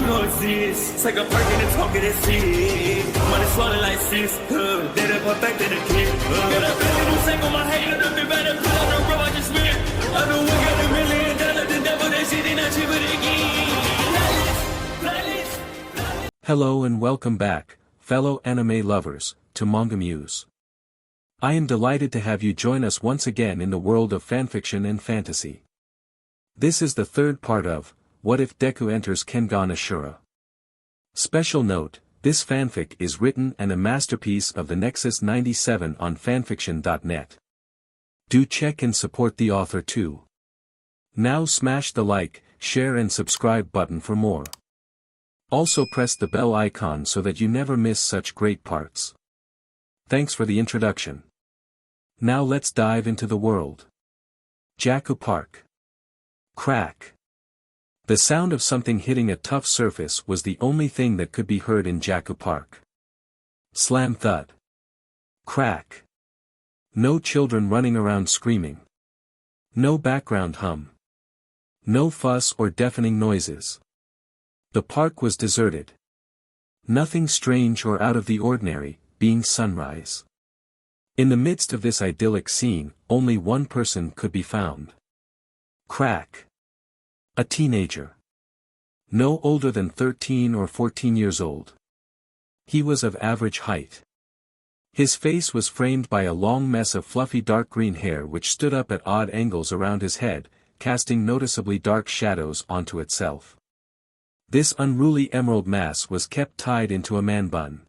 You know it's this. Take a perk and a talk of that shit. Money swallowed like sis. Did it perfect in the kid. Got a billion who sang on my head. Look at better put on the road I just spent. I know we got $1 million. The devil that shit ain't not cheap again. Hello and welcome back, fellow anime lovers, to MangaMuse. I am delighted to have you join us once again in the world of fanfiction and fantasy. This is the third part of What If Deku Enters Kengan Ashura. Special note, this fanfic is written and a masterpiece of the Nexus 97 on FANFICTIONnet. Do check and support the author too. Now smash the like, share and subscribe button for more. Also press the bell icon so that you never miss such great parts. Thanks for the introduction. Now let's dive into the world. Jaku Park. Crack. The sound of something hitting a tough surface was the only thing that could be heard in Jaku Park. Slam thud. Crack. No children running around screaming. No background hum. No fuss or deafening noises. The park was deserted. Nothing strange or out of the ordinary, being sunrise. In the midst of this idyllic scene, only one person could be found. Crack. A teenager. No older than 13 or 14 years old. He was of average height. His face was framed by a long mess of fluffy dark green hair which stood up at odd angles around his head, casting noticeably dark shadows onto itself. This unruly emerald mass was kept tied into a man bun.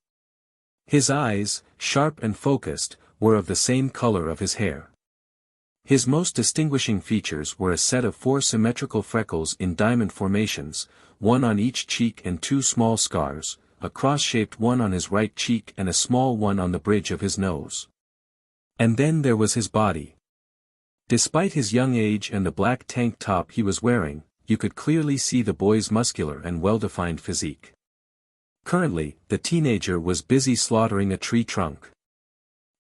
His eyes, sharp and focused, were of the same color of his hair. His most distinguishing features were a set of 4 symmetrical freckles in diamond formations, one on each cheek and 2 small scars, a cross-shaped one on his right cheek and a small one on the bridge of his nose. And then there was his body. Despite his young age and the black tank top he was wearing, you could clearly see the boy's muscular and well-defined physique. Currently, the teenager was busy slaughtering a tree trunk.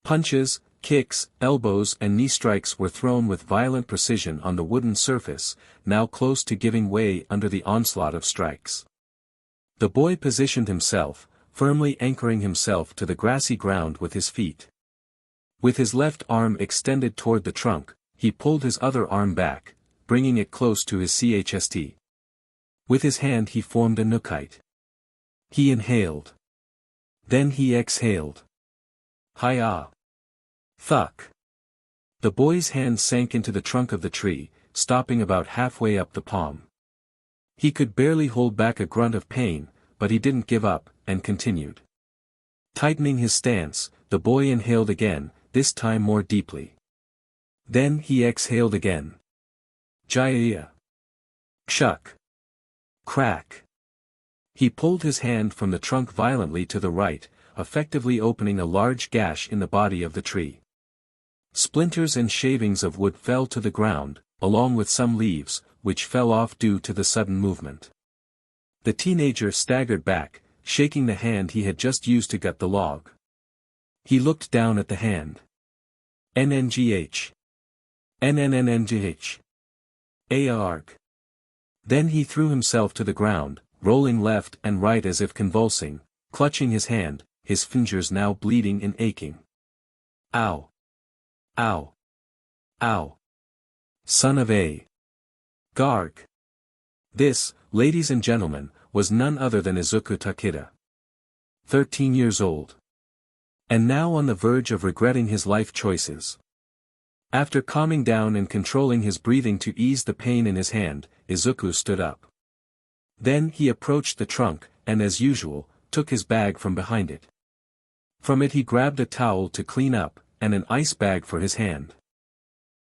Punches, kicks, elbows and knee strikes were thrown with violent precision on the wooden surface, now close to giving way under the onslaught of strikes. The boy positioned himself, firmly anchoring himself to the grassy ground with his feet. With his left arm extended toward the trunk, he pulled his other arm back, bringing it close to his chest. With his hand he formed a nukite. He inhaled. Then he exhaled. Hi-ah. Thuck. The boy's hand sank into the trunk of the tree, stopping about halfway up the palm. He could barely hold back a grunt of pain, but he didn't give up, and continued. Tightening his stance, the boy inhaled again, this time more deeply. Then he exhaled again. Jaya. Chuck. Crack. He pulled his hand from the trunk violently to the right, effectively opening a large gash in the body of the tree. Splinters and shavings of wood fell to the ground, along with some leaves, which fell off due to the sudden movement. The teenager staggered back, shaking the hand he had just used to gut the log. He looked down at the hand. NNGH. NNNNGH. ARG. Then he threw himself to the ground, rolling left and right as if convulsing, clutching his hand, his fingers now bleeding and aching. Ow. Ow. Ow. Son of a. Garg. This, ladies and gentlemen, was none other than Izuku Tokita. 13 years old. And now on the verge of regretting his life choices. After calming down and controlling his breathing to ease the pain in his hand, Izuku stood up. Then he approached the trunk, and as usual, took his bag from behind it. From it he grabbed a towel to clean up, and an ice bag for his hand.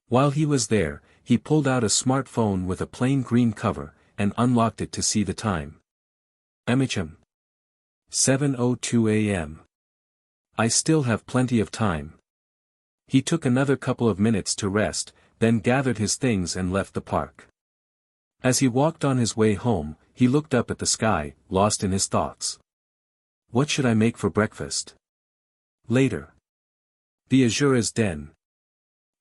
While he was there, he pulled out a smartphone with a plain green cover, and unlocked it to see the time. MHM. 7:02 a.m. I still have plenty of time. He took another couple of minutes to rest, then gathered his things and left the park. As he walked on his way home, he looked up at the sky, lost in his thoughts. What should I make for breakfast? Later. The Azura's den.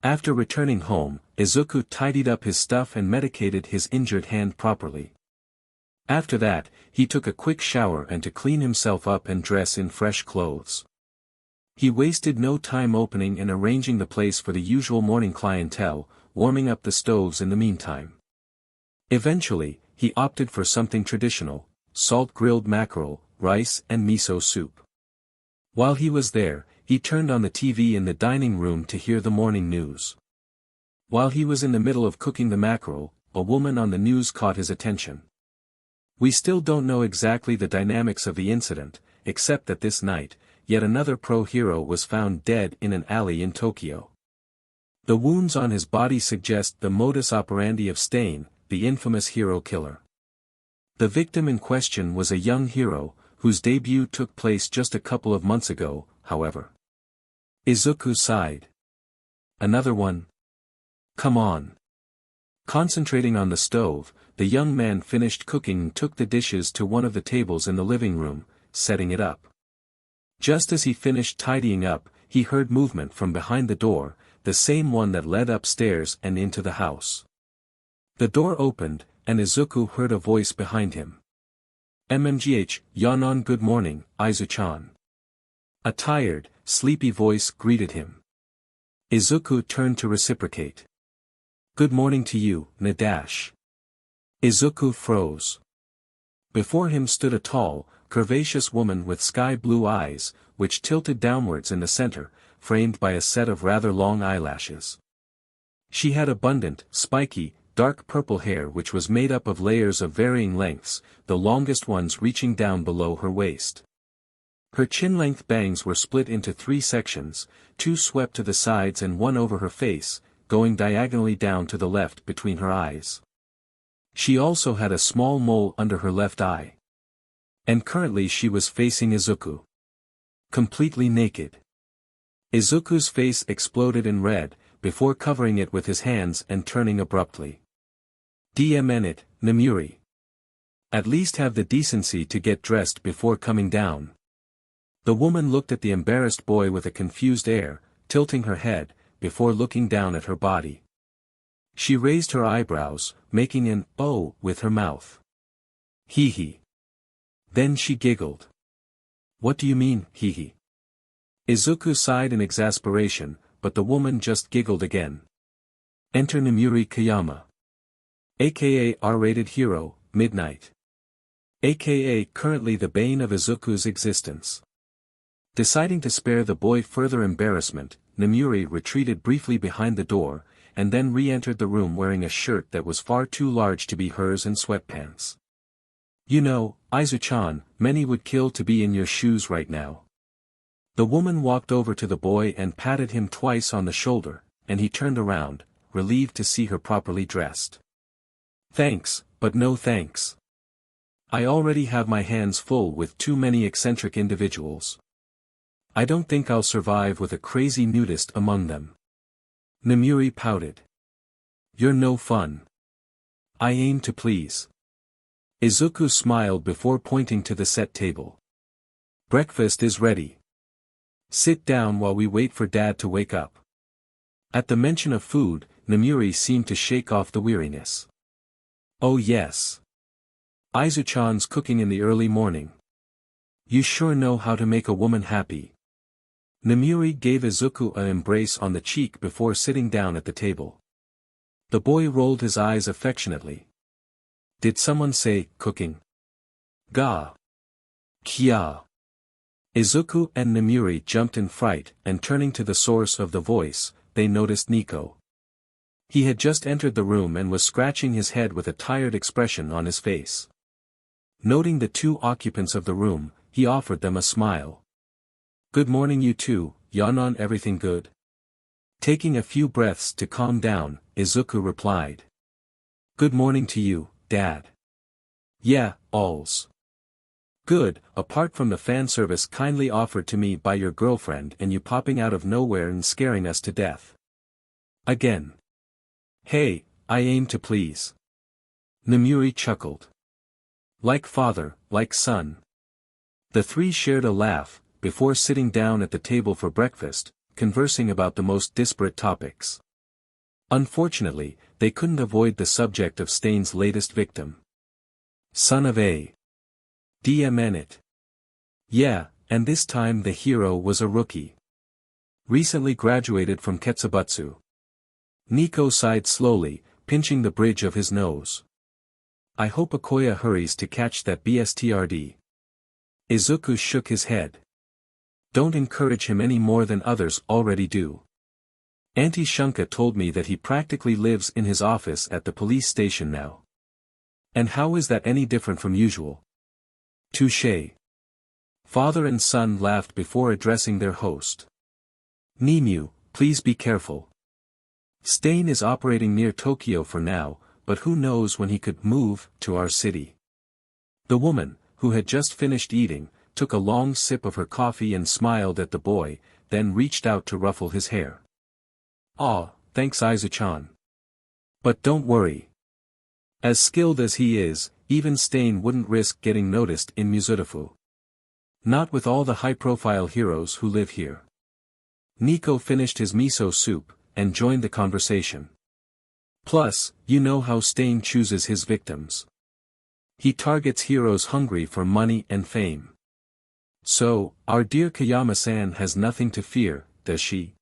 After returning home, Izuku tidied up his stuff and medicated his injured hand properly. After that, he took a quick shower and to clean himself up and dress in fresh clothes. He wasted no time opening and arranging the place for the usual morning clientele, warming up the stoves in the meantime. Eventually, he opted for something traditional: salt-grilled mackerel, rice and miso soup. While he was there, he turned on the TV in the dining room to hear the morning news. While he was in the middle of cooking the mackerel, a woman on the news caught his attention. We still don't know exactly the dynamics of the incident, except that this night, yet another pro-hero was found dead in an alley in Tokyo. The wounds on his body suggest the modus operandi of Stain, the infamous hero killer. The victim in question was a young hero, whose debut took place just a couple of months ago, however. Izuku sighed. Another one? Come on. Concentrating on the stove, the young man finished cooking and took the dishes to one of the tables in the living room, setting it up. Just as he finished tidying up, he heard movement from behind the door, the same one that led upstairs and into the house. The door opened, and Izuku heard a voice behind him. "MMGH, Yanon, good morning, Izu-chan." A tired, sleepy voice greeted him. Izuku turned to reciprocate. "Good morning to you, Nadash." Izuku froze. Before him stood a tall, curvaceous woman with sky-blue eyes, which tilted downwards in the center, framed by a set of rather long eyelashes. She had abundant, spiky, dark purple hair which was made up of layers of varying lengths, the longest ones reaching down below her waist. Her chin-length bangs were split into 3 sections, 2 swept to the sides and 1 over her face, going diagonally down to the left between her eyes. She also had a small mole under her left eye. And currently she was facing Izuku. Completely naked. Izuku's face exploded in red, before covering it with his hands and turning abruptly. "DMN it, Namuri. At least have the decency to get dressed before coming down." The woman looked at the embarrassed boy with a confused air, tilting her head, before looking down at her body. She raised her eyebrows, making an "oh" with her mouth. "Hee hee." Then she giggled. "What do you mean, hee hee?" Izuku sighed in exasperation, but the woman just giggled again. Enter Namuri Kayama. aka R-rated hero, Midnight. Aka currently the bane of Izuku's existence. Deciding to spare the boy further embarrassment, Namuri retreated briefly behind the door, and then re-entered the room wearing a shirt that was far too large to be hers and sweatpants. "You know, Izu-chan, many would kill to be in your shoes right now." The woman walked over to the boy and patted him twice on the shoulder, and he turned around, relieved to see her properly dressed. "Thanks, but no thanks. I already have my hands full with too many eccentric individuals. I don't think I'll survive with a crazy nudist among them." Namuri pouted. "You're no fun. I aim to please." Izuku smiled before pointing to the set table. "Breakfast is ready. Sit down while we wait for Dad to wake up." At the mention of food, Namuri seemed to shake off the weariness. "Oh yes. Izu-chan's cooking in the early morning. You sure know how to make a woman happy." Namuri gave Izuku an embrace on the cheek before sitting down at the table. The boy rolled his eyes affectionately. "Did someone say, cooking?" "Ga. Kya." Izuku and Namuri jumped in fright, and turning to the source of the voice, they noticed Nico. He had just entered the room and was scratching his head with a tired expression on his face. Noting the 2 occupants of the room, he offered them a smile. "Good morning you two, Yanon, everything good?" Taking a few breaths to calm down, Izuku replied. "Good morning to you, Dad." "Yeah, all's good, apart from the fan service kindly offered to me by your girlfriend and you popping out of nowhere and scaring us to death. Again. Hey, I aim to please." Namuri chuckled. Like father, like son. The 3 shared a laugh, before sitting down at the table for breakfast, conversing about the most disparate topics. Unfortunately, they couldn't avoid the subject of Stain's latest victim. Son of a DMN. Yeah, and this time the hero was a rookie. Recently graduated from Ketsubutsu. Nico sighed slowly, pinching the bridge of his nose. I hope Akoya hurries to catch that BSTRD. Izuku shook his head. Don't encourage him any more than others already do. Auntie Shunka told me that he practically lives in his office at the police station now. And how is that any different from usual? Touché. Father and son laughed before addressing their host. Nimue, please be careful. Stain is operating near Tokyo for now, but who knows when he could move to our city. The woman, who had just finished eating, took a long sip of her coffee and smiled at the boy, then reached out to ruffle his hair. Aw, thanks Izu-chan. But don't worry. As skilled as he is, even Stain wouldn't risk getting noticed in Mizudafu. Not with all the high-profile heroes who live here. Nico finished his miso soup, and joined the conversation. Plus, you know how Stain chooses his victims. He targets heroes hungry for money and fame. So, our dear Kayama-san has nothing to fear, does she?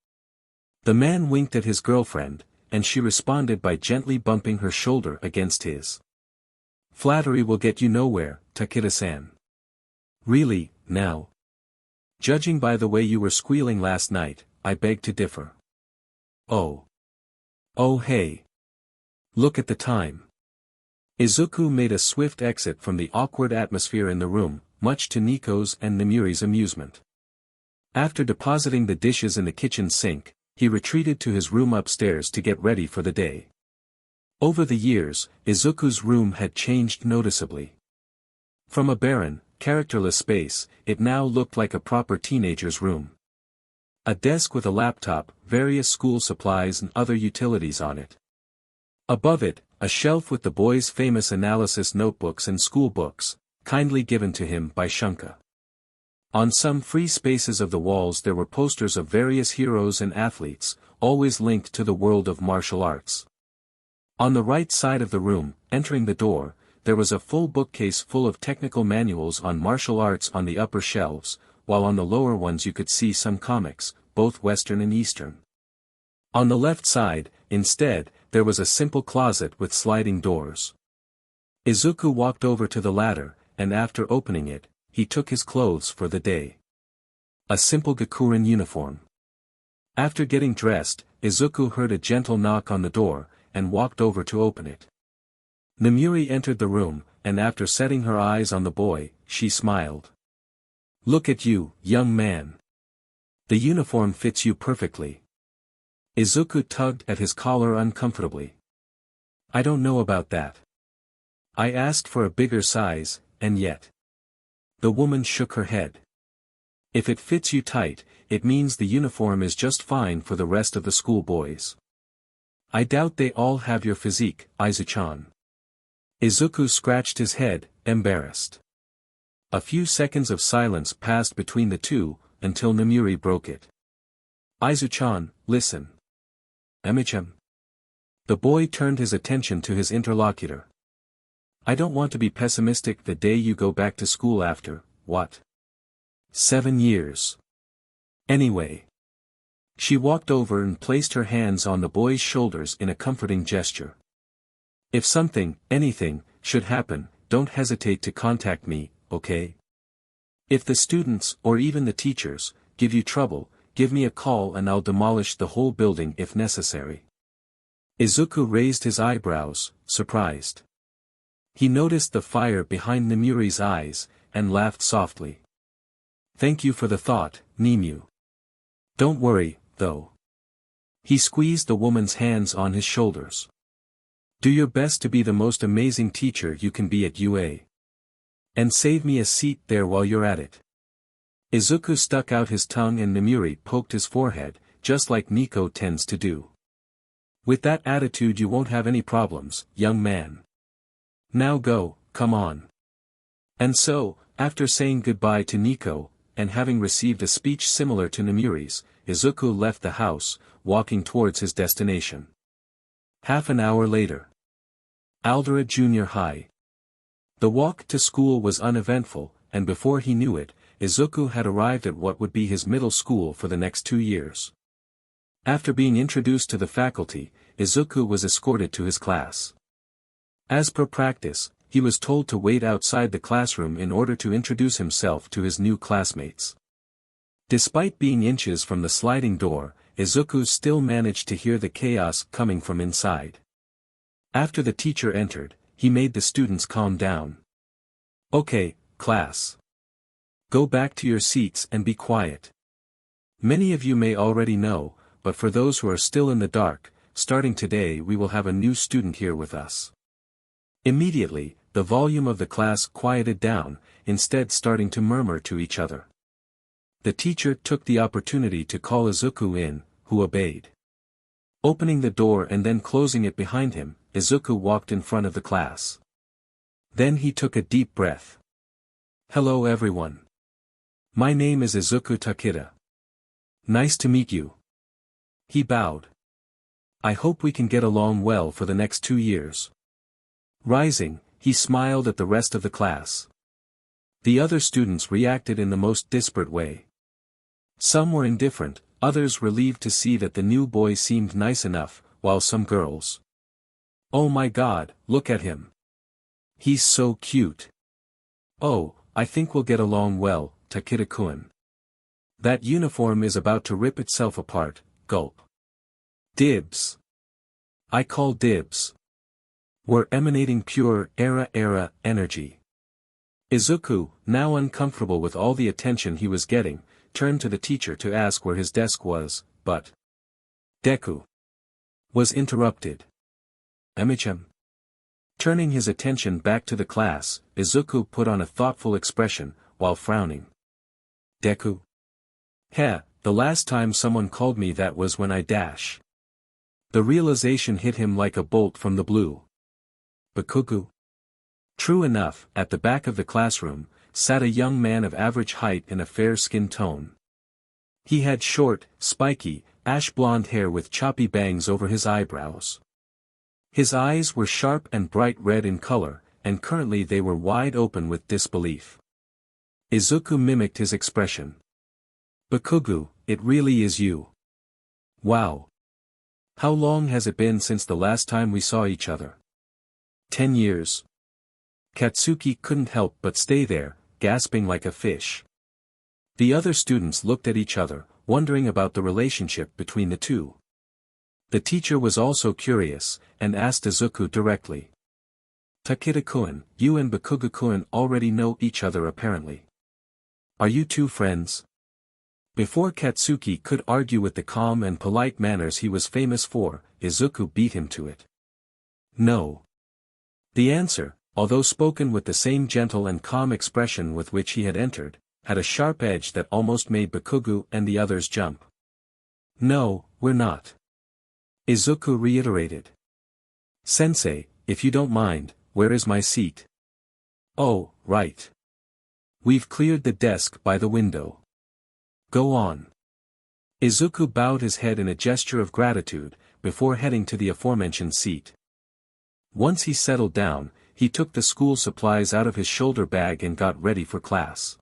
The man winked at his girlfriend, and she responded by gently bumping her shoulder against his. Flattery will get you nowhere, Tokita-san. Really, now? Judging by the way you were squealing last night, I beg to differ. Oh. Oh hey. Look at the time. Izuku made a swift exit from the awkward atmosphere in the room, much to Nico's and Nemuri's amusement. After depositing the dishes in the kitchen sink, he retreated to his room upstairs to get ready for the day. Over the years, Izuku's room had changed noticeably. From a barren, characterless space, it now looked like a proper teenager's room. A desk with a laptop, various school supplies and other utilities on it. Above it, a shelf with the boy's famous analysis notebooks and school books, kindly given to him by Shunka. On some free spaces of the walls there were posters of various heroes and athletes, always linked to the world of martial arts. On the right side of the room, entering the door, there was a full bookcase full of technical manuals on martial arts on the upper shelves, while on the lower ones you could see some comics, both Western and Eastern. On the left side, instead, there was a simple closet with sliding doors. Izuku walked over to the latter, and after opening it, he took his clothes for the day. A simple Gakurin uniform. After getting dressed, Izuku heard a gentle knock on the door, and walked over to open it. Nemuri entered the room, and after setting her eyes on the boy, she smiled. Look at you, young man. The uniform fits you perfectly. Izuku tugged at his collar uncomfortably. I don't know about that. I asked for a bigger size, and yet. The woman shook her head. If it fits you tight, it means the uniform is just fine for the rest of the schoolboys. I doubt they all have your physique, Izu-chan. Izuku scratched his head, embarrassed. A few seconds of silence passed between the two, until Nemuri broke it. Izu-chan, listen. Emi-chan. The boy turned his attention to his interlocutor. I don't want to be pessimistic the day you go back to school after, what? 7 years. Anyway. She walked over and placed her hands on the boy's shoulders in a comforting gesture. If something, anything, should happen, don't hesitate to contact me, okay? If the students, or even the teachers, give you trouble, give me a call and I'll demolish the whole building if necessary. Izuku raised his eyebrows, surprised. He noticed the fire behind Nemuri's eyes, and laughed softly. Thank you for the thought, Nimue. Don't worry, though. He squeezed the woman's hands on his shoulders. Do your best to be the most amazing teacher you can be at UA. And save me a seat there while you're at it. Izuku stuck out his tongue and Nemuri poked his forehead, just like Nico tends to do. With that attitude you won't have any problems, young man. Now go, come on. And so, after saying goodbye to Nico, and having received a speech similar to Nemuri's, Izuku left the house, walking towards his destination. Half an hour later. Aldera Junior High. The walk to school was uneventful, and before he knew it, Izuku had arrived at what would be his middle school for the next 2 years. After being introduced to the faculty, Izuku was escorted to his class. As per practice, he was told to wait outside the classroom in order to introduce himself to his new classmates. Despite being inches from the sliding door, Izuku still managed to hear the chaos coming from inside. After the teacher entered, he made the students calm down. "Okay, class. Go back to your seats and be quiet. Many of you may already know, but for those who are still in the dark, starting today we will have a new student here with us." Immediately, the volume of the class quieted down, instead starting to murmur to each other. The teacher took the opportunity to call Izuku in, who obeyed. Opening the door and then closing it behind him, Izuku walked in front of the class. Then he took a deep breath. "Hello everyone. My name is Izuku Tokita. Nice to meet you." He bowed. "I hope we can get along well for the next 2 years." Rising, he smiled at the rest of the class. The other students reacted in the most disparate way. Some were indifferent, others relieved to see that the new boy seemed nice enough, while some girls. "Oh my god, look at him. He's so cute. Oh, I think we'll get along well, Tokita-kun. That uniform is about to rip itself apart, gulp. Dibs. I call dibs." Were emanating pure era energy. Izuku, now uncomfortable with all the attention he was getting, turned to the teacher to ask where his desk was, but Deku was interrupted. "Amichem." Turning his attention back to the class, Izuku put on a thoughtful expression, while frowning. "Deku? Heh, the last time someone called me that was when I dash." The realization hit him like a bolt from the blue. Bakugou? True enough, at the back of the classroom, sat a young man of average height and a fair skin tone. He had short, spiky, ash-blonde hair with choppy bangs over his eyebrows. His eyes were sharp and bright red in color, and currently they were wide open with disbelief. Izuku mimicked his expression. "Bakugou, it really is you. Wow. How long has it been since the last time we saw each other?" 10 years. Katsuki couldn't help but stay there, gasping like a fish. The other students looked at each other, wondering about the relationship between the two. The teacher was also curious, and asked Izuku directly. "Tokita-kun, you and Bakugo-kun already know each other apparently. Are you two friends?" Before Katsuki could argue with the calm and polite manners he was famous for, Izuku beat him to it. "No." The answer, although spoken with the same gentle and calm expression with which he had entered, had a sharp edge that almost made Bakugo and the others jump. "No, we're not." Izuku reiterated. "Sensei, if you don't mind, where is my seat?" "Oh, right. We've cleared the desk by the window. Go on." Izuku bowed his head in a gesture of gratitude, before heading to the aforementioned seat. Once he settled down, he took the school supplies out of his shoulder bag and got ready for class.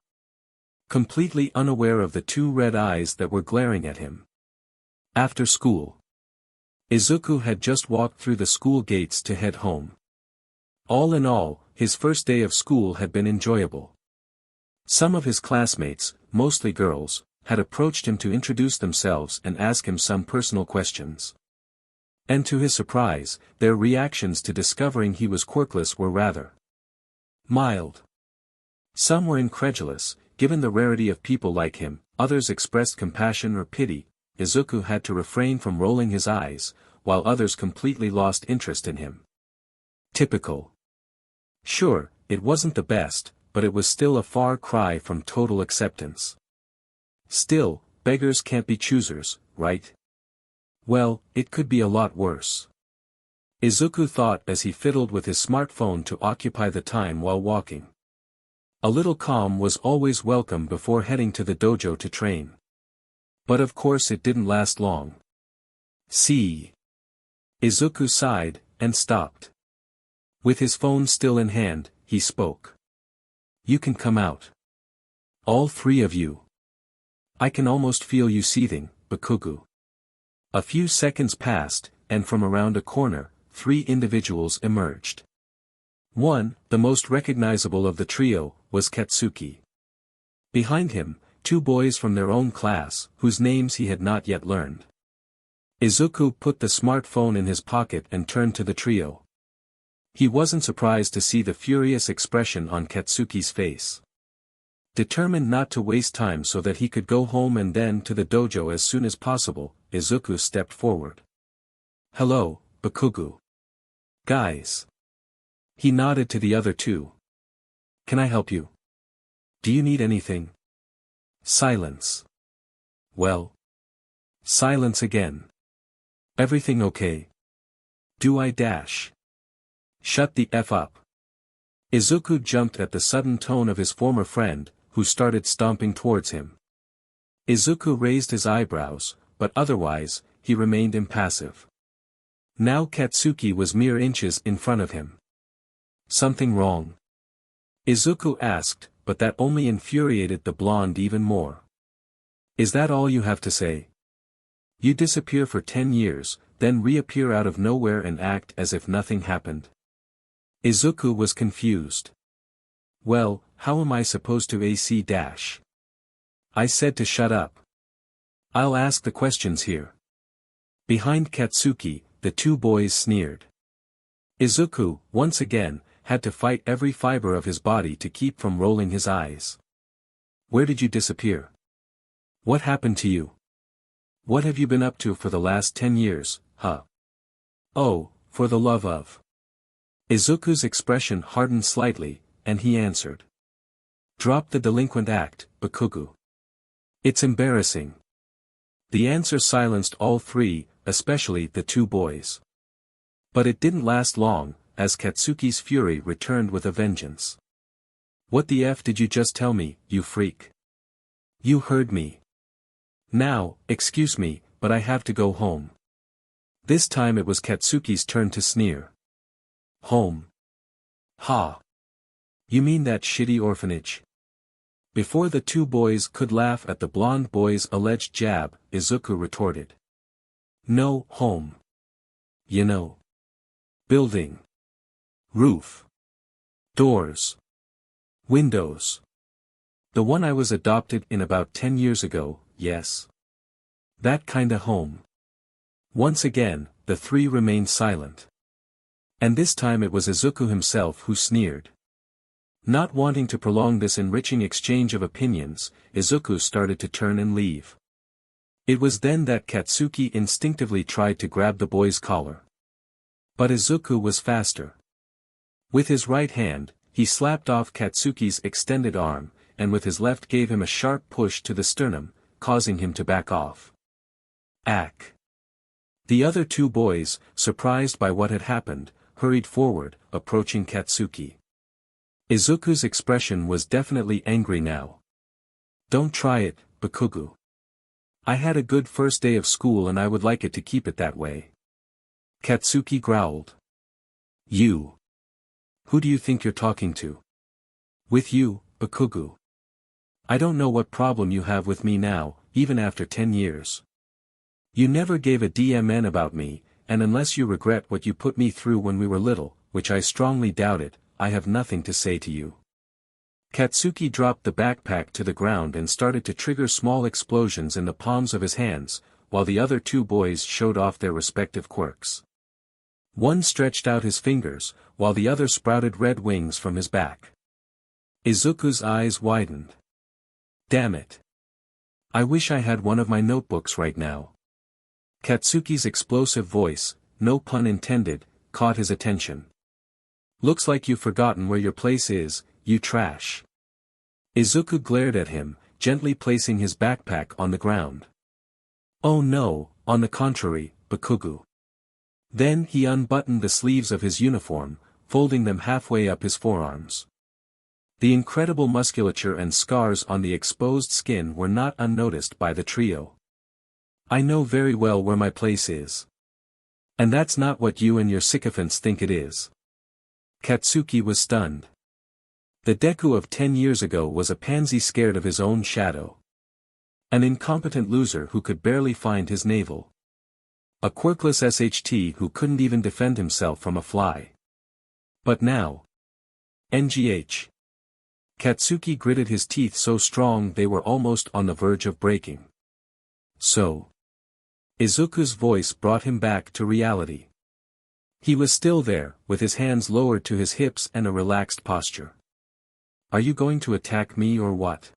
Completely unaware of the 2 red eyes that were glaring at him. After school. Izuku had just walked through the school gates to head home. All in all, his first day of school had been enjoyable. Some of his classmates, mostly girls, had approached him to introduce themselves and ask him some personal questions. And to his surprise, their reactions to discovering he was quirkless were rather mild. Some were incredulous, given the rarity of people like him, others expressed compassion or pity. Izuku had to refrain from rolling his eyes, while others completely lost interest in him. Typical. Sure, it wasn't the best, but it was still a far cry from total acceptance. Still, beggars can't be choosers, right? Well, it could be a lot worse. Izuku thought as he fiddled with his smartphone to occupy the time while walking. A little calm was always welcome before heading to the dojo to train. But of course it didn't last long. See. Izuku sighed, and stopped. With his phone still in hand, he spoke. You can come out. All three of you. I can almost feel you seething, Bakugo. A few seconds passed, and from around a corner, 3 individuals emerged. One, the most recognizable of the trio, was Katsuki. Behind him, 2 boys from their own class, whose names he had not yet learned. Izuku put the smartphone in his pocket and turned to the trio. He wasn't surprised to see the furious expression on Katsuki's face. Determined not to waste time so that he could go home and then to the dojo as soon as possible, Izuku stepped forward. Hello, Bakugo. Guys. He nodded to the other 2. Can I help you? Do you need anything? Silence. Well. Silence again. Everything okay? Do I dash? Shut the F up. Izuku jumped at the sudden tone of his former friend, who started stomping towards him. Izuku raised his eyebrows, but otherwise, he remained impassive. Now Katsuki was mere inches in front of him. Something wrong? Izuku asked, but that only infuriated the blonde even more. Is that all you have to say? You disappear for 10 years, then reappear out of nowhere and act as if nothing happened. Izuku was confused. Well, how am I supposed to AC dash? I said to shut up. I'll ask the questions here. Behind Katsuki, the 2 boys sneered. Izuku, once again, had to fight every fiber of his body to keep from rolling his eyes. Where did you disappear? What happened to you? What have you been up to for the last 10 years, huh? Oh, for the love of. Izuku's expression hardened slightly, and he answered. Drop the delinquent act, Bakugo. It's embarrassing. The answer silenced all 3, especially the 2 boys. But it didn't last long, as Katsuki's fury returned with a vengeance. What the F did you just tell me, you freak? You heard me. Now, excuse me, but I have to go home. This time it was Katsuki's turn to sneer. Home. Ha. You mean that shitty orphanage? Before the 2 boys could laugh at the blonde boy's alleged jab, Izuku retorted. No, home. You know. Building. Roof. Doors. Windows. The one I was adopted in about 10 years ago, yes. That kinda home. Once again, the 3 remained silent. And this time it was Izuku himself who sneered. Not wanting to prolong this enriching exchange of opinions, Izuku started to turn and leave. It was then that Katsuki instinctively tried to grab the boy's collar. But Izuku was faster. With his right hand, he slapped off Katsuki's extended arm, and with his left gave him a sharp push to the sternum, causing him to back off. Ack. The other 2 boys, surprised by what had happened, hurried forward, approaching Katsuki. Izuku's expression was definitely angry now. Don't try it, Bakugo. I had a good first day of school and I would like it to keep it that way. Katsuki growled. You. Who do you think you're talking to? With you, Bakugo. I don't know what problem you have with me now, even after 10 years. You never gave a DMN about me, and unless you regret what you put me through when we were little, which I strongly doubt it, I have nothing to say to you. Katsuki dropped the backpack to the ground and started to trigger small explosions in the palms of his hands, while the other 2 boys showed off their respective quirks. One stretched out his fingers, while the other sprouted red wings from his back. Izuku's eyes widened. Damn it. I wish I had one of my notebooks right now. Katsuki's explosive voice, no pun intended, caught his attention. Looks like you've forgotten where your place is, you trash. Izuku glared at him, gently placing his backpack on the ground. Oh no, on the contrary, Bakugo. Then he unbuttoned the sleeves of his uniform, folding them halfway up his forearms. The incredible musculature and scars on the exposed skin were not unnoticed by the trio. I know very well where my place is. And that's not what you and your sycophants think it is. Katsuki was stunned. The Deku of 10 years ago was a pansy scared of his own shadow. An incompetent loser who could barely find his navel. A quirkless SHT who couldn't even defend himself from a fly. But now. NGH. Katsuki gritted his teeth so strong they were almost on the verge of breaking. So. Izuku's voice brought him back to reality. He was still there, with his hands lowered to his hips and a relaxed posture. Are you going to attack me or what?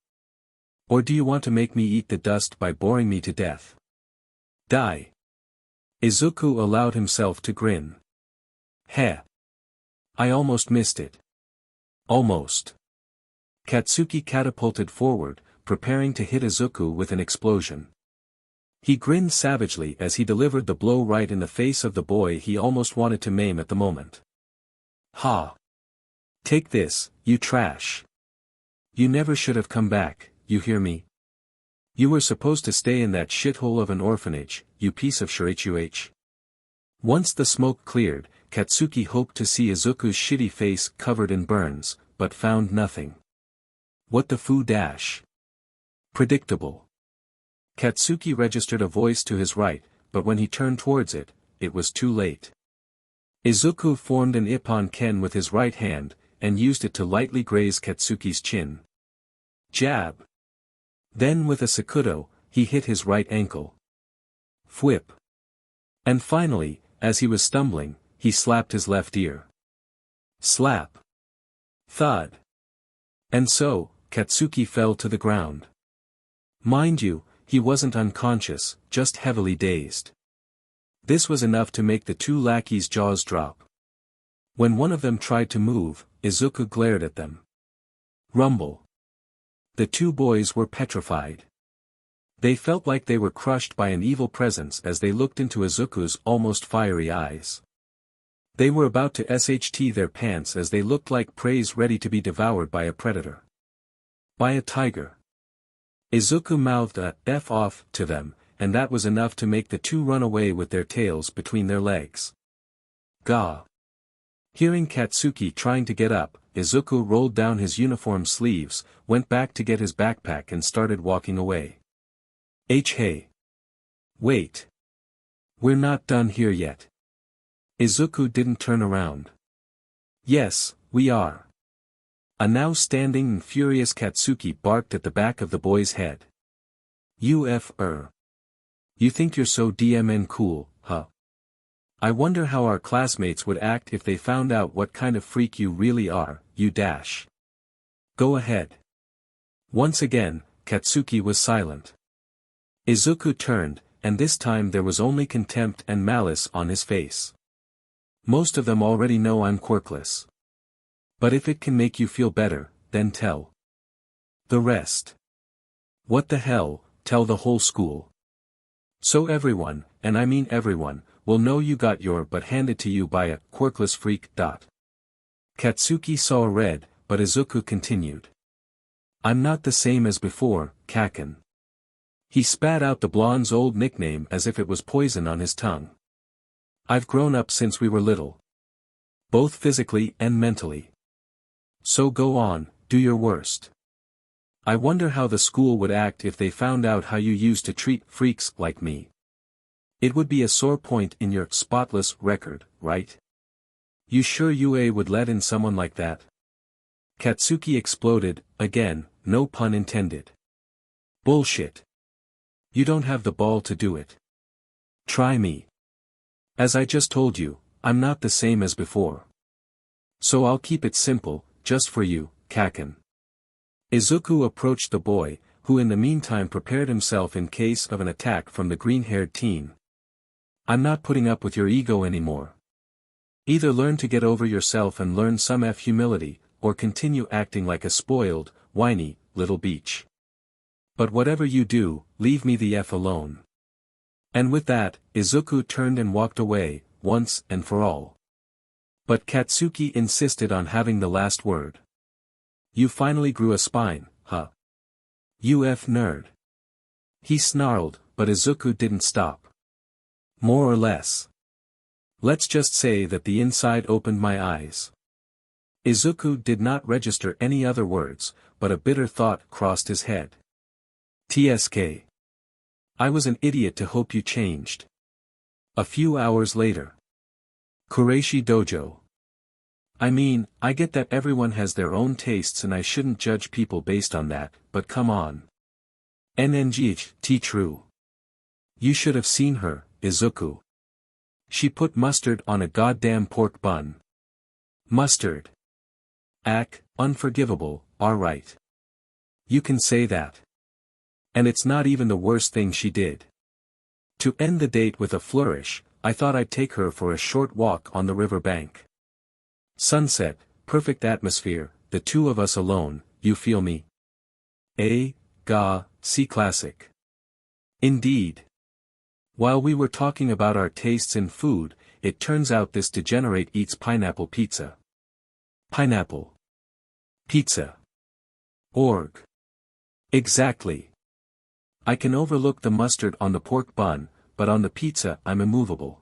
Or do you want to make me eat the dust by boring me to death? Die. Izuku allowed himself to grin. Heh. I almost missed it. Almost. Katsuki catapulted forward, preparing to hit Izuku with an explosion. He grinned savagely as he delivered the blow right in the face of the boy he almost wanted to maim at the moment. Ha! Take this, you trash. You never should have come back, you hear me? You were supposed to stay in that shithole of an orphanage, you piece of shirichuh. Once the smoke cleared, Katsuki hoped to see Izuku's shitty face covered in burns, but found nothing. What the foo dash? Predictable. Katsuki registered a voice to his right, but when he turned towards it, it was too late. Izuku formed an Ippon Ken with his right hand, and used it to lightly graze Katsuki's chin. Jab. Then with a Sakudo, he hit his right ankle. Whip. And finally, as he was stumbling, he slapped his left ear. Slap. Thud. And so, Katsuki fell to the ground. Mind you, he wasn't unconscious, just heavily dazed. This was enough to make the two lackeys' jaws drop. When one of them tried to move, Izuku glared at them. Rumble. The two boys were petrified. They felt like they were crushed by an evil presence as they looked into Izuku's almost fiery eyes. They were about to SHT their pants as they looked like prey ready to be devoured by a predator. By a tiger. Izuku mouthed a "F off" to them, and that was enough to make the two run away with their tails between their legs. Gah! Hearing Katsuki trying to get up, Izuku rolled down his uniform sleeves, went back to get his backpack and started walking away. Hey. Wait. We're not done here yet. Izuku didn't turn around. Yes, we are. A now standing and furious Katsuki barked at the back of the boy's head. You think you're so DMN cool, huh? I wonder how our classmates would act if they found out what kind of freak you really are, you dash. Go ahead. Once again, Katsuki was silent. Izuku turned, and this time there was only contempt and malice on his face. Most of them already know I'm quirkless. But if it can make you feel better, then tell the rest. What the hell, tell the whole school. So everyone, and I mean everyone, will know you got your butt handed to you by a quirkless freak. Katsuki saw red, but Izuku continued. I'm not the same as before, Kaken. He spat out the blonde's old nickname as if it was poison on his tongue. I've grown up since we were little. Both physically and mentally. So go on, do your worst. I wonder how the school would act if they found out how you used to treat freaks like me. It would be a sore point in your spotless record, right? You sure UA would let in someone like that? Katsuki exploded, again, no pun intended. Bullshit. You don't have the ball to do it. Try me. As I just told you, I'm not the same as before. So I'll keep it simple, just for you, Kaken. Izuku approached the boy, who in the meantime prepared himself in case of an attack from the green-haired teen. I'm not putting up with your ego anymore. Either learn to get over yourself and learn some humility, or continue acting like a spoiled, whiny, little beach. But whatever you do, leave me the F alone. And with that, Izuku turned and walked away, once and for all. But Katsuki insisted on having the last word. You finally grew a spine, huh? You nerd. He snarled, but Izuku didn't stop. More or less. Let's just say that the inside opened my eyes. Izuku did not register any other words, but a bitter thought crossed his head. TSK. I was an idiot to hope you changed. A few hours later. Kureishi Dojo. I mean, I get that everyone has their own tastes and I shouldn't judge people based on that, but come on. NNGT true. You should have seen her, Izuku. She put mustard on a goddamn pork bun. Mustard. Unforgivable, alright. You can say that. And it's not even the worst thing she did. To end the date with a flourish, I thought I'd take her for a short walk on the river bank. Sunset, perfect atmosphere, the two of us alone, you feel me? See classic. Indeed. While we were talking about our tastes in food, it turns out this degenerate eats pineapple pizza. Pineapple. Pizza. Org. Exactly. I can overlook the mustard on the pork bun, but on the pizza I'm immovable.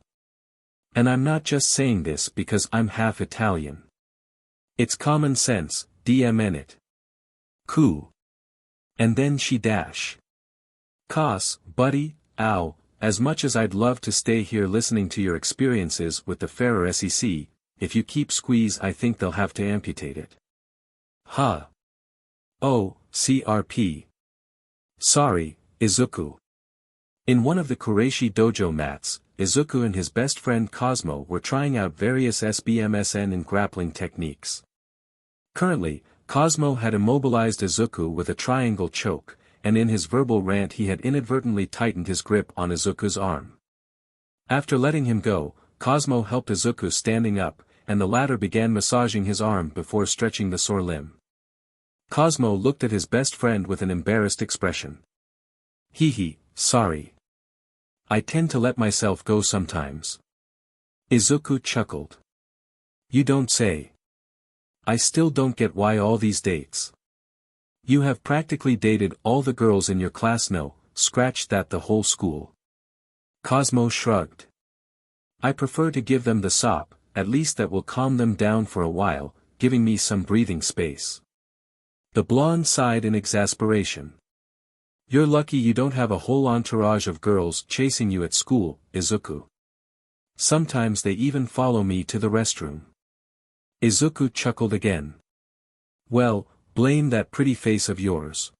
And I'm not just saying this because I'm half Italian. It's common sense, DMN it. Coo. And then she dash. Cos, buddy, ow, as much as I'd love to stay here listening to your experiences with the Ferrer SEC, if you keep squeeze I think they'll have to amputate it. Huh. Oh, CRP. Sorry, Izuku. In one of the Kureishi dojo mats, Izuku and his best friend Cosmo were trying out various SBMSN and grappling techniques. Currently, Cosmo had immobilized Izuku with a triangle choke, and in his verbal rant he had inadvertently tightened his grip on Izuku's arm. After letting him go, Cosmo helped Izuku standing up, and the latter began massaging his arm before stretching the sore limb. Cosmo looked at his best friend with an embarrassed expression. Sorry. I tend to let myself go sometimes. Izuku chuckled. You don't say. I still don't get why all these dates. You have practically dated all the girls in your class. No, scratch that, the whole school. Cosmo shrugged. I prefer to give them the sop, at least that will calm them down for a while, giving me some breathing space. The blonde sighed in exasperation. You're lucky you don't have a whole entourage of girls chasing you at school, Izuku. Sometimes they even follow me to the restroom. Izuku chuckled again. Well, blame that pretty face of yours.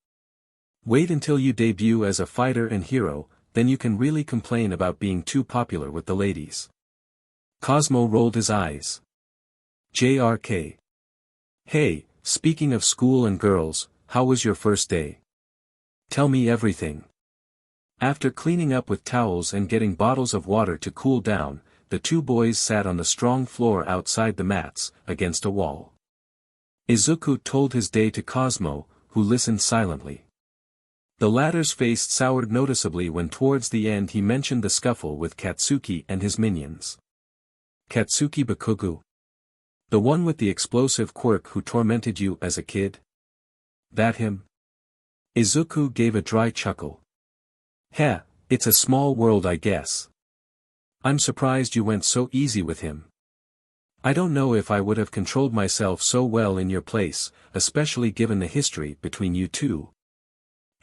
Wait until you debut as a fighter and hero, then you can really complain about being too popular with the ladies. Cosmo rolled his eyes. JRK. Hey, speaking of school and girls, how was your first day? Tell me everything. After cleaning up with towels and getting bottles of water to cool down, the two boys sat on the strong floor outside the mats, against a wall. Izuku told his day to Cosmo, who listened silently. The latter's face soured noticeably when towards the end he mentioned the scuffle with Katsuki and his minions. Katsuki Bakugou? The one with the explosive quirk who tormented you as a kid? That him? Izuku gave a dry chuckle. Heh, it's a small world I guess. I'm surprised you went so easy with him. I don't know if I would have controlled myself so well in your place, especially given the history between you two.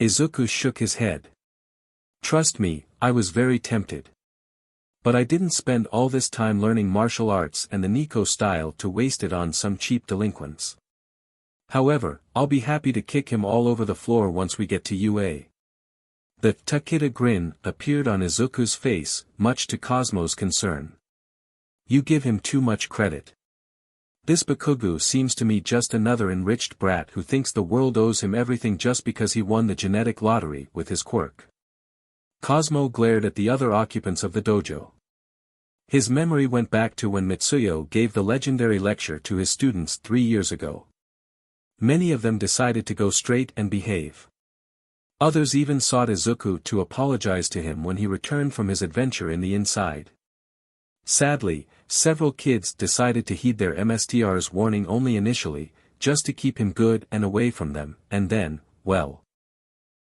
Izuku shook his head. Trust me, I was very tempted. But I didn't spend all this time learning martial arts and the Nico style to waste it on some cheap delinquents. However, I'll be happy to kick him all over the floor once we get to UA. The Tokita grin appeared on Izuku's face, much to Cosmo's concern. You give him too much credit. This Bakugou seems to me just another enriched brat who thinks the world owes him everything just because he won the genetic lottery with his quirk. Cosmo glared at the other occupants of the dojo. His memory went back to when Mitsuyo gave the legendary lecture to his students 3 years ago. Many of them decided to go straight and behave. Others even sought Izuku to apologize to him when he returned from his adventure in the inside. Sadly, several kids decided to heed their MSTR's warning only initially, just to keep him good and away from them, and then, well.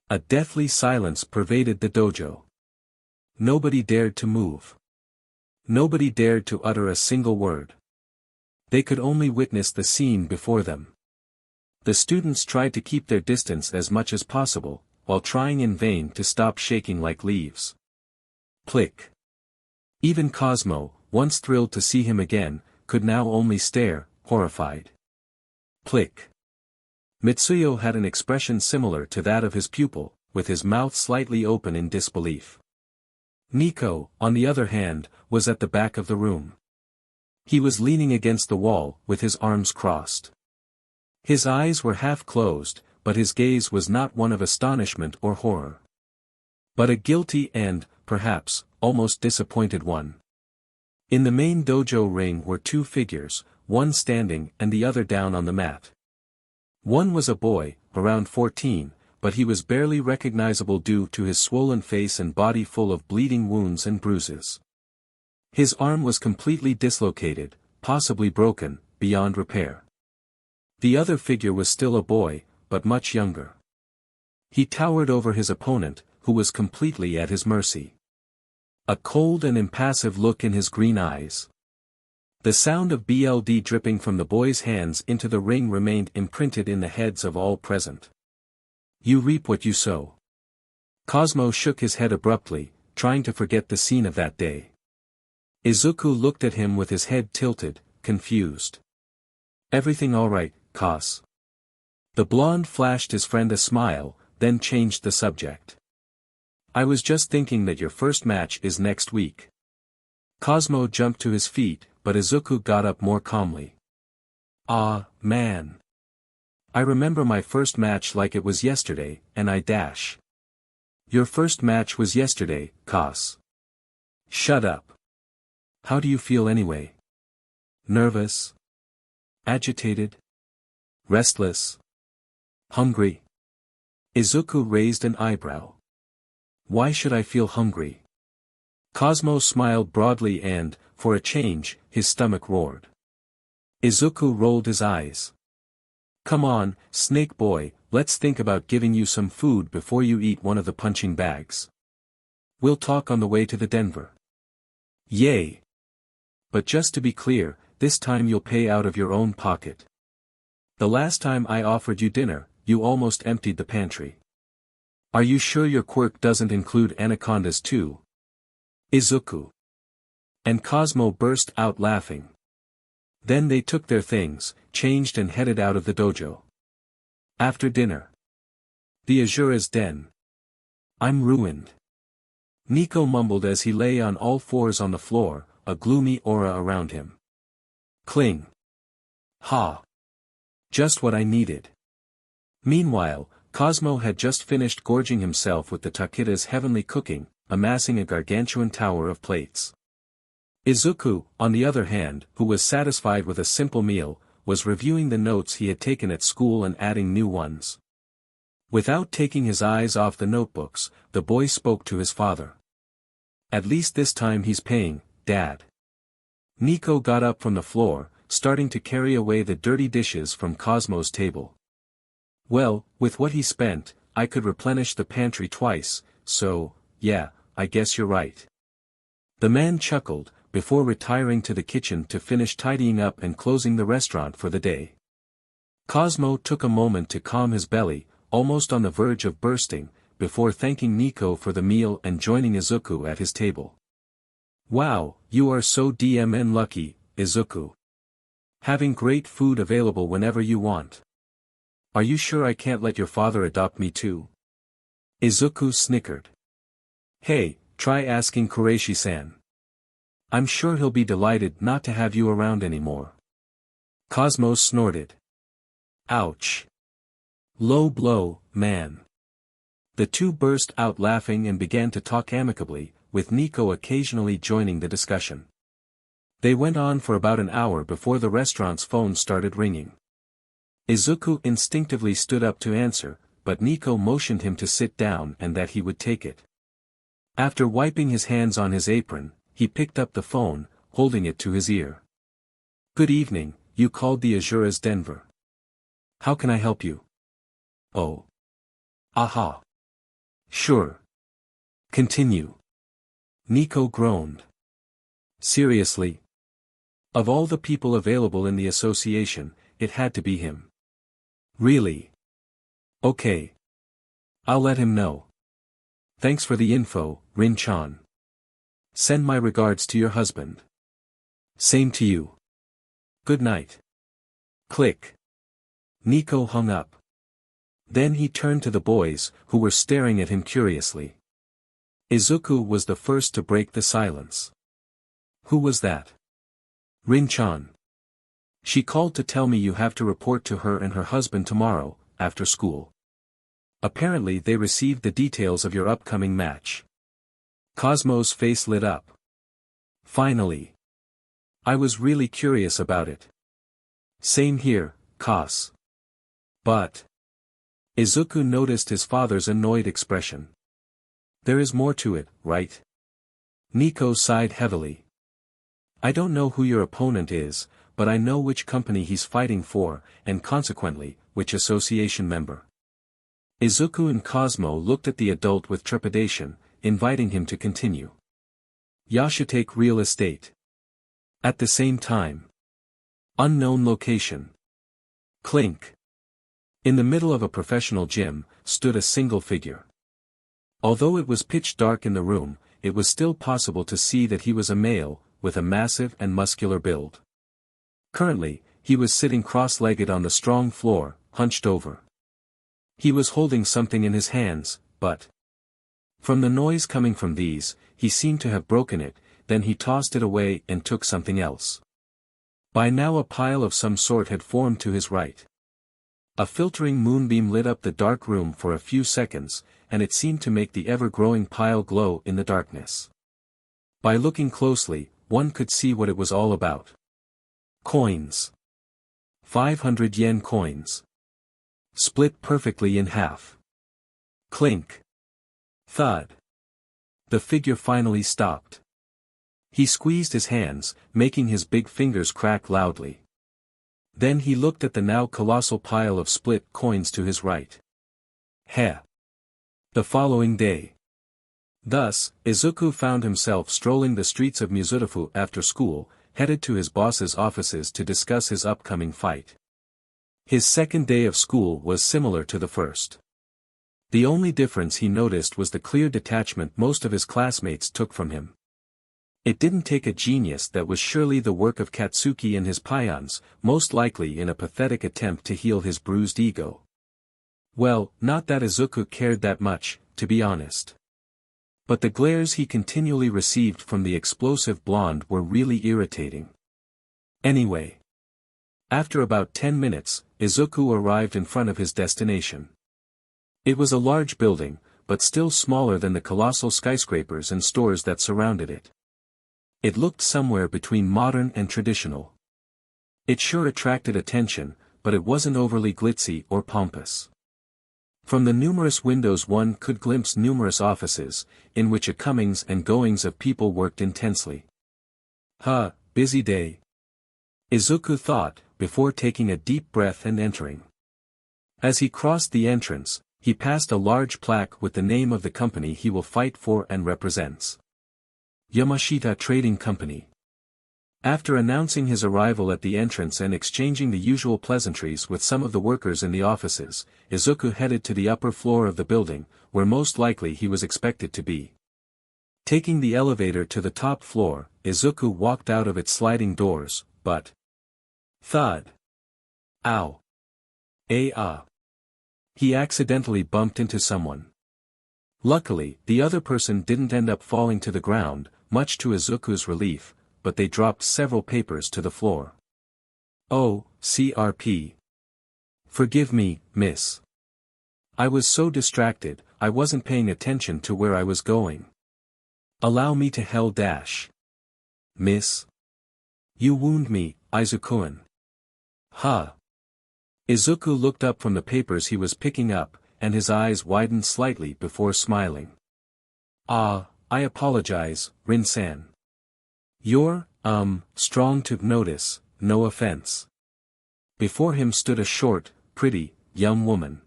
A deathly silence pervaded the dojo. Nobody dared to move. Nobody dared to utter a single word. They could only witness the scene before them. The students tried to keep their distance as much as possible, while trying in vain to stop shaking like leaves. Plick. Even Cosmo, once thrilled to see him again, could now only stare, horrified. Plick. Mitsuyo had an expression similar to that of his pupil, with his mouth slightly open in disbelief. Nico, on the other hand, was at the back of the room. He was leaning against the wall, with his arms crossed. His eyes were half closed, but his gaze was not one of astonishment or horror, but a guilty and, perhaps, almost disappointed one. In the main dojo ring were two figures, one standing and the other down on the mat. One was a boy, around 14, but he was barely recognizable due to his swollen face and body full of bleeding wounds and bruises. His arm was completely dislocated, possibly broken, beyond repair. The other figure was still a boy, but much younger. He towered over his opponent, who was completely at his mercy. A cold and impassive look in his green eyes. The sound of blood dripping from the boy's hands into the ring remained imprinted in the heads of all present. You reap what you sow. Cosmo shook his head abruptly, trying to forget the scene of that day. Izuku looked at him with his head tilted, confused. Everything all right, Cos? The blonde flashed his friend a smile, then changed the subject. I was just thinking that your first match is next week. Cosmo jumped to his feet, but Izuku got up more calmly. Ah, man. I remember my first match like it was yesterday, and I dash. Your first match was yesterday, Cos. Shut up. How do you feel anyway? Nervous? Agitated? Restless? Hungry? Izuku raised an eyebrow. Why should I feel hungry? Cosmo smiled broadly and, for a change, his stomach roared. Izuku rolled his eyes. Come on, Snake Boy, let's think about giving you some food before you eat one of the punching bags. We'll talk on the way to the Denver. Yay! But just to be clear, this time you'll pay out of your own pocket. The last time I offered you dinner, you almost emptied the pantry. Are you sure your quirk doesn't include anacondas too? Izuku. And Cosmo burst out laughing. Then they took their things, changed and headed out of the dojo. After dinner. The Ashura's den. I'm ruined. Nico mumbled as he lay on all fours on the floor, a gloomy aura around him. Cling. Ha. Just what I needed. Meanwhile, Cosmo had just finished gorging himself with the Tokita's heavenly cooking, amassing a gargantuan tower of plates. Izuku, on the other hand, who was satisfied with a simple meal, was reviewing the notes he had taken at school and adding new ones. Without taking his eyes off the notebooks, the boy spoke to his father. At least this time he's paying, Dad. Nico got up from the floor, starting to carry away the dirty dishes from Cosmo's table. Well, with what he spent, I could replenish the pantry twice, so, yeah, I guess you're right. The man chuckled, before retiring to the kitchen to finish tidying up and closing the restaurant for the day. Cosmo took a moment to calm his belly, almost on the verge of bursting, before thanking Nico for the meal and joining Izuku at his table. Wow, you are so DMN lucky, Izuku. Having great food available whenever you want. Are you sure I can't let your father adopt me too? Izuku snickered. Hey, try asking Kureishi-san. I'm sure he'll be delighted not to have you around anymore. Cosmo snorted. Ouch. Low blow, man. The two burst out laughing and began to talk amicably, with Nico occasionally joining the discussion. They went on for about an hour before the restaurant's phone started ringing. Izuku instinctively stood up to answer, but Nico motioned him to sit down and that he would take it. After wiping his hands on his apron, he picked up the phone, holding it to his ear. Good evening, you called the Ashura's Denver. How can I help you? Oh. Aha. Sure. Continue. Nico groaned. Seriously? Of all the people available in the association, it had to be him. Really? Okay. I'll let him know. Thanks for the info, Rin-chan. Send my regards to your husband. Same to you. Good night. Click. Nico hung up. Then he turned to the boys, who were staring at him curiously. Izuku was the first to break the silence. Who was that? Rin-chan. She called to tell me you have to report to her and her husband tomorrow, after school. Apparently they received the details of your upcoming match. Cosmo's face lit up. Finally. I was really curious about it. Same here, Cos. But. Izuku noticed his father's annoyed expression. There is more to it, right? Nico sighed heavily. I don't know who your opponent is, but I know which company he's fighting for, and consequently, which association member. Izuku and Cosmo looked at the adult with trepidation, inviting him to continue. Yashitake Real Estate. At the same time. Unknown location. Clink. In the middle of a professional gym, stood a single figure. Although it was pitch dark in the room, it was still possible to see that he was a male, with a massive and muscular build. Currently, he was sitting cross-legged on the strong floor, hunched over. He was holding something in his hands, but from the noise coming from these, he seemed to have broken it, then he tossed it away and took something else. By now a pile of some sort had formed to his right. A filtering moonbeam lit up the dark room for a few seconds, and it seemed to make the ever-growing pile glow in the darkness. By looking closely, one could see what it was all about. Coins. 500 yen coins. Split perfectly in half. Clink. Thud. The figure finally stopped. He squeezed his hands, making his big fingers crack loudly. Then he looked at the now colossal pile of split coins to his right. Heh. The following day. Thus, Izuku found himself strolling the streets of Mizutofu after school, headed to his boss's offices to discuss his upcoming fight. His second day of school was similar to the first. The only difference he noticed was the clear detachment most of his classmates took from him. It didn't take a genius. That was surely the work of Katsuki and his peons, most likely in a pathetic attempt to heal his bruised ego. Well, not that Izuku cared that much, to be honest. But the glares he continually received from the explosive blonde were really irritating. Anyway. After about 10 minutes, Izuku arrived in front of his destination. It was a large building, but still smaller than the colossal skyscrapers and stores that surrounded it. It looked somewhere between modern and traditional. It sure attracted attention, but it wasn't overly glitzy or pompous. From the numerous windows one could glimpse numerous offices, in which a comings and goings of people worked intensely. Busy day. Izuku thought, before taking a deep breath and entering. As he crossed the entrance, he passed a large plaque with the name of the company he will fight for and represents. Yamashita Trading Company. After announcing his arrival at the entrance and exchanging the usual pleasantries with some of the workers in the offices, Izuku headed to the upper floor of the building, where most likely he was expected to be. Taking the elevator to the top floor, Izuku walked out of its sliding doors, but thud. Ow. He accidentally bumped into someone. Luckily, the other person didn't end up falling to the ground, much to Izuku's relief, but they dropped several papers to the floor. Oh, CRP. Forgive me, miss. I was so distracted, I wasn't paying attention to where I was going. Allow me to hell dash. Miss. You wound me, Izuku-kun. Izuku looked up from the papers he was picking up, and his eyes widened slightly before smiling. I apologize, Rin-san. You're, strong to notice, no offense. Before him stood a short, pretty, young woman.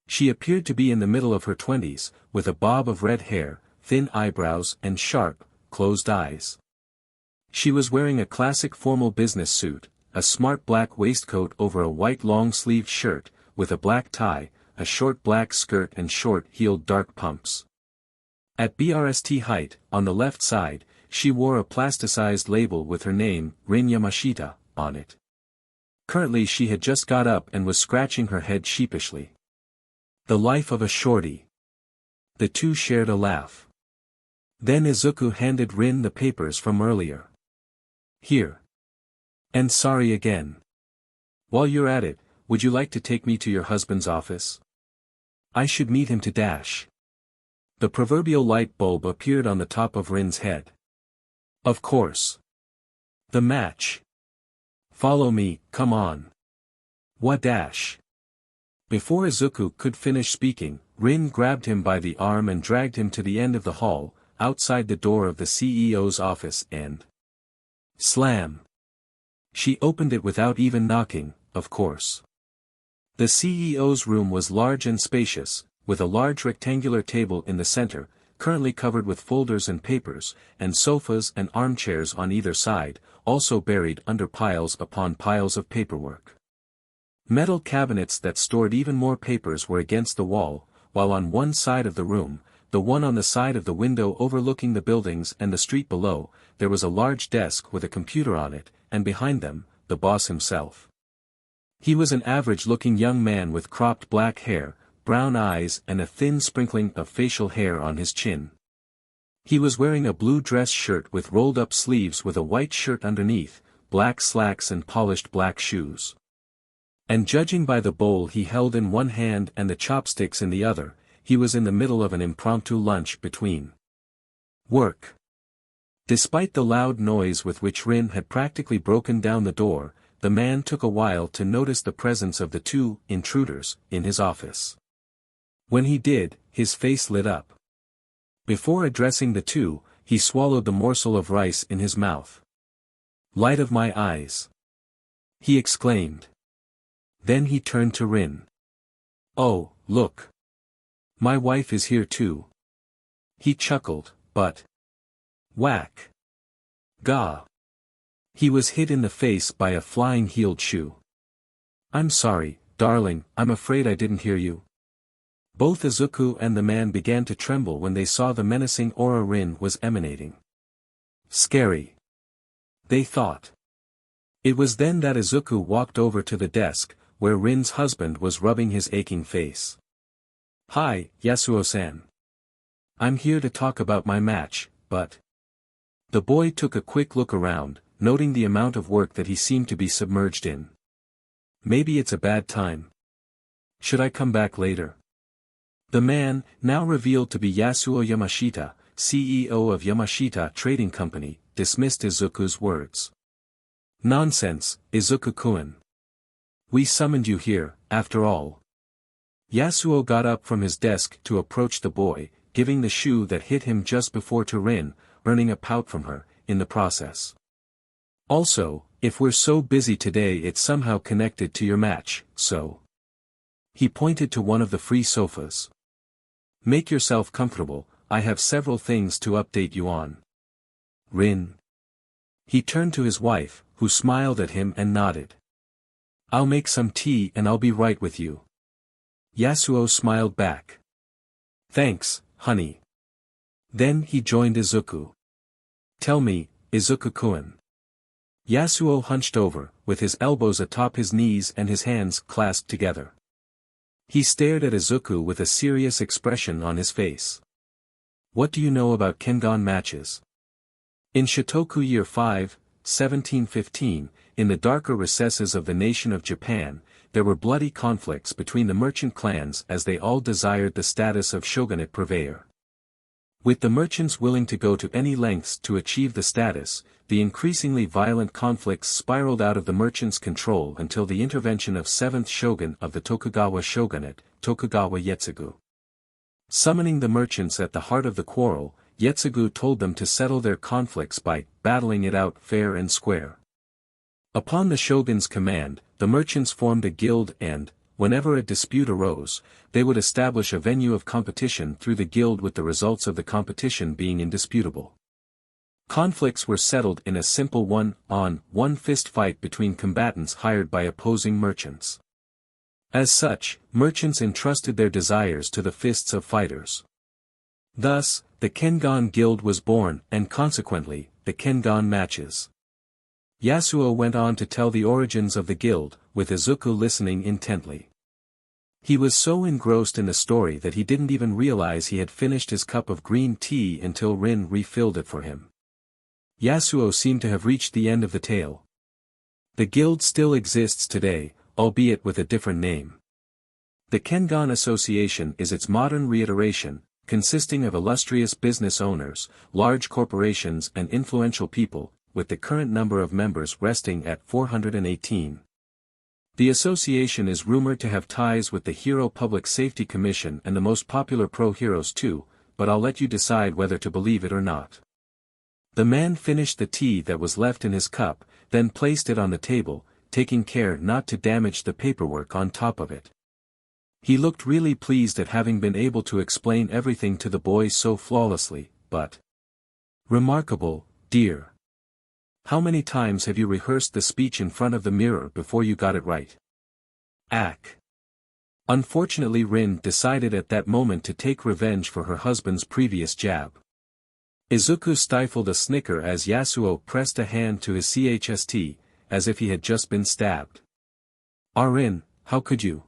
She appeared to be in the middle of her 20s, with a bob of red hair, thin eyebrows and sharp, closed eyes. She was wearing a classic formal business suit, a smart black waistcoat over a white long-sleeved shirt, with a black tie, a short black skirt and short-heeled dark pumps. At BRST height, on the left side, she wore a plasticized label with her name, Rin Yamashita, on it. Currently she had just got up and was scratching her head sheepishly. The life of a shorty. The two shared a laugh. Then Izuku handed Rin the papers from earlier. Here. And sorry again. While you're at it, would you like to take me to your husband's office? I should meet him to dash. The proverbial light bulb appeared on the top of Rin's head. Of course. The match. Follow me, come on. What dash? Before Izuku could finish speaking, Rin grabbed him by the arm and dragged him to the end of the hall, outside the door of the CEO's office and... Slam! She opened it without even knocking, of course. The CEO's room was large and spacious, with a large rectangular table in the center, currently covered with folders and papers, and sofas and armchairs on either side, also buried under piles upon piles of paperwork. Metal cabinets that stored even more papers were against the wall, while on one side of the room, the one on the side of the window overlooking the buildings and the street below, there was a large desk with a computer on it, and behind them, the boss himself. He was an average-looking young man with cropped black hair, brown eyes and a thin sprinkling of facial hair on his chin. He was wearing a blue dress shirt with rolled-up sleeves with a white shirt underneath, black slacks and polished black shoes. And judging by the bowl he held in one hand and the chopsticks in the other, he was in the middle of an impromptu lunch between work. Despite the loud noise with which Rin had practically broken down the door, the man took a while to notice the presence of the two intruders in his office. When he did, his face lit up. Before addressing the two, he swallowed the morsel of rice in his mouth. "Light of my eyes!" he exclaimed. Then he turned to Rin. "Oh, look. My wife is here too." He chuckled, but... Whack! Gah! He was hit in the face by a flying-heeled shoe. "I'm sorry, darling, I'm afraid I didn't hear you." Both Izuku and the man began to tremble when they saw the menacing aura Rin was emanating. Scary. They thought. It was then that Izuku walked over to the desk, where Rin's husband was rubbing his aching face. "Hi, Yasuo-san. I'm here to talk about my match, but..." The boy took a quick look around, noting the amount of work that he seemed to be submerged in. "Maybe it's a bad time. Should I come back later?" The man, now revealed to be Yasuo Yamashita, CEO of Yamashita Trading Company, dismissed Izuku's words. "Nonsense, Izuku-kun. We summoned you here, after all." Yasuo got up from his desk to approach the boy, giving the shoe that hit him just before to Rin, earning a pout from her, in the process. "Also, if we're so busy today it's somehow connected to your match, so..." He pointed to one of the free sofas. "Make yourself comfortable, I have several things to update you on." "Rin." He turned to his wife, who smiled at him and nodded. "I'll make some tea and I'll be right with you." Yasuo smiled back. "Thanks, honey." Then he joined Izuku. "Tell me, Izuku-kun." Yasuo hunched over, with his elbows atop his knees and his hands clasped together. He stared at Izuku with a serious expression on his face. "What do you know about Kengan matches?" In Shotoku Year 5, 1715, in the darker recesses of the nation of Japan, there were bloody conflicts between the merchant clans as they all desired the status of shogunate purveyor. With the merchants willing to go to any lengths to achieve the status, the increasingly violent conflicts spiraled out of the merchants' control until the intervention of 7th shogun of the Tokugawa shogunate, Tokugawa Ieyasu. Summoning the merchants at the heart of the quarrel, Ieyasu told them to settle their conflicts by battling it out fair and square. Upon the shogun's command, the merchants formed a guild and, whenever a dispute arose, they would establish a venue of competition through the guild with the results of the competition being indisputable. Conflicts were settled in a simple one-on-one fist fight between combatants hired by opposing merchants. As such, merchants entrusted their desires to the fists of fighters. Thus, the Kengan Guild was born and consequently, the Kengan matches. Yasuo went on to tell the origins of the guild, with Izuku listening intently. He was so engrossed in the story that he didn't even realize he had finished his cup of green tea until Rin refilled it for him. Yasuo seemed to have reached the end of the tale. The guild still exists today, albeit with a different name. The Kengan Association is its modern reiteration, consisting of illustrious business owners, large corporations and influential people, with the current number of members resting at 418. The association is rumored to have ties with the Hero Public Safety Commission and the most popular pro-heroes too, but I'll let you decide whether to believe it or not. The man finished the tea that was left in his cup, then placed it on the table, taking care not to damage the paperwork on top of it. He looked really pleased at having been able to explain everything to the boy so flawlessly, but... Remarkable, dear. How many times have you rehearsed the speech in front of the mirror before you got it right? Ack. Unfortunately Rin decided at that moment to take revenge for her husband's previous jab. Izuku stifled a snicker as Yasuo pressed a hand to his chest, as if he had just been stabbed. Rin, how could you?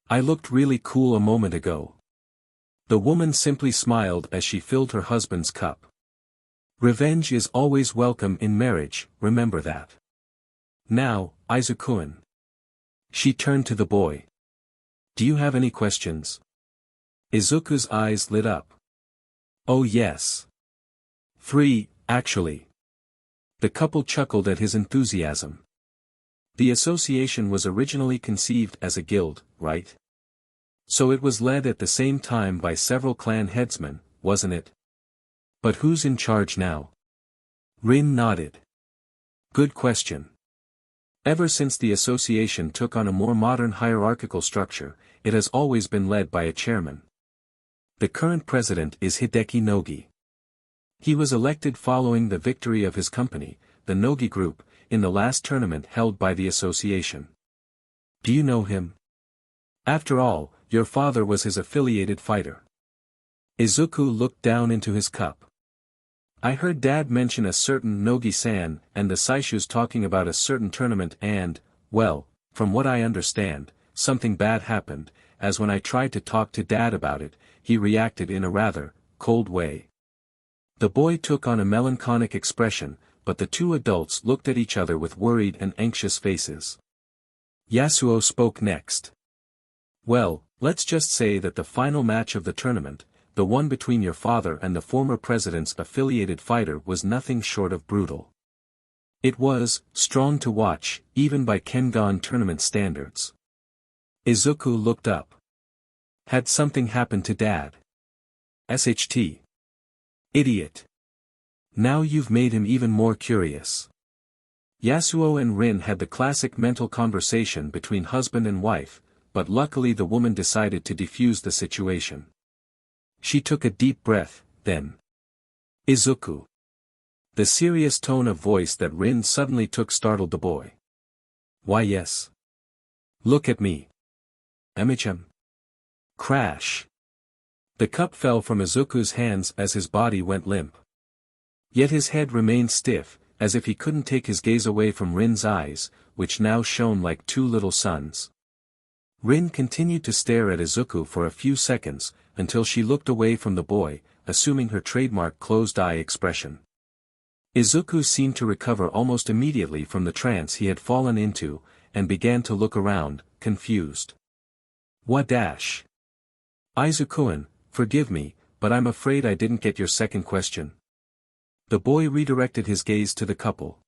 I looked really cool a moment ago. The woman simply smiled as she filled her husband's cup. Revenge is always welcome in marriage, remember that. Now, Izuku-kun. She turned to the boy. Do you have any questions? Izuku's eyes lit up. Oh yes. 3, actually. The couple chuckled at his enthusiasm. The association was originally conceived as a guild, right? So it was led at the same time by several clan headsmen, wasn't it? But who's in charge now? Rin nodded. Good question. Ever since the association took on a more modern hierarchical structure, it has always been led by a chairman. The current president is Hideki Nogi. He was elected following the victory of his company, the Nogi Group, in the last tournament held by the association. Do you know him? After all, your father was his affiliated fighter. Izuku looked down into his cup. I heard Dad mention a certain Nogi-san and the Saishus talking about a certain tournament and, well, from what I understand, something bad happened, as when I tried to talk to Dad about it, he reacted in a rather cold way. The boy took on a melancholic expression, but the two adults looked at each other with worried and anxious faces. Yasuo spoke next. Well, let's just say that the final match of the tournament, the one between your father and the former president's affiliated fighter, was nothing short of brutal. It was strong to watch, even by Kengan tournament standards. Izuku looked up. Had something happened to Dad? SHT. Idiot. Now you've made him even more curious. Yasuo and Rin had the classic mental conversation between husband and wife, but luckily the woman decided to defuse the situation. She took a deep breath, then. Izuku. The serious tone of voice that Rin suddenly took startled the boy. Why yes. Look at me. MHM. Crash. The cup fell from Izuku's hands as his body went limp. Yet his head remained stiff, as if he couldn't take his gaze away from Rin's eyes, which now shone like two little suns. Rin continued to stare at Izuku for a few seconds, until she looked away from the boy, assuming her trademark closed-eye expression. Izuku seemed to recover almost immediately from the trance he had fallen into, and began to look around, confused. What dash? Izuku-kun, forgive me, but I'm afraid I didn't get your second question. The boy redirected his gaze to the couple.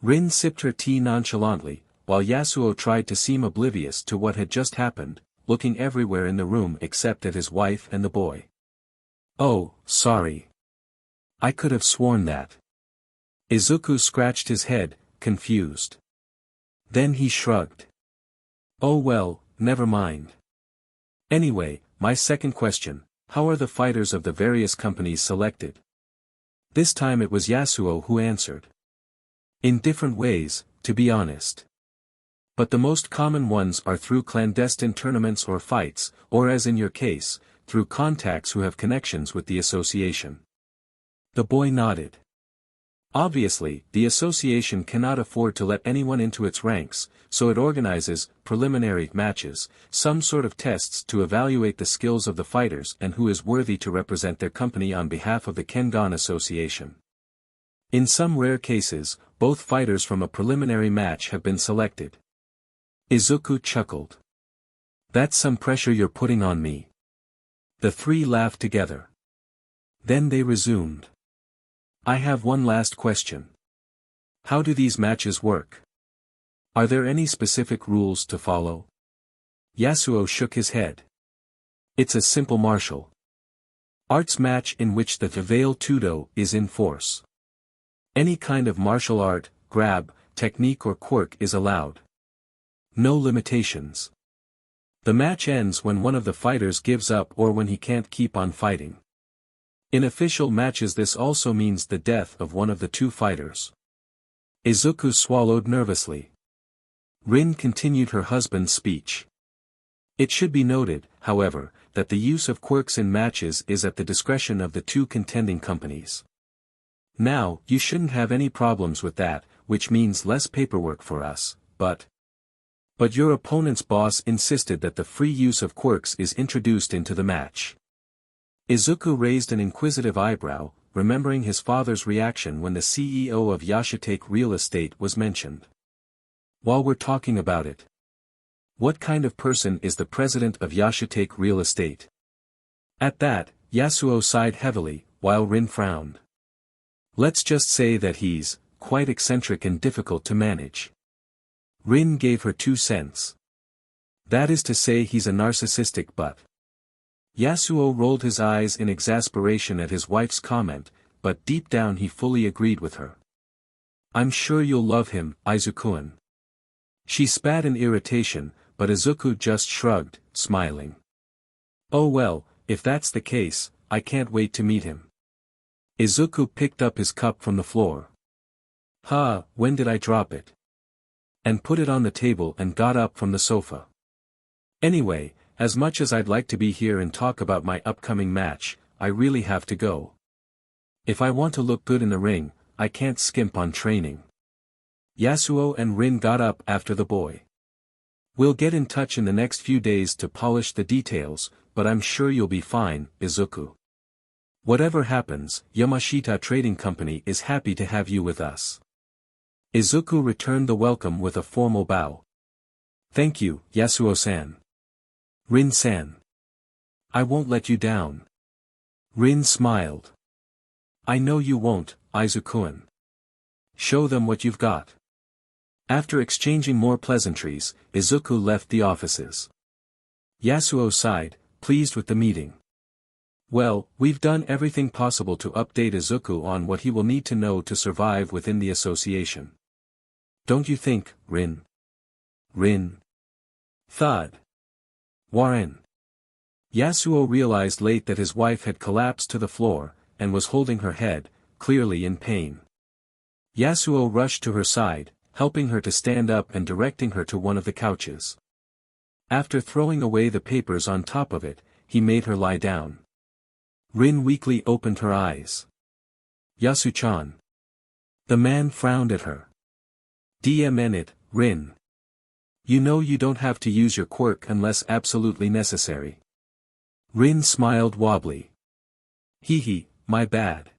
Rin sipped her tea nonchalantly, while Yasuo tried to seem oblivious to what had just happened, looking everywhere in the room except at his wife and the boy. Oh, sorry. I could have sworn that. Izuku scratched his head, confused. Then he shrugged. Oh well, never mind. Anyway, my second question, how are the fighters of the various companies selected? This time it was Yasuo who answered. In different ways, to be honest. But the most common ones are through clandestine tournaments or fights, or as in your case, through contacts who have connections with the association. The boy nodded. Obviously, the association cannot afford to let anyone into its ranks, so it organizes preliminary matches, some sort of tests to evaluate the skills of the fighters and who is worthy to represent their company on behalf of the Kengan Association. In some rare cases, both fighters from a preliminary match have been selected. Izuku chuckled. That's some pressure you're putting on me. The three laughed together. Then they resumed. I have one last question. How do these matches work? Are there any specific rules to follow? Yasuo shook his head. It's a simple martial arts match in which the veil tudo is in force. Any kind of martial art, grab, technique or quirk is allowed. No limitations. The match ends when one of the fighters gives up or when he can't keep on fighting. In official matches this also means the death of one of the two fighters. Izuku swallowed nervously. Rin continued her husband's speech. It should be noted, however, that the use of quirks in matches is at the discretion of the two contending companies. Now, you shouldn't have any problems with that, which means less paperwork for us, but your opponent's boss insisted that the free use of quirks is introduced into the match. Izuku raised an inquisitive eyebrow, remembering his father's reaction when the CEO of Yashitake Real Estate was mentioned. While we're talking about it, what kind of person is the president of Yashitake Real Estate? At that, Yasuo sighed heavily, while Rin frowned. Let's just say that he's quite eccentric and difficult to manage. Rin gave her 2 cents. That is to say he's a narcissistic butt. Yasuo rolled his eyes in exasperation at his wife's comment, but deep down he fully agreed with her. I'm sure you'll love him, Izuku-kun. She spat in irritation, but Izuku just shrugged, smiling. Oh well, if that's the case, I can't wait to meet him. Izuku picked up his cup from the floor. When did I drop it? And put it on the table and got up from the sofa. Anyway, as much as I'd like to be here and talk about my upcoming match, I really have to go. If I want to look good in the ring, I can't skimp on training. Yasuo and Rin got up after the boy. We'll get in touch in the next few days to polish the details, but I'm sure you'll be fine, Izuku. Whatever happens, Yamashita Trading Company is happy to have you with us. Izuku returned the welcome with a formal bow. Thank you, Yasuo-san. Rin-san. I won't let you down. Rin smiled. I know you won't, Izuku-kun. Show them what you've got. After exchanging more pleasantries, Izuku left the offices. Yasuo sighed, pleased with the meeting. Well, we've done everything possible to update Izuku on what he will need to know to survive within the association. Don't you think, Rin? Rin. Thud. Warren. Yasuo realized late that his wife had collapsed to the floor, and was holding her head, clearly in pain. Yasuo rushed to her side, helping her to stand up and directing her to one of the couches. After throwing away the papers on top of it, he made her lie down. Rin weakly opened her eyes. Yasu-chan. The man frowned at her. DMN it, Rin. You know you don't have to use your quirk unless absolutely necessary. Rin smiled wobbly. Hee, my bad.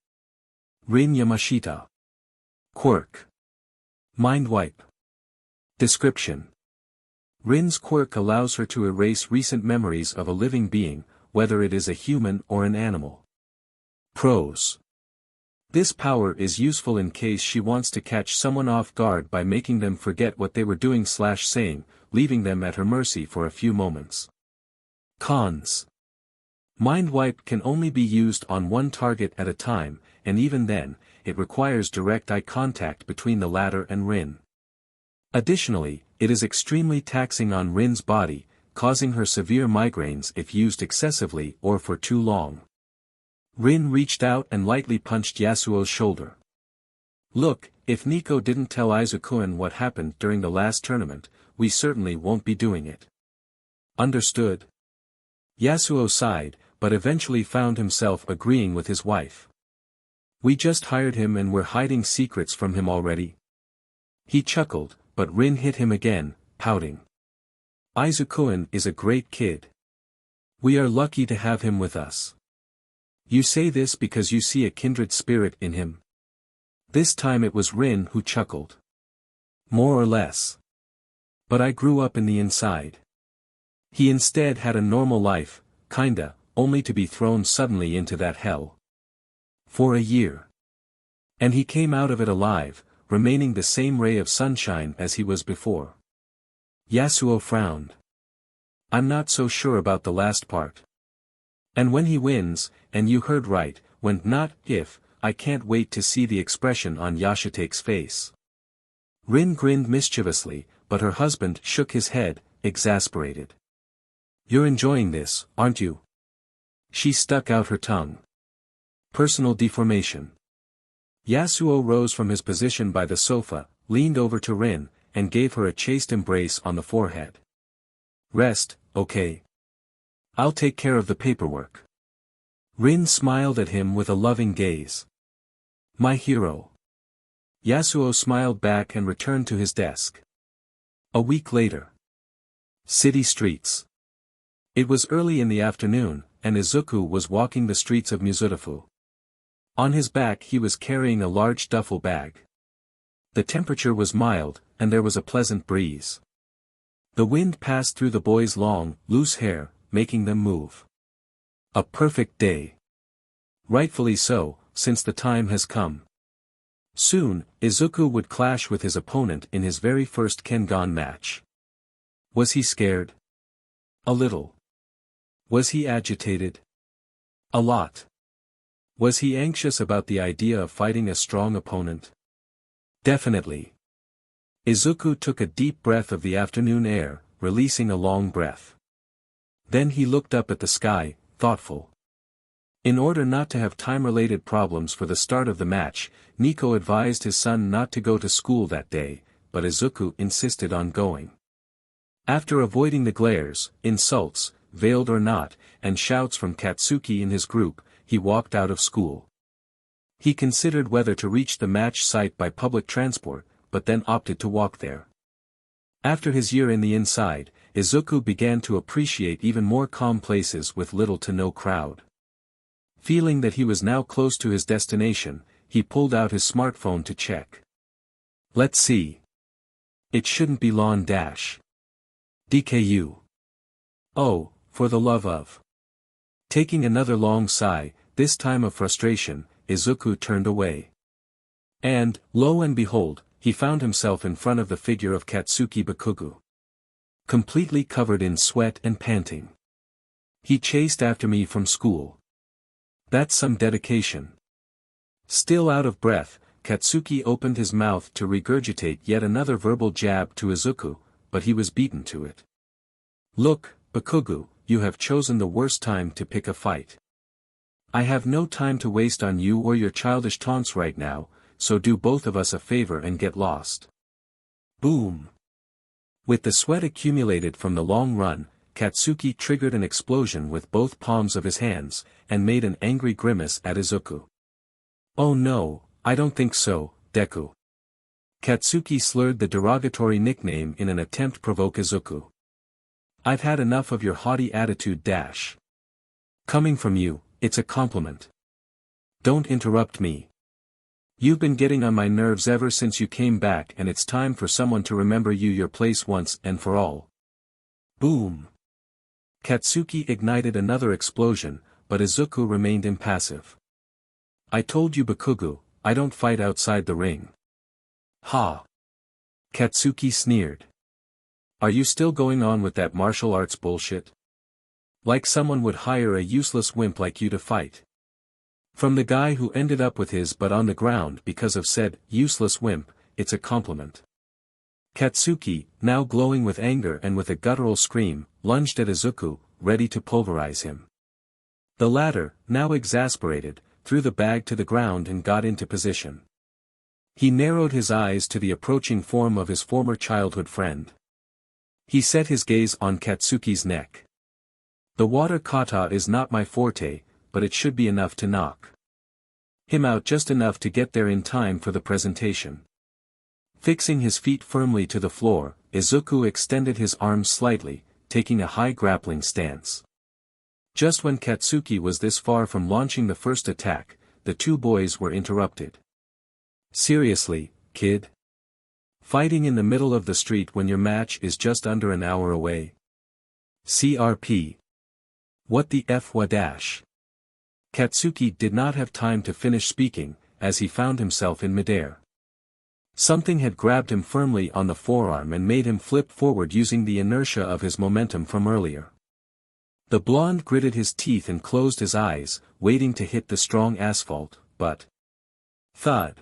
Rin Yamashita. Quirk. Mind wipe. Description. Rin's quirk allows her to erase recent memories of a living being, whether it is a human or an animal. Pros. This power is useful in case she wants to catch someone off guard by making them forget what they were doing/saying, leaving them at her mercy for a few moments. Cons. Mind wipe can only be used on one target at a time, and even then, it requires direct eye contact between the latter and Rin. Additionally, it is extremely taxing on Rin's body, causing her severe migraines if used excessively or for too long. Rin reached out and lightly punched Yasuo's shoulder. Look, if Nico didn't tell Izukumidoriya what happened during the last tournament, we certainly won't be doing it. Understood? Yasuo sighed, but eventually found himself agreeing with his wife. We just hired him and we're hiding secrets from him already. He chuckled, but Rin hit him again, pouting. Izukumidoriya is a great kid. We are lucky to have him with us. You say this because you see a kindred spirit in him. This time it was Rin who chuckled. More or less. But I grew up in the inside. He instead had a normal life, kinda, only to be thrown suddenly into that hell. For a year. And he came out of it alive, remaining the same ray of sunshine as he was before. Yasuo frowned. I'm not so sure about the last part. And when he wins, and you heard right, when not if, I can't wait to see the expression on Yashitake's face. Rin grinned mischievously, but her husband shook his head, exasperated. You're enjoying this, aren't you? She stuck out her tongue. Personal deformation. Yasuo rose from his position by the sofa, leaned over to Rin, and gave her a chaste embrace on the forehead. Rest, okay? I'll take care of the paperwork. Rin smiled at him with a loving gaze. My hero. Yasuo smiled back and returned to his desk. A week later. City streets. It was early in the afternoon, and Izuku was walking the streets of Mizutofu. On his back he was carrying a large duffel bag. The temperature was mild, and there was a pleasant breeze. The wind passed through the boy's long, loose hair, making them move. A perfect day. Rightfully so, since the time has come. Soon, Izuku would clash with his opponent in his very first Kengan match. Was he scared? A little. Was he agitated? A lot. Was he anxious about the idea of fighting a strong opponent? Definitely. Izuku took a deep breath of the afternoon air, releasing a long breath. Then he looked up at the sky, thoughtful. In order not to have time-related problems for the start of the match, Nico advised his son not to go to school that day, but Izuku insisted on going. After avoiding the glares, insults, veiled or not, and shouts from Katsuki in his group, he walked out of school. He considered whether to reach the match site by public transport, but then opted to walk there. After his year in the inside, Izuku began to appreciate even more calm places with little to no crowd. Feeling that he was now close to his destination, he pulled out his smartphone to check. Let's see. It shouldn't be long dash. DKU. Oh, for the love of. Taking another long sigh, this time of frustration, Izuku turned away. And, lo and behold, he found himself in front of the figure of Katsuki Bakugo. Completely covered in sweat and panting. He chased after me from school. That's some dedication. Still out of breath, Katsuki opened his mouth to regurgitate yet another verbal jab to Izuku, but he was beaten to it. Look, Bakugo, you have chosen the worst time to pick a fight. I have no time to waste on you or your childish taunts right now, so do both of us a favor and get lost. Boom. With the sweat accumulated from the long run, Katsuki triggered an explosion with both palms of his hands, and made an angry grimace at Izuku. Oh no, I don't think so, Deku. Katsuki slurred the derogatory nickname in an attempt to provoke Izuku. I've had enough of your haughty attitude dash. Coming from you, it's a compliment. Don't interrupt me. You've been getting on my nerves ever since you came back and it's time for someone to remember you your place once and for all. Boom. Katsuki ignited another explosion, but Izuku remained impassive. I told you Bakugo, I don't fight outside the ring. Ha! Katsuki sneered. Are you still going on with that martial arts bullshit? Like someone would hire a useless wimp like you to fight. From the guy who ended up with his butt on the ground because of said useless wimp, it's a compliment. Katsuki, now glowing with anger and with a guttural scream, lunged at Izuku, ready to pulverize him. The latter, now exasperated, threw the bag to the ground and got into position. He narrowed his eyes to the approaching form of his former childhood friend. He set his gaze on Katsuki's neck. The water kata is not my forte, but it should be enough to knock him out just enough to get there in time for the presentation. Fixing his feet firmly to the floor, Izuku extended his arms slightly, taking a high grappling stance. Just when Katsuki was this far from launching the first attack, the two boys were interrupted. Seriously, kid? Fighting in the middle of the street when your match is just under an hour away? CRP. What the F wa dash? Katsuki did not have time to finish speaking, as he found himself in midair. Something had grabbed him firmly on the forearm and made him flip forward using the inertia of his momentum from earlier. The blonde gritted his teeth and closed his eyes, waiting to hit the strong asphalt, but... thud.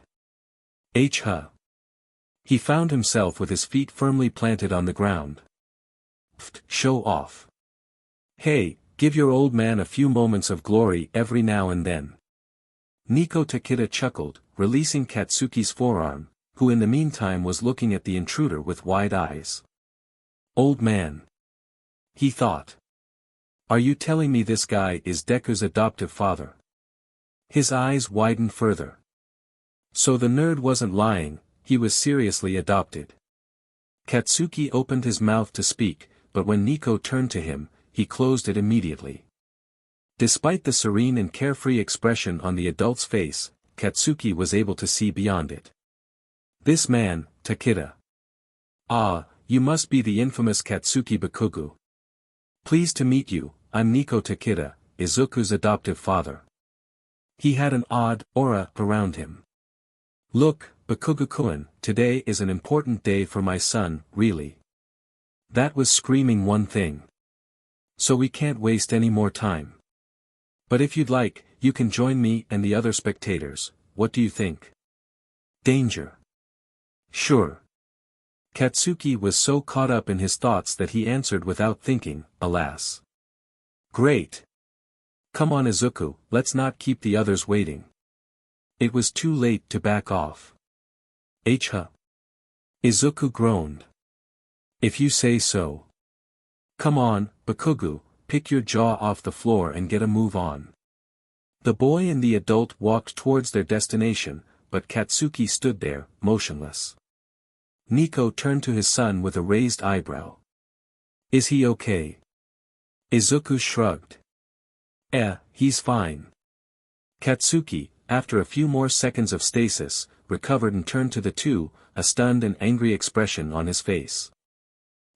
He found himself with his feet firmly planted on the ground. Pfft, show off. Hey, give your old man a few moments of glory every now and then. Tokita chuckled, releasing Katsuki's forearm, who in the meantime was looking at the intruder with wide eyes. Old man. He thought. Are you telling me this guy is Deku's adoptive father? His eyes widened further. So the nerd wasn't lying, he was seriously adopted. Katsuki opened his mouth to speak, but when Nico turned to him, he closed it immediately. Despite the serene and carefree expression on the adult's face, Katsuki was able to see beyond it. This man, Tokita. Ah, you must be the infamous Katsuki Bakugo. Pleased to meet you, I'm Nico Tokita, Izuku's adoptive father. He had an odd aura around him. Look, Bakugo-kun, today is an important day for my son, really. That was screaming one thing. So we can't waste any more time. But if you'd like, you can join me and the other spectators, what do you think? Danger. Sure. Katsuki was so caught up in his thoughts that he answered without thinking, alas. Great. Come on Izuku, let's not keep the others waiting. It was too late to back off. Izuku groaned. If you say so. Come on, Bakugo, pick your jaw off the floor and get a move on. The boy and the adult walked towards their destination, but Katsuki stood there, motionless. Nico turned to his son with a raised eyebrow. Is he okay? Izuku shrugged. He's fine. Katsuki, after a few more seconds of stasis, recovered and turned to the two, a stunned and angry expression on his face.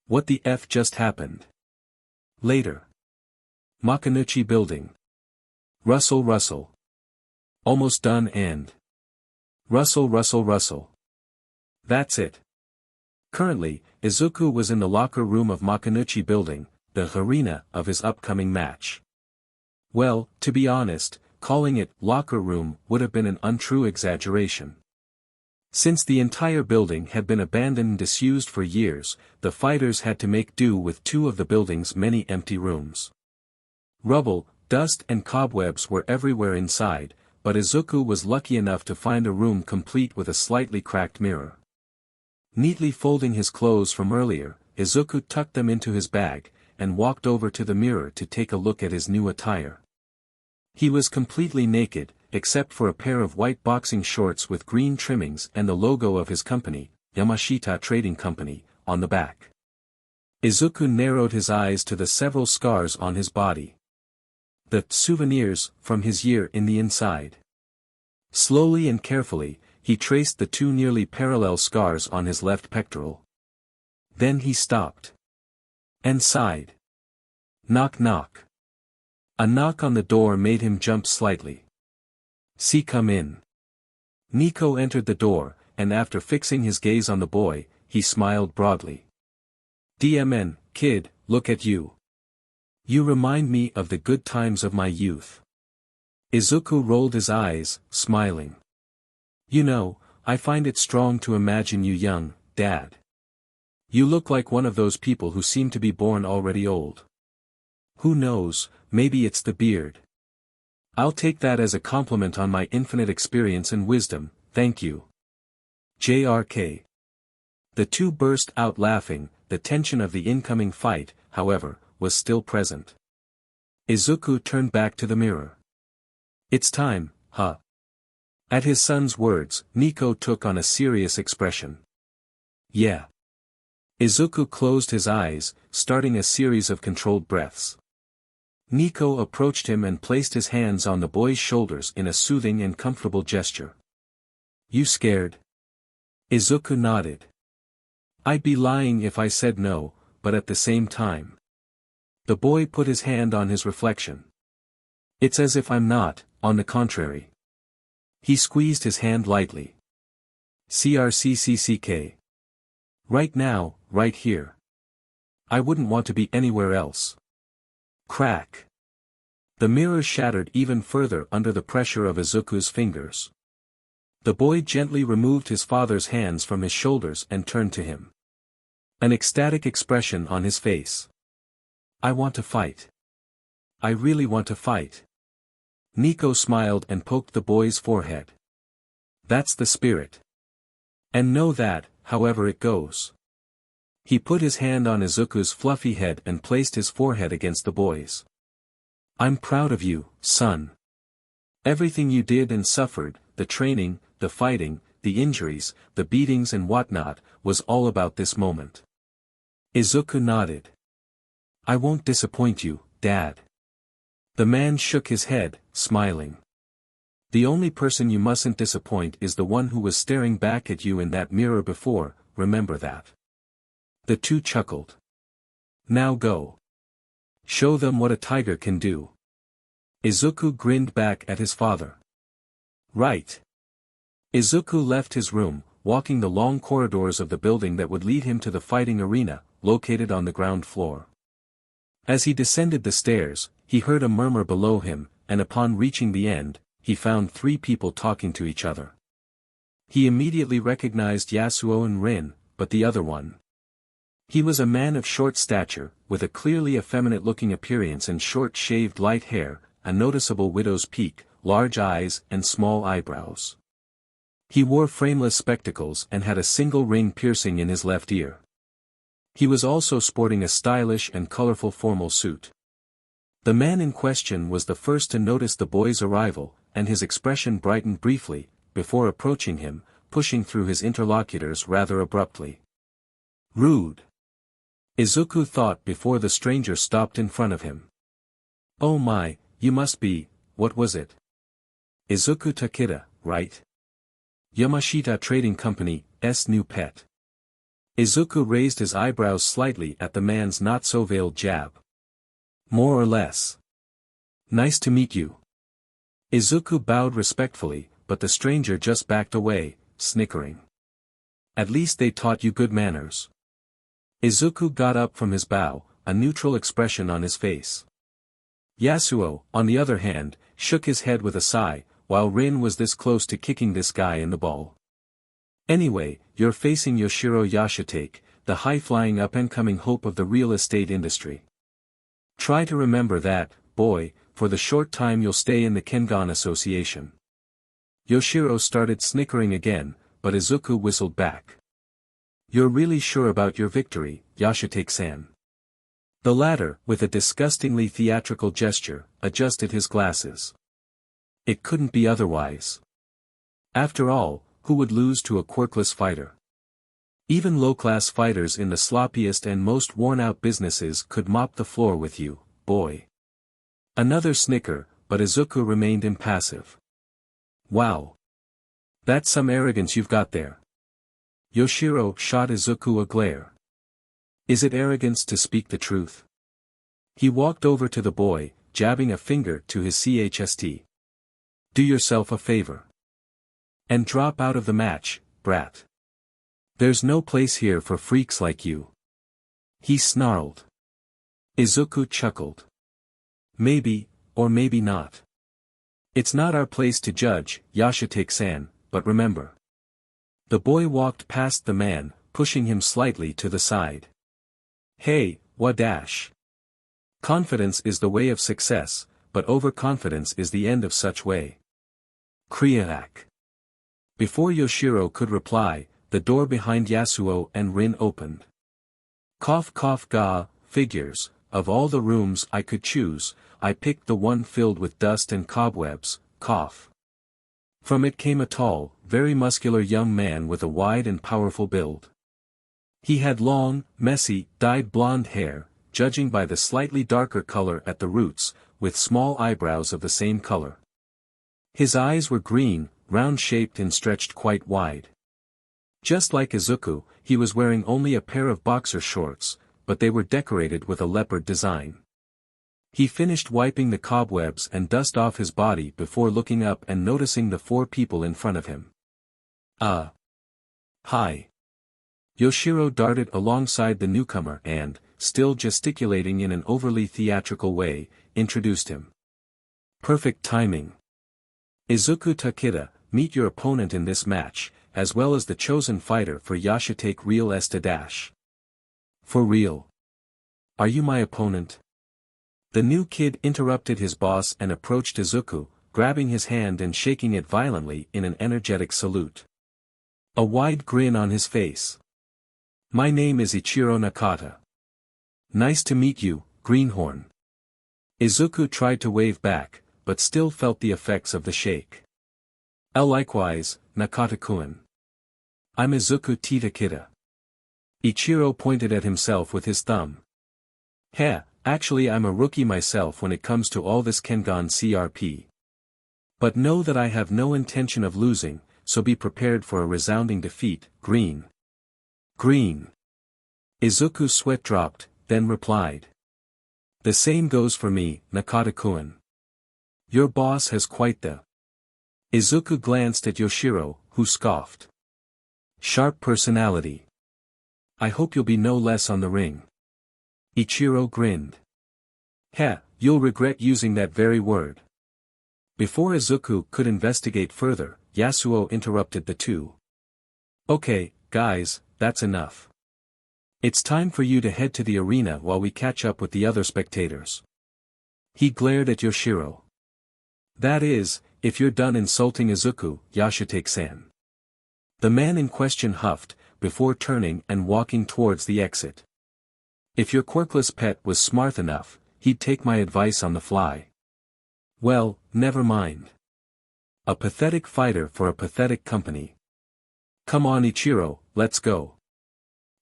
What the F just happened? Later. Makunuchi building. Rustle. Almost done and... Rustle. That's it. Currently, Izuku was in the locker room of Makunuchi building, the arena of his upcoming match. Well, to be honest, calling it locker room would have been an untrue exaggeration. Since the entire building had been abandoned and disused for years, the fighters had to make do with two of the building's many empty rooms. Rubble, dust and cobwebs were everywhere inside, but Izuku was lucky enough to find a room complete with a slightly cracked mirror. Neatly folding his clothes from earlier, Izuku tucked them into his bag, and walked over to the mirror to take a look at his new attire. He was completely naked, except for a pair of white boxing shorts with green trimmings and the logo of his company, Yamashita Trading Company, on the back. Izuku narrowed his eyes to the several scars on his body. The souvenirs from his year in the inside. Slowly and carefully, he traced the two nearly parallel scars on his left pectoral. Then he stopped. And sighed. Knock knock. A knock on the door made him jump slightly. See, come in. Nico entered the door, and after fixing his gaze on the boy, he smiled broadly. DMN, kid, look at you. You remind me of the good times of my youth. Izuku rolled his eyes, smiling. You know, I find it strong to imagine you young, Dad. You look like one of those people who seem to be born already old. Who knows, maybe it's the beard. I'll take that as a compliment on my infinite experience and wisdom, thank you. JRK. The two burst out laughing. The tension of the incoming fight, however, was still present. Izuku turned back to the mirror. It's time, huh? At his son's words, Nico took on a serious expression. Yeah. Izuku closed his eyes, starting a series of controlled breaths. Nico approached him and placed his hands on the boy's shoulders in a soothing and comfortable gesture. You scared? Izuku nodded. I'd be lying if I said no, but at the same time. The boy put his hand on his reflection. It's as if I'm not, on the contrary. He squeezed his hand lightly. CRCCCK. Right now, right here. I wouldn't want to be anywhere else. Crack. The mirror shattered even further under the pressure of Izuku's fingers. The boy gently removed his father's hands from his shoulders and turned to him. An ecstatic expression on his face. I want to fight. I really want to fight. Nico smiled and poked the boy's forehead. That's the spirit. And know that, however it goes. He put his hand on Izuku's fluffy head and placed his forehead against the boy's. I'm proud of you, son. Everything you did and suffered, the training, the fighting, the injuries, the beatings and whatnot, was all about this moment. Izuku nodded. I won't disappoint you, Dad. The man shook his head, smiling. The only person you mustn't disappoint is the one who was staring back at you in that mirror before, remember that. The two chuckled. Now go. Show them what a tiger can do. Izuku grinned back at his father. Right. Izuku left his room, walking the long corridors of the building that would lead him to the fighting arena, located on the ground floor. As he descended the stairs, he heard a murmur below him, and upon reaching the end, he found three people talking to each other. He immediately recognized Yasuo and Rin, but the other one. He was a man of short stature, with a clearly effeminate-looking appearance and short-shaved light hair, a noticeable widow's peak, large eyes and small eyebrows. He wore frameless spectacles and had a single ring piercing in his left ear. He was also sporting a stylish and colorful formal suit. The man in question was the first to notice the boy's arrival, and his expression brightened briefly, before approaching him, pushing through his interlocutors rather abruptly. Rude. Izuku thought before the stranger stopped in front of him. Oh my, you must be, what was it? Izuku Tokita, right? Yamashita Trading Company's new pet. Izuku raised his eyebrows slightly at the man's not-so-veiled jab. More or less. Nice to meet you. Izuku bowed respectfully, but the stranger just backed away, snickering. At least they taught you good manners. Izuku got up from his bow, a neutral expression on his face. Yasuo, on the other hand, shook his head with a sigh, while Rin was this close to kicking this guy in the ball. Anyway, you're facing Yoshiro Yashitake, the high-flying up-and-coming hope of the real estate industry. Try to remember that, boy, for the short time you'll stay in the Kengan Association. Yoshiro started snickering again, but Izuku whistled back. You're really sure about your victory, Yashitake-san? The latter, with a disgustingly theatrical gesture, adjusted his glasses. It couldn't be otherwise. After all, who would lose to a quirkless fighter? Even low-class fighters in the sloppiest and most worn-out businesses could mop the floor with you, boy. Another snicker, but Izuku remained impassive. Wow. That's some arrogance you've got there. Yoshiro shot Izuku a glare. Is it arrogance to speak the truth? He walked over to the boy, jabbing a finger to his chest. Do yourself a favor. And drop out of the match, brat. There's no place here for freaks like you. He snarled. Izuku chuckled. Maybe, or maybe not. It's not our place to judge, Yashitake-san, but remember. The boy walked past the man, pushing him slightly to the side. Hey, Wadash. Confidence is the way of success, but overconfidence is the end of such way. Kriak. Before Yoshiro could reply, the door behind Yasuo and Rin opened. Cough cough ga, figures, of all the rooms I could choose, I picked the one filled with dust and cobwebs, cough. From it came a tall, very muscular young man with a wide and powerful build. He had long, messy, dyed blonde hair, judging by the slightly darker color at the roots, with small eyebrows of the same color. His eyes were green, round-shaped and stretched quite wide. Just like Izuku, he was wearing only a pair of boxer shorts, but they were decorated with a leopard design. He finished wiping the cobwebs and dust off his body before looking up and noticing the 4 people in front of him. Hi. Yoshiro darted alongside the newcomer and, still gesticulating in an overly theatrical way, introduced him. Perfect timing. Izuku Tokita, meet your opponent in this match, as well as the chosen fighter for Yashitake Real Dash. For real? Are you my opponent? The new kid interrupted his boss and approached Izuku, grabbing his hand and shaking it violently in an energetic salute. A wide grin on his face. My name is Ichiro Nakata. Nice to meet you, Greenhorn. Izuku tried to wave back, but still felt the effects of the shake. Likewise, Nakata-kun. I'm Izuku Tokita. Ichiro pointed at himself with his thumb. Actually I'm a rookie myself when it comes to all this Kengan CRP. But know that I have no intention of losing, so be prepared for a resounding defeat, Green. Green. Izuku's sweat dropped, then replied. The same goes for me, Nakata-kun. Your boss has quite the... Izuku glanced at Yoshiro, who scoffed. Sharp personality. I hope you'll be no less on the ring. Ichiro grinned. You'll regret using that very word. Before Izuku could investigate further, Yasuo interrupted the two. Okay, guys, that's enough. It's time for you to head to the arena while we catch up with the other spectators. He glared at Yoshiro. That is, if you're done insulting Izuku, Yashitake-san. The man in question huffed, before turning and walking towards the exit. If your quirkless pet was smart enough, he'd take my advice on the fly. Well, never mind. A pathetic fighter for a pathetic company. Come on Ichiro, let's go.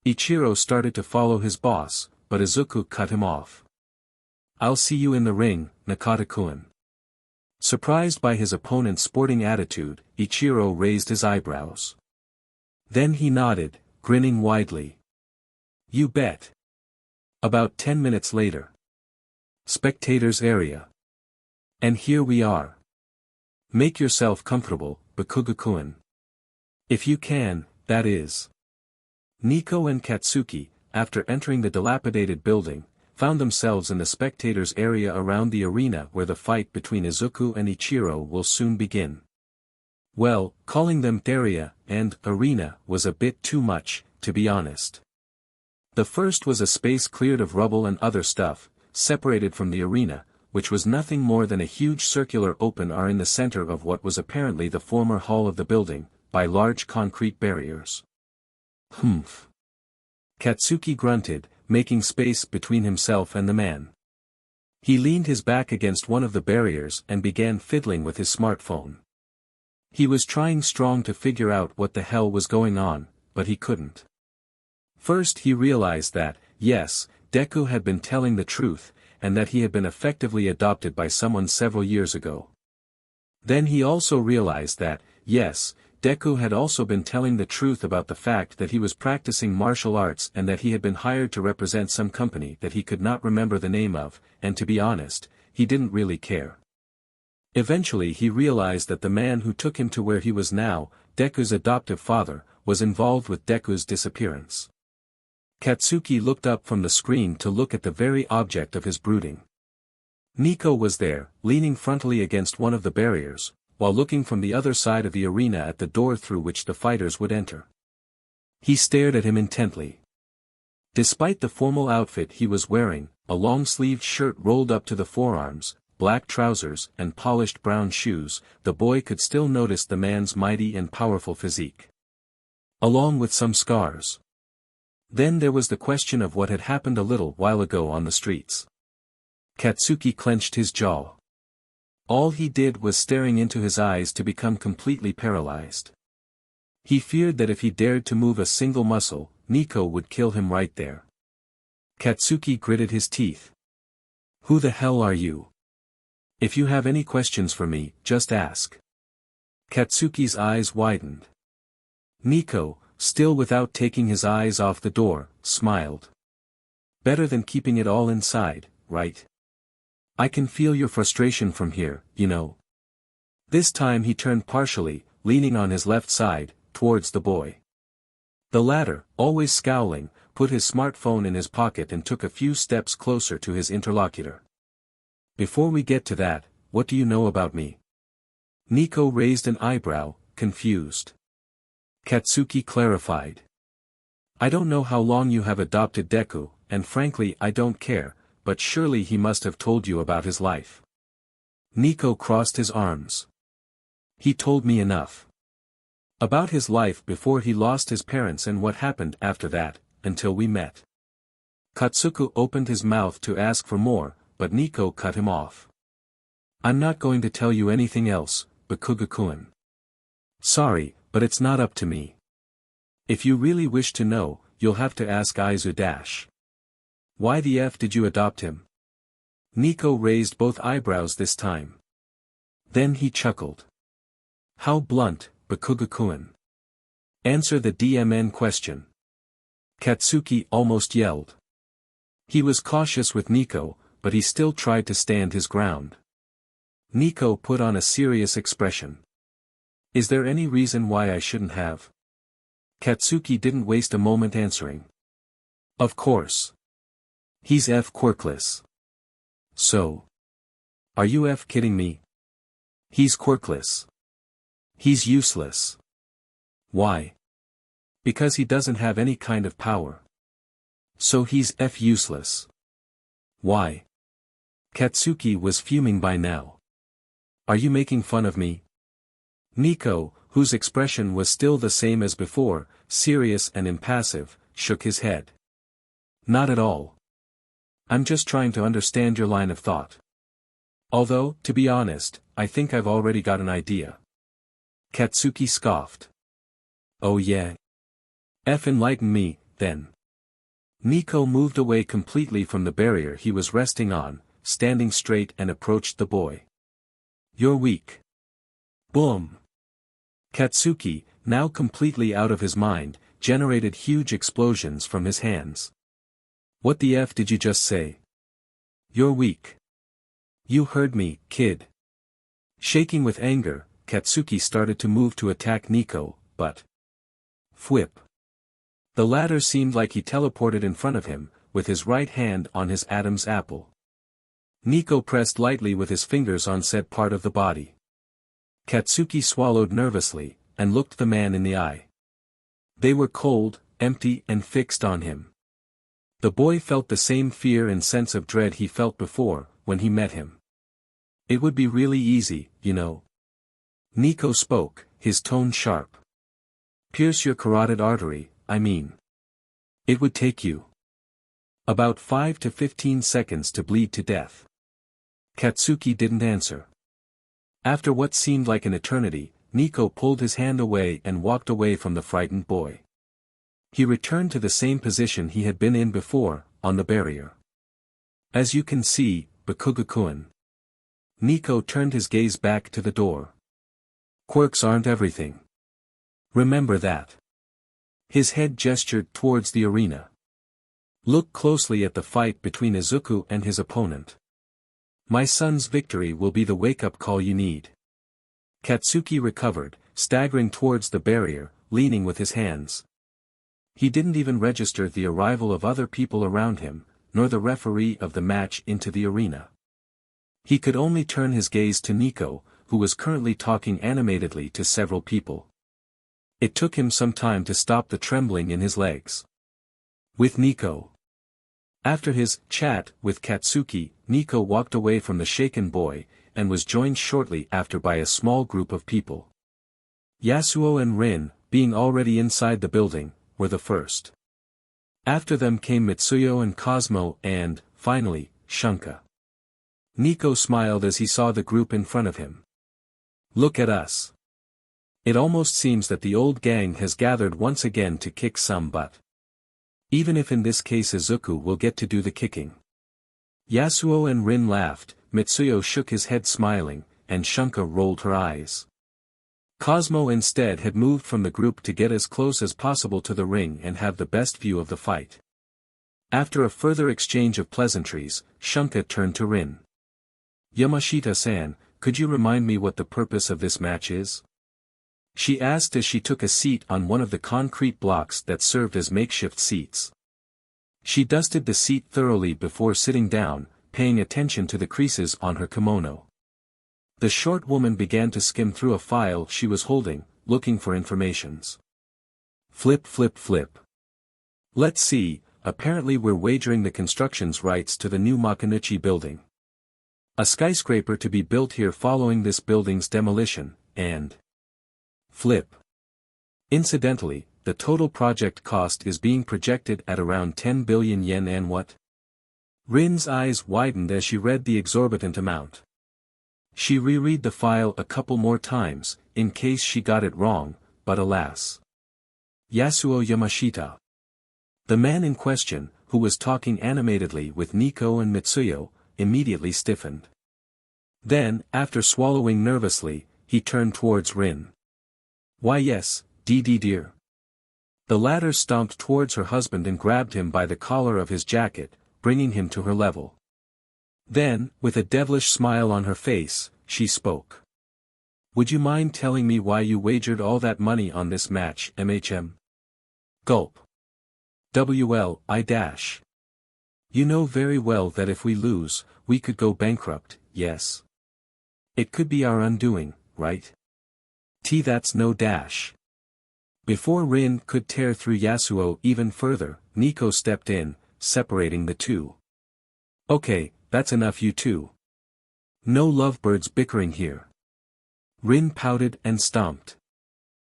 Ichiro started to follow his boss, but Izuku cut him off. I'll see you in the ring, Nakata-kun. Surprised by his opponent's sporting attitude, Ichiro raised his eyebrows. Then he nodded, grinning widely. You bet. About 10 minutes later. Spectators area. And here we are. Make yourself comfortable, Bakugo-kun. If you can, that is. Nico and Katsuki, after entering the dilapidated building, found themselves in the spectators area around the arena where the fight between Izuku and Ichiro will soon begin. Well, calling them area and arena was a bit too much, to be honest. The first was a space cleared of rubble and other stuff, separated from the arena, which was nothing more than a huge circular open area in the center of what was apparently the former hall of the building, by large concrete barriers. Humph. Katsuki grunted, making space between himself and the man. He leaned his back against one of the barriers and began fiddling with his smartphone. He was trying strong to figure out what the hell was going on, but he couldn't. First he realized that, yes, Deku had been telling the truth, and that he had been effectively adopted by someone several years ago. Then he also realized that, yes, Deku had also been telling the truth about the fact that he was practicing martial arts and that he had been hired to represent some company that he could not remember the name of, and to be honest, he didn't really care. Eventually he realized that the man who took him to where he was now, Deku's adoptive father, was involved with Deku's disappearance. Katsuki looked up from the screen to look at the very object of his brooding. Nico was there, leaning frontally against one of the barriers, while looking from the other side of the arena at the door through which the fighters would enter. He stared at him intently. Despite the formal outfit he was wearing, a long-sleeved shirt rolled up to the forearms, black trousers and polished brown shoes, the boy could still notice the man's mighty and powerful physique. Along with some scars. Then there was the question of what had happened a little while ago on the streets. Katsuki clenched his jaw. All he did was staring into his eyes to become completely paralyzed. He feared that if he dared to move a single muscle, Nico would kill him right there. Katsuki gritted his teeth. Who the hell are you? If you have any questions for me, just ask. Katsuki's eyes widened. Nico, still without taking his eyes off the door, smiled. Better than keeping it all inside, right? I can feel your frustration from here, you know. This time he turned partially, leaning on his left side, towards the boy. The latter, always scowling, put his smartphone in his pocket and took a few steps closer to his interlocutor. Before we get to that, what do you know about me? Nico raised an eyebrow, confused. Katsuki clarified. I don't know how long you have adopted Deku, and frankly I don't care, but surely he must have told you about his life. Nico crossed his arms. He told me enough. About his life before he lost his parents and what happened after that, until we met. Katsuku opened his mouth to ask for more, but Nico cut him off. I'm not going to tell you anything else, Bakugo-kun. Sorry, but it's not up to me. If you really wish to know, you'll have to ask Izu. Why the F did you adopt him? Nico raised both eyebrows this time. Then he chuckled. How blunt, Bakugo-kun. Answer the DMN question. Katsuki almost yelled. He was cautious with Nico, but he still tried to stand his ground. Nico put on a serious expression. Is there any reason why I shouldn't have? Katsuki didn't waste a moment answering. Of course. He's F quirkless. So? Are you F kidding me? He's quirkless. He's useless. Why? Because he doesn't have any kind of power. So he's F useless. Why? Katsuki was fuming by now. Are you making fun of me? Nico, whose expression was still the same as before, serious and impassive, shook his head. Not at all. I'm just trying to understand your line of thought. Although, to be honest, I think I've already got an idea. Katsuki scoffed. Oh yeah? F enlighten me, then. Nico moved away completely from the barrier he was resting on, standing straight and approached the boy. You're weak. Boom. Katsuki, now completely out of his mind, generated huge explosions from his hands. What the F did you just say? You're weak. You heard me, kid. Shaking with anger, Katsuki started to move to attack Nico, but... Fwhip. The latter seemed like he teleported in front of him, with his right hand on his Adam's apple. Nico pressed lightly with his fingers on said part of the body. Katsuki swallowed nervously, and looked the man in the eye. They were cold, empty and fixed on him. The boy felt the same fear and sense of dread he felt before, when he met him. It would be really easy, you know. Nico spoke, his tone sharp. Pierce your carotid artery, I mean. It would take you about 5 to 15 seconds to bleed to death. Katsuki didn't answer. After what seemed like an eternity, Nico pulled his hand away and walked away from the frightened boy. He returned to the same position he had been in before, on the barrier. As you can see, Bakugo-kun. Nico turned his gaze back to the door. Quirks aren't everything. Remember that. His head gestured towards the arena. Look closely at the fight between Izuku and his opponent. My son's victory will be the wake-up call you need. Katsuki recovered, staggering towards the barrier, leaning with his hands. He didn't even register the arrival of other people around him, nor the referee of the match into the arena. He could only turn his gaze to Nico, who was currently talking animatedly to several people. It took him some time to stop the trembling in his legs. With Nico. After his chat with Katsuki, Nico walked away from the shaken boy, and was joined shortly after by a small group of people. Yasuo and Rin, being already inside the building, were the first. After them came Mitsuyo and Cosmo and, finally, Shunka. Nico smiled as he saw the group in front of him. Look at us. It almost seems that the old gang has gathered once again to kick some butt. Even if in this case Izuku will get to do the kicking. Yasuo and Rin laughed, Mitsuyo shook his head smiling, and Shunka rolled her eyes. Cosmo instead had moved from the group to get as close as possible to the ring and have the best view of the fight. After a further exchange of pleasantries, Shunka turned to Rin. Yamashita-san, could you remind me what the purpose of this match is? She asked as she took a seat on one of the concrete blocks that served as makeshift seats. She dusted the seat thoroughly before sitting down, paying attention to the creases on her kimono. The short woman began to skim through a file she was holding, looking for informations. Flip flip flip. Let's see, apparently we're wagering the construction's rights to the new Makunuchi building. A skyscraper to be built here following this building's demolition, and flip. Incidentally, the total project cost is being projected at around 10 billion yen and what? Rin's eyes widened as she read the exorbitant amount. She reread the file a couple more times, in case she got it wrong, but alas. Yasuo Yamashita. The man in question, who was talking animatedly with Nico and Mitsuyo, immediately stiffened. Then, after swallowing nervously, he turned towards Rin. Why yes, dear. The latter stomped towards her husband and grabbed him by the collar of his jacket, bringing him to her level. Then, with a devilish smile on her face, she spoke. Would you mind telling me why you wagered all that money on this match, MHM? Gulp. WL. You know very well that if we lose, we could go bankrupt, yes? It could be our undoing, right? That's no dash. Before Rin could tear through Yasuo even further, Nico stepped in, separating the two. Okay, that's enough you two. No lovebirds bickering here. Rin pouted and stomped.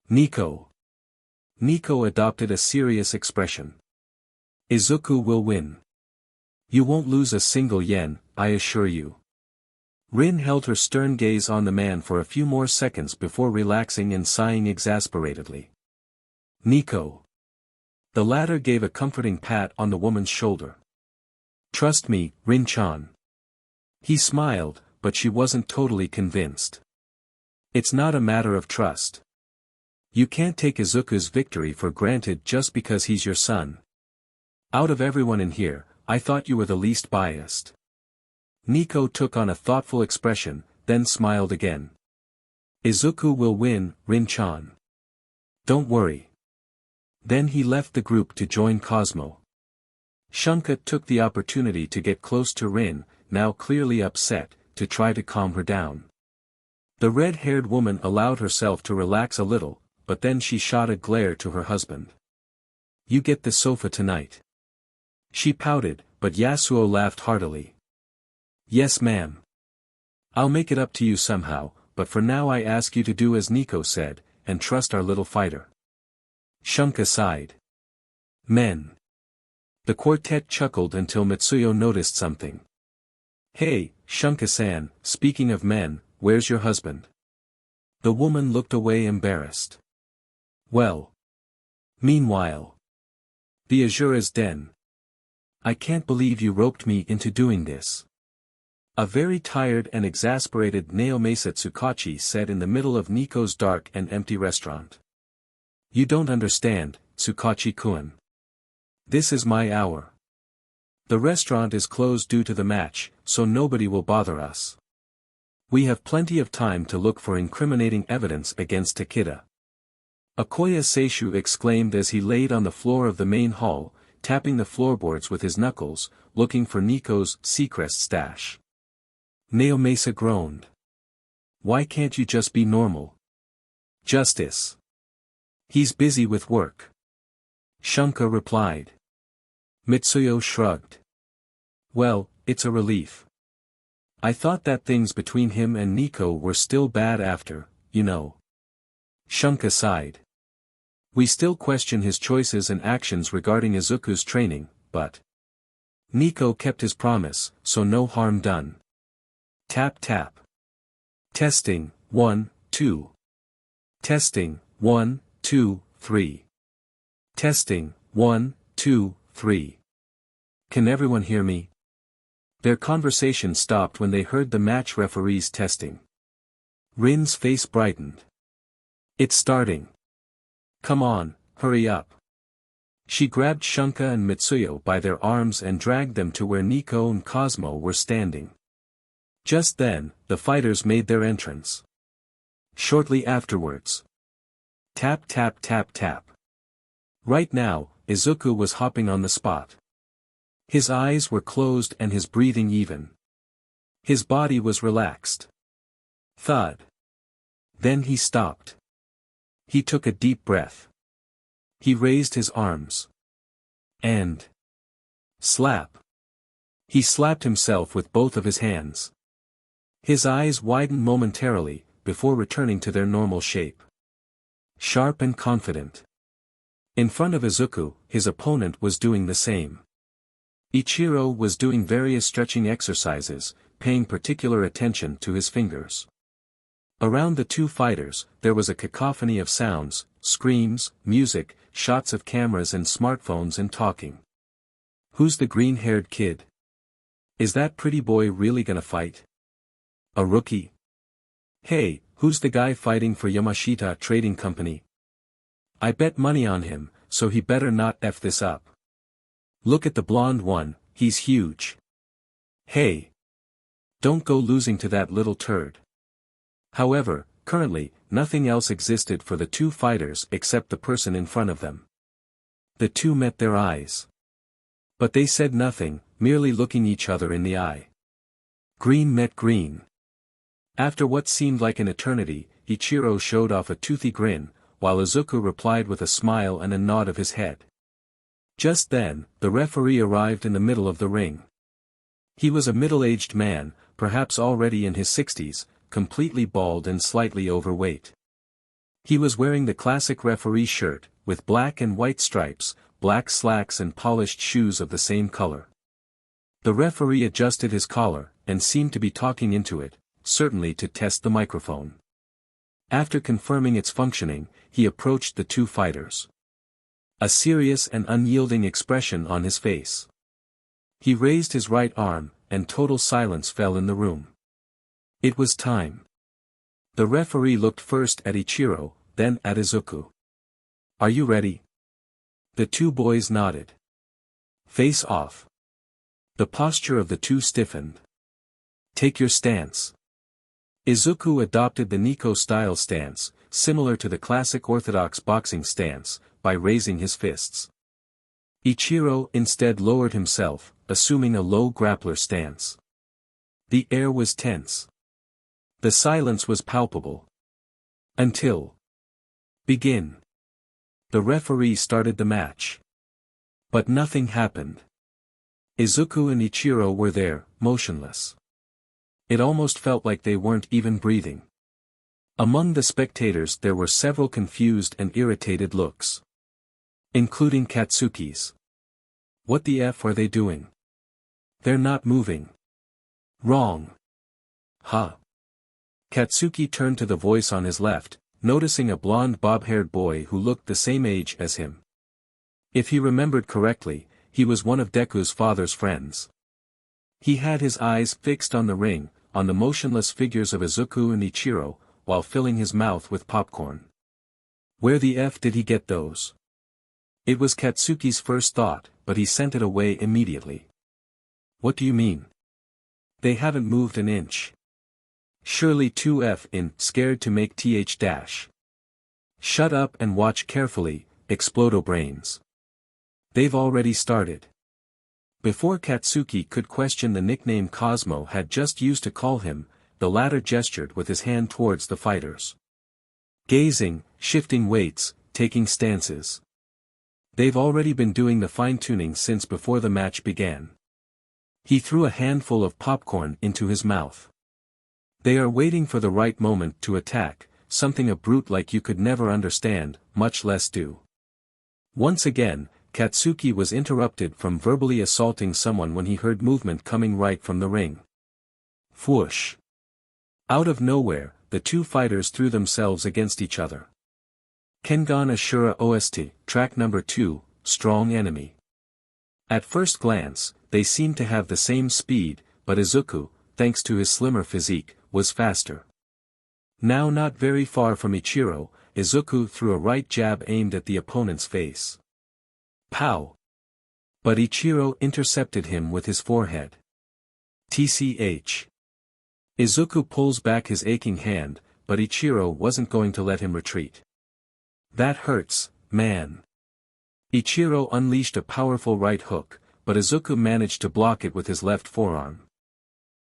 Nico. Nico adopted a serious expression. Izuku will win. You won't lose a single yen, I assure you. Rin held her stern gaze on the man for a few more seconds before relaxing and sighing exasperatedly. Nico. The latter gave a comforting pat on the woman's shoulder. Trust me, Rin-chan. He smiled, but she wasn't totally convinced. It's not a matter of trust. You can't take Izuku's victory for granted just because he's your son. Out of everyone in here, I thought you were the least biased. Nico took on a thoughtful expression, then smiled again. Izuku will win, Rin-chan. Don't worry. Then he left the group to join Cosmo. Shunka took the opportunity to get close to Rin, now clearly upset, to try to calm her down. The red-haired woman allowed herself to relax a little, but then she shot a glare to her husband. You get the sofa tonight. She pouted, but Yasuo laughed heartily. Yes ma'am. I'll make it up to you somehow, but for now I ask you to do as Nico said, and trust our little fighter. Shunka sighed. Men. The quartet chuckled until Mitsuyo noticed something. Hey, Shunka-san, speaking of men, where's your husband? The woman looked away embarrassed. Well. Meanwhile. The Azura's den. I can't believe you roped me into doing this. A very tired and exasperated Naomasa Tsukachi said in the middle of Nico's dark and empty restaurant. You don't understand, Tsukachi-kun. This is my hour. The restaurant is closed due to the match, so nobody will bother us. We have plenty of time to look for incriminating evidence against Tokita. Okoya Seishu exclaimed as he laid on the floor of the main hall, tapping the floorboards with his knuckles, looking for Nico's Seacrest stash. Naomasa groaned. Why can't you just be normal? Justice. He's busy with work. Shunka replied. Mitsuyo shrugged. Well, it's a relief. I thought that things between him and Nico were still bad after, you know. Shunka sighed. We still question his choices and actions regarding Izuku's training, but Nico kept his promise, so no harm done. Tap tap. Testing, 1, 2. Testing, 1, 2, 3. Testing, 1, 2, 3. Can everyone hear me? Their conversation stopped when they heard the match referees testing. Rin's face brightened. It's starting. Come on, hurry up. She grabbed Shunka and Mitsuyo by their arms and dragged them to where Nico and Cosmo were standing. Just then, the fighters made their entrance. Shortly afterwards. Tap tap tap tap. Right now, Izuku was hopping on the spot. His eyes were closed and his breathing even. His body was relaxed. Thud. Then he stopped. He took a deep breath. He raised his arms. And slap. He slapped himself with both of his hands. His eyes widened momentarily, before returning to their normal shape. Sharp and confident. In front of Izuku, his opponent was doing the same. Ichiro was doing various stretching exercises, paying particular attention to his fingers. Around the two fighters, there was a cacophony of sounds, screams, music, shots of cameras and smartphones and talking. Who's the green-haired kid? Is that pretty boy really gonna fight? A rookie? Hey, who's the guy fighting for Yamashita Trading Company? I bet money on him, so he better not F this up. Look at the blonde one, he's huge. Hey! Don't go losing to that little turd. However, currently, nothing else existed for the two fighters except the person in front of them. The two met their eyes. But they said nothing, merely looking each other in the eye. Green met green. After what seemed like an eternity, Ichiro showed off a toothy grin, while Izuku replied with a smile and a nod of his head. Just then, the referee arrived in the middle of the ring. He was a middle-aged man, perhaps already in his 60s, completely bald and slightly overweight. He was wearing the classic referee shirt, with black and white stripes, black slacks and polished shoes of the same color. The referee adjusted his collar, and seemed to be talking into it, certainly to test the microphone. After confirming its functioning, he approached the two fighters. A serious and unyielding expression on his face. He raised his right arm, and total silence fell in the room. It was time. The referee looked first at Ichiro, then at Izuku. Are you ready? The two boys nodded. Face off. The posture of the two stiffened. Take your stance. Izuku adopted the Nico-style stance, similar to the classic orthodox boxing stance, by raising his fists. Ichiro instead lowered himself, assuming a low grappler stance. The air was tense. The silence was palpable. Until. Begin. The referee started the match. But nothing happened. Izuku and Ichiro were there, motionless. It almost felt like they weren't even breathing. Among the spectators there were several confused and irritated looks. Including Katsuki's. What the F are they doing? They're not moving. Wrong. Huh. Katsuki turned to the voice on his left, noticing a blonde bob-haired boy who looked the same age as him. If he remembered correctly, he was one of Deku's father's friends. He had his eyes fixed on the ring, on the motionless figures of Izuku and Ichiro, while filling his mouth with popcorn. Where the F did he get those? It was Katsuki's first thought, but he sent it away immediately. What do you mean? They haven't moved an inch. Surely 2F in scared to make th dash. Shut up and watch carefully, Explodo Brains. They've already started. Before Katsuki could question the nickname Cosmo had just used to call him, the latter gestured with his hand towards the fighters. Gazing, shifting weights, taking stances. They've already been doing the fine-tuning since before the match began. He threw a handful of popcorn into his mouth. They are waiting for the right moment to attack, something a brute like you could never understand, much less do. Once again, Katsuki was interrupted from verbally assaulting someone when he heard movement coming right from the ring. Whoosh! Out of nowhere, the two fighters threw themselves against each other. Kengan Ashura OST, track number 2, Strong Enemy. At first glance, they seemed to have the same speed, but Izuku, thanks to his slimmer physique, was faster. Now not very far from Ichiro, Izuku threw a right jab aimed at the opponent's face. Pow! But Ichiro intercepted him with his forehead. TCH. Izuku pulls back his aching hand, but Ichiro wasn't going to let him retreat. That hurts, man. Ichiro unleashed a powerful right hook, but Izuku managed to block it with his left forearm.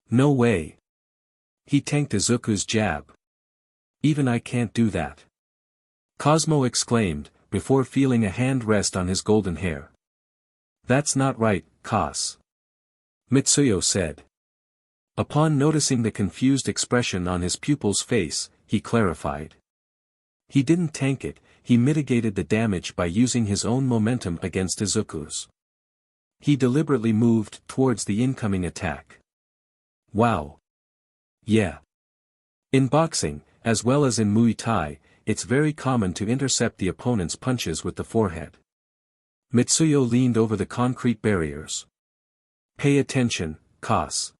No way. He tanked Izuku's jab. Even I can't do that. Cosmo exclaimed, before feeling a hand rest on his golden hair. That's not right, Cos. Mitsuyo said. Upon noticing the confused expression on his pupil's face, he clarified. He didn't tank it, he mitigated the damage by using his own momentum against Izuku's. He deliberately moved towards the incoming attack. Wow. Yeah. In boxing, as well as in Muay Thai, it's very common to intercept the opponent's punches with the forehead. Mitsuyo leaned over the concrete barriers. Pay attention, Cos.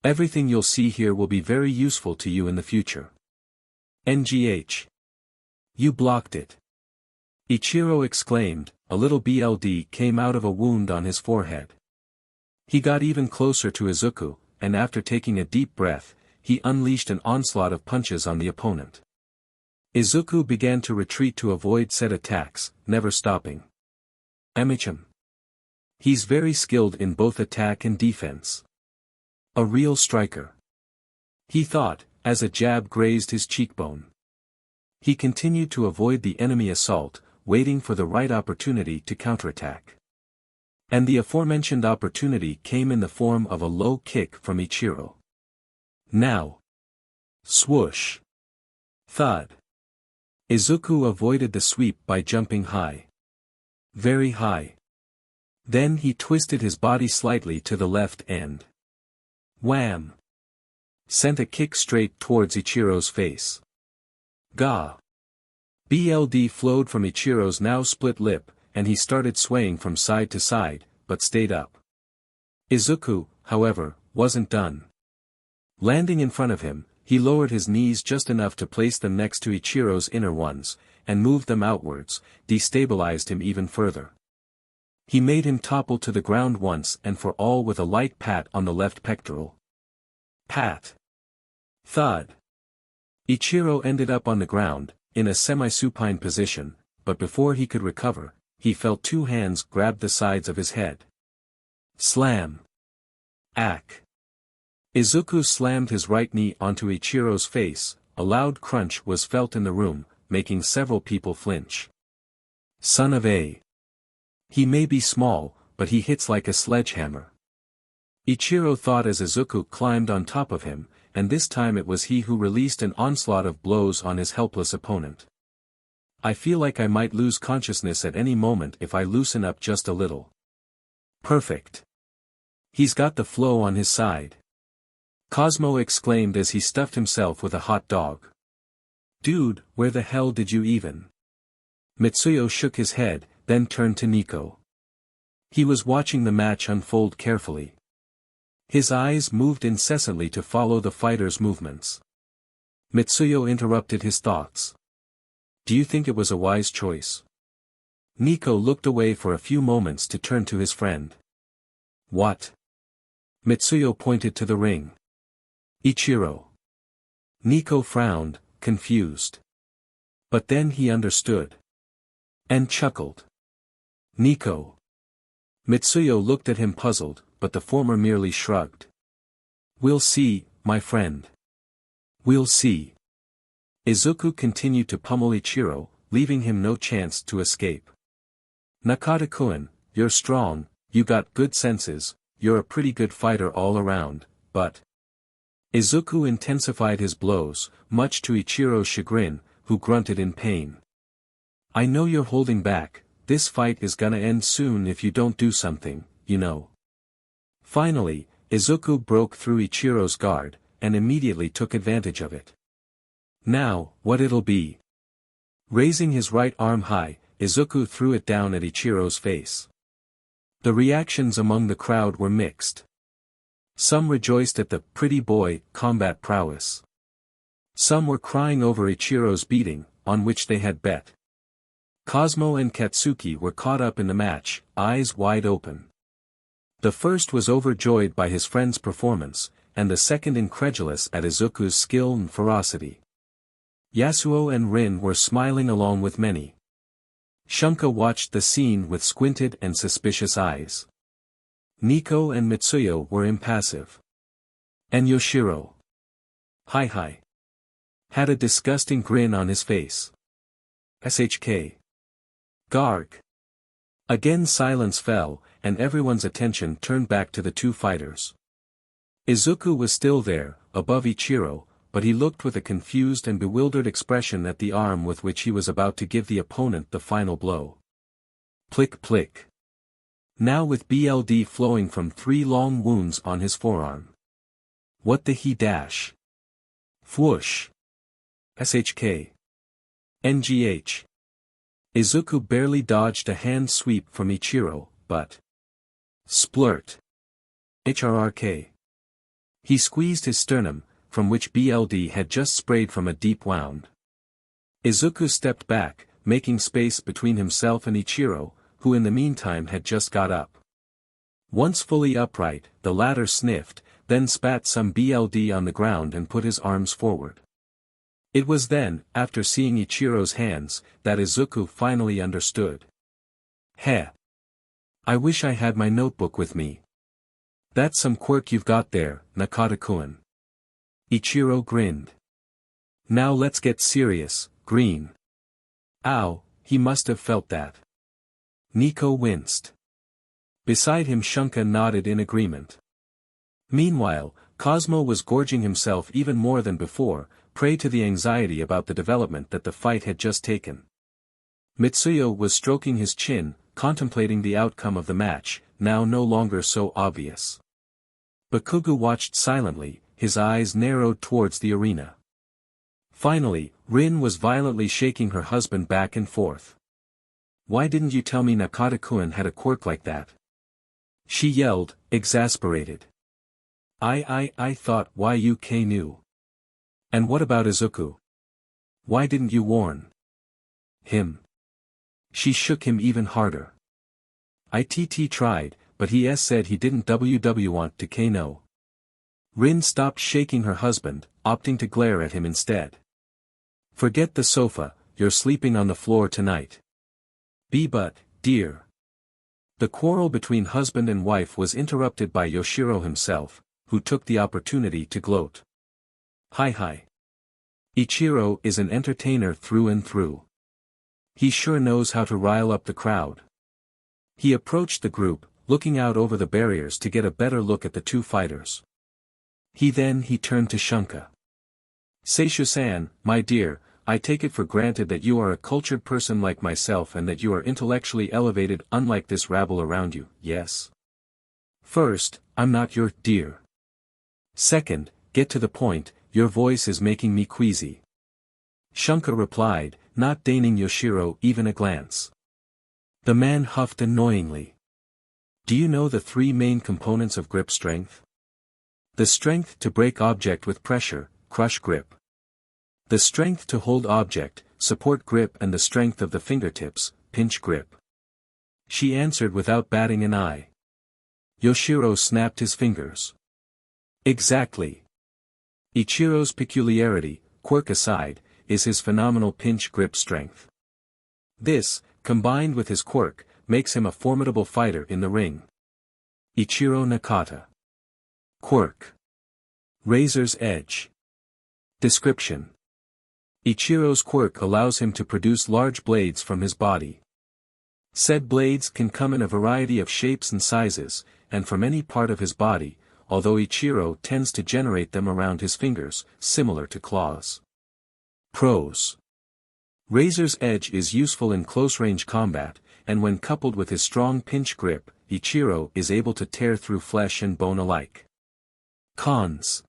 Everything you'll see here will be very useful to you in the future. NGH. You blocked it. Ichiro exclaimed, a little BLD came out of a wound on his forehead. He got even closer to Izuku, and after taking a deep breath, he unleashed an onslaught of punches on the opponent. Izuku began to retreat to avoid said attacks, never stopping. Amichim. He's very skilled in both attack and defense. A real striker. He thought, as a jab grazed his cheekbone. He continued to avoid the enemy assault, waiting for the right opportunity to counterattack. And the aforementioned opportunity came in the form of a low kick from Ichiro. Now. Swoosh. Thud. Izuku avoided the sweep by jumping high. Very high. Then he twisted his body slightly to the left and wham! Sent a kick straight towards Ichiro's face. Gah! BLD flowed from Ichiro's now split lip, and he started swaying from side to side, but stayed up. Izuku, however, wasn't done. Landing in front of him, he lowered his knees just enough to place them next to Ichiro's inner ones, and moved them outwards, destabilized him even further. He made him topple to the ground once and for all with a light pat on the left pectoral. Pat. Thud. Ichiro ended up on the ground, in a semi-supine position, but before he could recover, he felt two hands grab the sides of his head. Slam. Ack. Izuku slammed his right knee onto Ichiro's face, a loud crunch was felt in the room, making several people flinch. Son of a. He may be small, but he hits like a sledgehammer. Ichiro thought as Izuku climbed on top of him, and this time it was he who released an onslaught of blows on his helpless opponent. I feel like I might lose consciousness at any moment if I loosen up just a little. Perfect. He's got the flow on his side. Cosmo exclaimed as he stuffed himself with a hot dog. Dude, where the hell did you even? Mitsuyo shook his head, then turned to Nico. He was watching the match unfold carefully. His eyes moved incessantly to follow the fighter's movements. Mitsuyo interrupted his thoughts. Do you think it was a wise choice? Nico looked away for a few moments to turn to his friend. What? Mitsuyo pointed to the ring. Ichiro. Nico frowned, confused. But then he understood. And chuckled. Nico. Mitsuyo looked at him puzzled, but the former merely shrugged. We'll see, my friend. We'll see. Izuku continued to pummel Ichiro, leaving him no chance to escape. Nakata-kun, you're strong, you got good senses, you're a pretty good fighter all around, but... Izuku intensified his blows, much to Ichiro's chagrin, who grunted in pain. I know you're holding back, this fight is gonna end soon if you don't do something, you know. Finally, Izuku broke through Ichiro's guard, and immediately took advantage of it. Now, what it'll be. Raising his right arm high, Izuku threw it down at Ichiro's face. The reactions among the crowd were mixed. Some rejoiced at the pretty boy combat prowess. Some were crying over Ichiro's beating, on which they had bet. Cosmo and Katsuki were caught up in the match, eyes wide open. The first was overjoyed by his friend's performance, and the second incredulous at Izuku's skill and ferocity. Yasuo and Rin were smiling along with many. Shunka watched the scene with squinted and suspicious eyes. Nico and Mitsuyo were impassive. And Yoshiro. Hi. Had a disgusting grin on his face. SHK. Garg. Again silence fell, and everyone's attention turned back to the two fighters. Izuku was still there, above Ichiro, but he looked with a confused and bewildered expression at the arm with which he was about to give the opponent the final blow. Plick plick. Now with BLD flowing from 3 long wounds on his forearm. What the he dash? Whoosh. SHK. NGH. Izuku barely dodged a hand sweep from Ichiro, but... Splurt. HRRK. He squeezed his sternum, from which BLD had just sprayed from a deep wound. Izuku stepped back, making space between himself and Ichiro, who in the meantime had just got up. Once fully upright, the latter sniffed, then spat some BLD on the ground and put his arms forward. It was then, after seeing Ichiro's hands, that Izuku finally understood. Heh. I wish I had my notebook with me. That's some quirk you've got there, Nakata-kun. Ichiro grinned. Now let's get serious, Green. Ow, he must have felt that. Nico winced. Beside him Shunka nodded in agreement. Meanwhile, Cosmo was gorging himself even more than before, prey to the anxiety about the development that the fight had just taken. Mitsuyo was stroking his chin, contemplating the outcome of the match, now no longer so obvious. Bakugo watched silently, his eyes narrowed towards the arena. Finally, Rin was violently shaking her husband back and forth. Why didn't you tell me Nakata-kun had a quirk like that? She yelled, exasperated. I thought YUK knew. And what about Izuku? Why didn't you warn him? She shook him even harder. ITT tried, but he said he didn't want to know. Rin stopped shaking her husband, opting to glare at him instead. Forget the sofa, you're sleeping on the floor tonight. But, dear. The quarrel between husband and wife was interrupted by Yoshiro himself, who took the opportunity to gloat. Hi. Ichiro is an entertainer through and through. He sure knows how to rile up the crowd. He approached the group, looking out over the barriers to get a better look at the two fighters. He turned to Shunka. Seishu-san, my dear, I take it for granted that you are a cultured person like myself and that you are intellectually elevated unlike this rabble around you, yes? First, I'm not your dear. Second, get to the point, your voice is making me queasy. Shunka replied, not deigning Yoshiro even a glance. The man huffed annoyingly. Do you know the 3 main components of grip strength? The strength to break object with pressure, crush grip. The strength to hold object, support grip, and the strength of the fingertips, pinch grip. She answered without batting an eye. Yoshiro snapped his fingers. Exactly. Ichiro's peculiarity, quirk aside, is his phenomenal pinch grip strength. This, combined with his quirk, makes him a formidable fighter in the ring. Ichiro Nakata. Quirk. Razor's Edge. Description. Ichiro's quirk allows him to produce large blades from his body. Said blades can come in a variety of shapes and sizes, and from any part of his body, although Ichiro tends to generate them around his fingers, similar to claws. Pros. Razor's edge is useful in close-range combat, and when coupled with his strong pinch grip, Ichiro is able to tear through flesh and bone alike. Cons.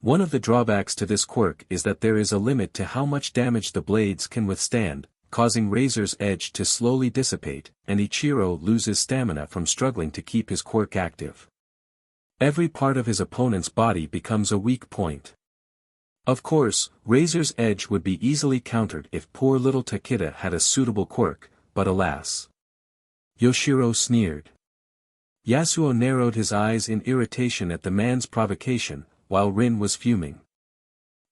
One of the drawbacks to this quirk is that there is a limit to how much damage the blades can withstand, causing Razor's edge to slowly dissipate, and Ichiro loses stamina from struggling to keep his quirk active. Every part of his opponent's body becomes a weak point. Of course, Razor's edge would be easily countered if poor little Tokita had a suitable quirk, but alas. Yoshiro sneered. Yasuo narrowed his eyes in irritation at the man's provocation, while Rin was fuming.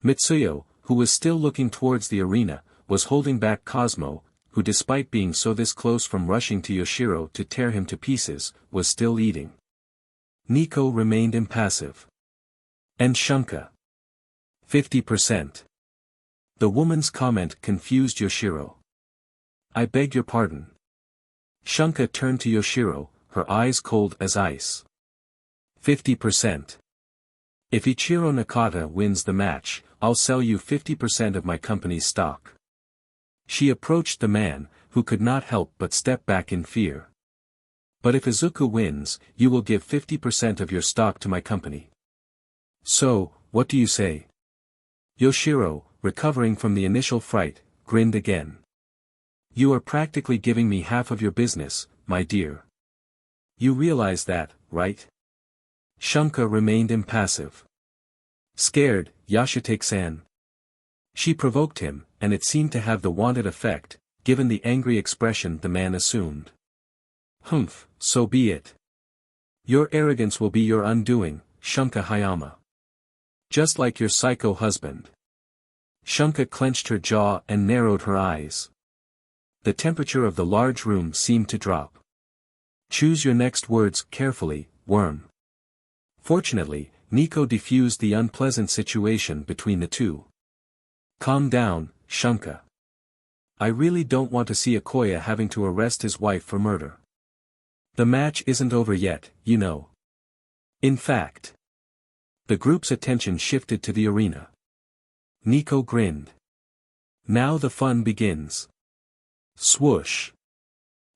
Mitsuyo, who was still looking towards the arena, was holding back Cosmo, who despite being so this close from rushing to Yoshiro to tear him to pieces, was still eating. Nico remained impassive. And Shunka. 50%. The woman's comment confused Yoshiro. I beg your pardon. Shunka turned to Yoshiro, her eyes cold as ice. 50%. If Ichiro Nakata wins the match, I'll sell you 50% of my company's stock. She approached the man, who could not help but step back in fear. But if Izuku wins, you will give 50% of your stock to my company. So, what do you say? Yoshiro, recovering from the initial fright, grinned again. You are practically giving me half of your business, my dear. You realize that, right? Shunka remained impassive. Scared, Yashitake-san. She provoked him, and it seemed to have the wanted effect, given the angry expression the man assumed. Humph, so be it. Your arrogance will be your undoing, Shunka Hayama. Just like your psycho husband. Shunka clenched her jaw and narrowed her eyes. The temperature of the large room seemed to drop. Choose your next words carefully, worm. Fortunately, Nico diffused the unpleasant situation between the two. Calm down, Shunka. I really don't want to see Okoya having to arrest his wife for murder. The match isn't over yet, you know. In fact. The group's attention shifted to the arena. Nico grinned. Now the fun begins. Swoosh.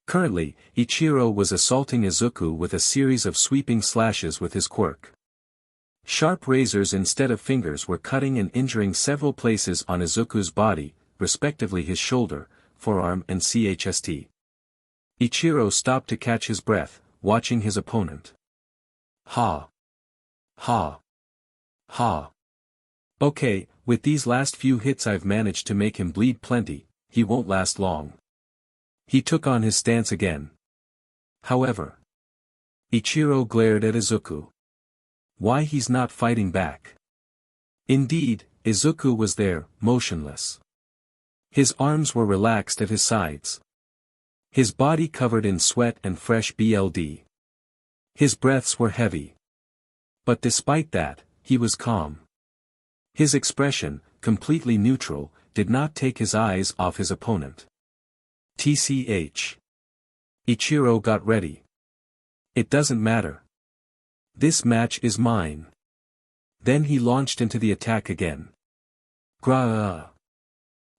Currently, Ichiro was assaulting Izuku with a series of sweeping slashes with his quirk. Sharp razors instead of fingers were cutting and injuring several places on Izuku's body, respectively his shoulder, forearm and chest. Ichiro stopped to catch his breath, watching his opponent. Ha. Ha. Ha. Okay, with these last few hits I've managed to make him bleed plenty, he won't last long. He took on his stance again. However. Ichiro glared at Izuku. Why he's not fighting back? Indeed, Izuku was there, motionless. His arms were relaxed at his sides. His body covered in sweat and fresh blood. His breaths were heavy. But despite that, he was calm. His expression, completely neutral, did not take his eyes off his opponent. TCH. Ichiro got ready. It doesn't matter. This match is mine. Then he launched into the attack again. Gra.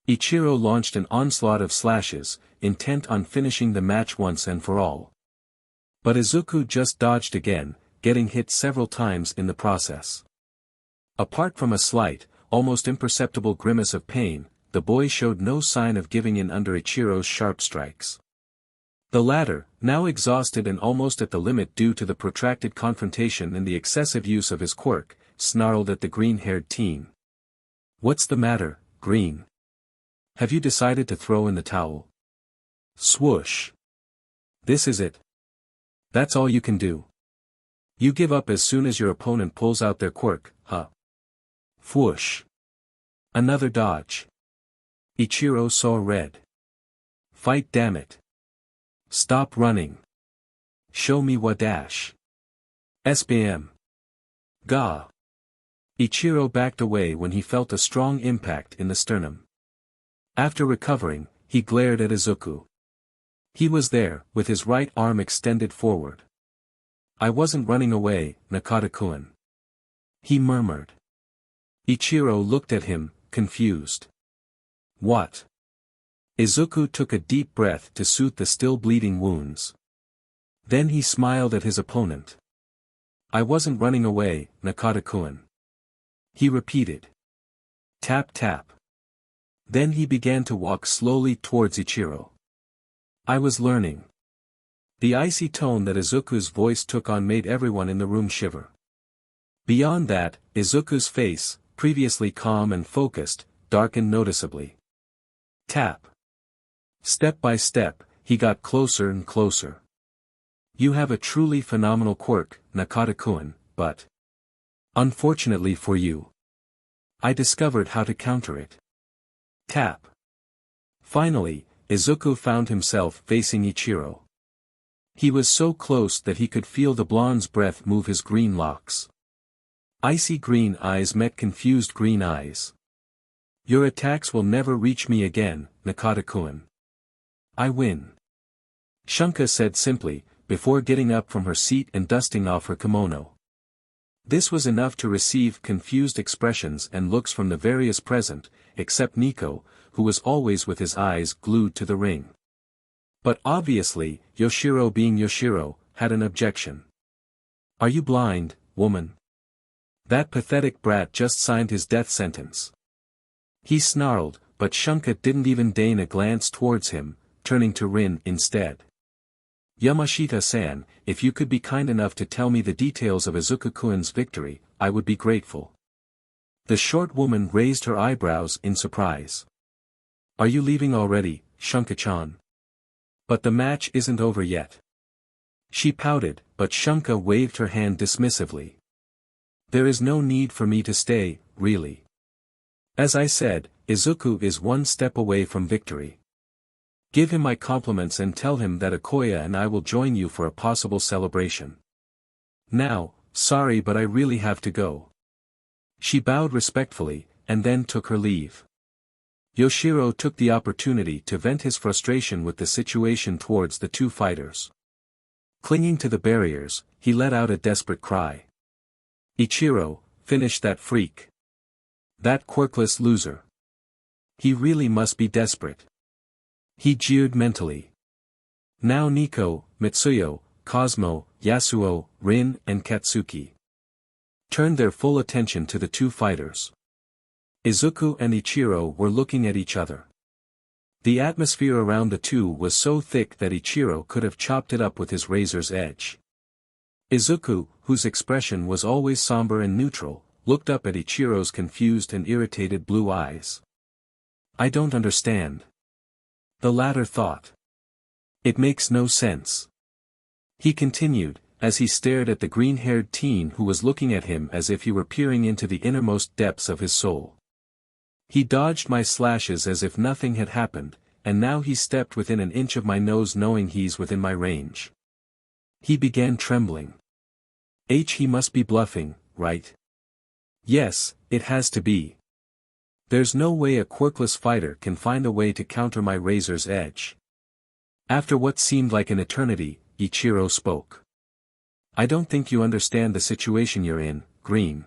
Ichiro launched an onslaught of slashes, intent on finishing the match once and for all. But Izuku just dodged again, getting hit several times in the process. Apart from a slight, almost imperceptible grimace of pain, the boy showed no sign of giving in under Ichiro's sharp strikes. The latter, now exhausted and almost at the limit due to the protracted confrontation and the excessive use of his quirk, snarled at the green-haired teen. What's the matter, Green? Have you decided to throw in the towel? Swoosh. This is it. That's all you can do. You give up as soon as your opponent pulls out their quirk, huh? Whoosh. Another dodge. Ichiro saw red. Fight, damn it. Stop running. Show me what dash. SBM. Gah. Ichiro backed away when he felt a strong impact in the sternum. After recovering, he glared at Izuku. He was there, with his right arm extended forward. I wasn't running away, Nakata-kun. He murmured. Ichiro looked at him, confused. What? Izuku took a deep breath to soothe the still bleeding wounds. Then he smiled at his opponent. I wasn't running away, Nakata-kun. He repeated. Tap tap. Then he began to walk slowly towards Ichiro. I was learning. The icy tone that Izuku's voice took on made everyone in the room shiver. Beyond that, Izuku's face, previously calm and focused, darkened noticeably. Tap. Step by step, he got closer and closer. You have a truly phenomenal quirk, Nakata-kun, but unfortunately for you, I discovered how to counter it. Tap. Finally, Izuku found himself facing Ichiro. He was so close that he could feel the blonde's breath move his green locks. Icy green eyes met confused green eyes. Your attacks will never reach me again, Nakata-kun. I win. Shunka said simply, before getting up from her seat and dusting off her kimono. This was enough to receive confused expressions and looks from the various present, except Nico, who was always with his eyes glued to the ring. But obviously, Yoshiro being Yoshiro, had an objection. Are you blind, woman? That pathetic brat just signed his death sentence. He snarled, but Shunka didn't even deign a glance towards him, turning to Rin instead. Yamashita-san, if you could be kind enough to tell me the details of Izuku-kun's victory, I would be grateful. The short woman raised her eyebrows in surprise. Are you leaving already, Shunka-chan? But the match isn't over yet. She pouted, but Shunka waved her hand dismissively. There is no need for me to stay, really. As I said, Izuku is one step away from victory. Give him my compliments and tell him that Akoya and I will join you for a possible celebration. Now, sorry but I really have to go. She bowed respectfully, and then took her leave. Yoshiro took the opportunity to vent his frustration with the situation towards the two fighters. Clinging to the barriers, he let out a desperate cry. Ichiro, finish that freak. That quirkless loser. He really must be desperate. He jeered mentally. Now Nico, Mitsuyo, Cosmo, Yasuo, Rin and Katsuki turned their full attention to the two fighters. Izuku and Ichiro were looking at each other. The atmosphere around the two was so thick that Ichiro could have chopped it up with his razor's edge. Izuku, whose expression was always somber and neutral, looked up at Ichiro's confused and irritated blue eyes. I don't understand. The latter thought. It makes no sense. He continued, as he stared at the green-haired teen who was looking at him as if he were peering into the innermost depths of his soul. He dodged my slashes as if nothing had happened, and now he stepped within an inch of my nose knowing he's within my range. He began trembling. He must be bluffing, right? Yes, it has to be. There's no way a quirkless fighter can find a way to counter my razor's edge. After what seemed like an eternity, Ichiro spoke. I don't think you understand the situation you're in, Green.